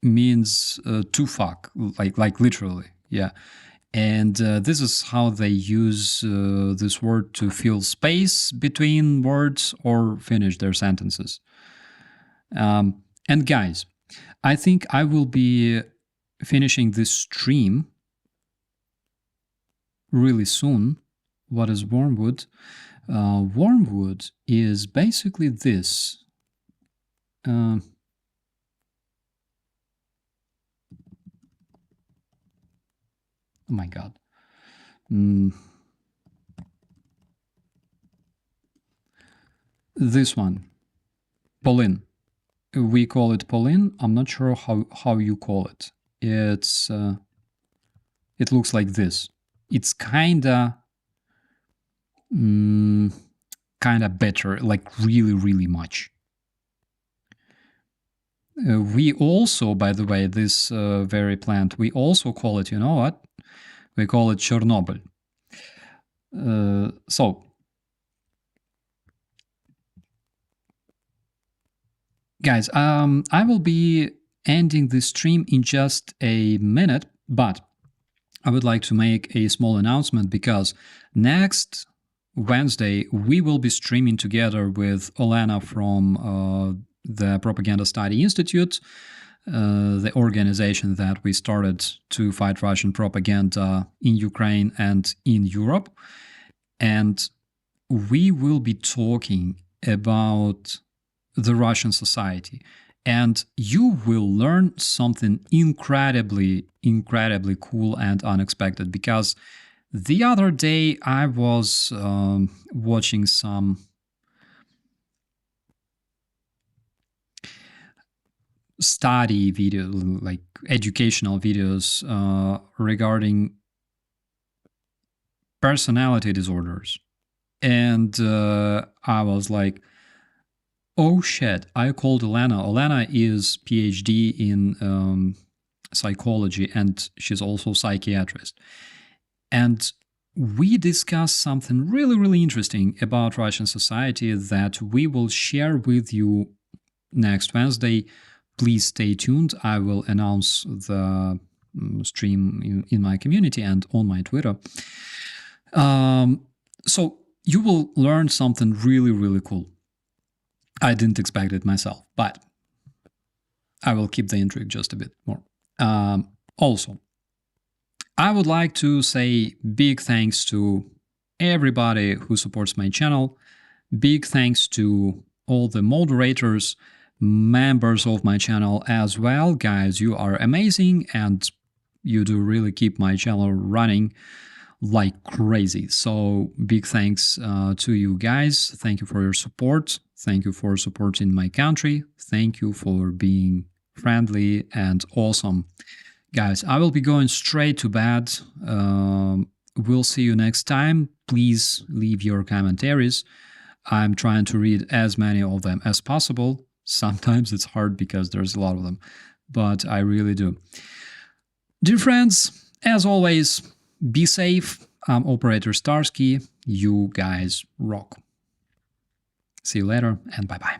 means to fuck, like literally, yeah. And this is how they use this word to fill space between words or finish their sentences. And guys, I think I will be finishing this stream really soon. What is wormwood? Wormwood is basically this. Oh my god. This one, Polin. We call it Polin. I'm not sure how you call it. It's it looks like this. It's kinda better, like really much. We also, by the way, this very plant, we also call it, you know what? We call it Chernobyl. So, guys, I will be ending this stream in just a minute, but I would like to make a small announcement, because next Wednesday we will be streaming together with Olena from the Propaganda Study Institute, the organization that we started to fight Russian propaganda in Ukraine and in Europe. And we will be talking about the Russian society. And you will learn something incredibly cool and unexpected, because the other day I was watching some study video, like educational videos regarding personality disorders. And I was like, oh shit, I called Elena. Elena is PhD in psychology, and she's also a psychiatrist. And we discussed something really, really interesting about Russian society that we will share with you next Wednesday. Please stay tuned. I will announce the stream in my community and on my Twitter. So you will learn something really, really cool. I didn't expect it myself, but I will keep the intrigue just a bit more. Also, I would like to say big thanks to everybody who supports my channel. Big thanks to all the moderators, members of my channel as well. Guys, you are amazing and you do really keep my channel running like crazy. So big thanks to you guys. Thank you for your support. Thank you for supporting my country. Thank you for being friendly and awesome. Guys, I will be going straight to bed. We'll see you next time. Please leave your commentaries. I'm trying to read as many of them as possible. Sometimes it's hard because there's a lot of them, but I really do. Dear friends, as always, be safe. I'm Operator Starsky. You guys rock. See you later and bye-bye.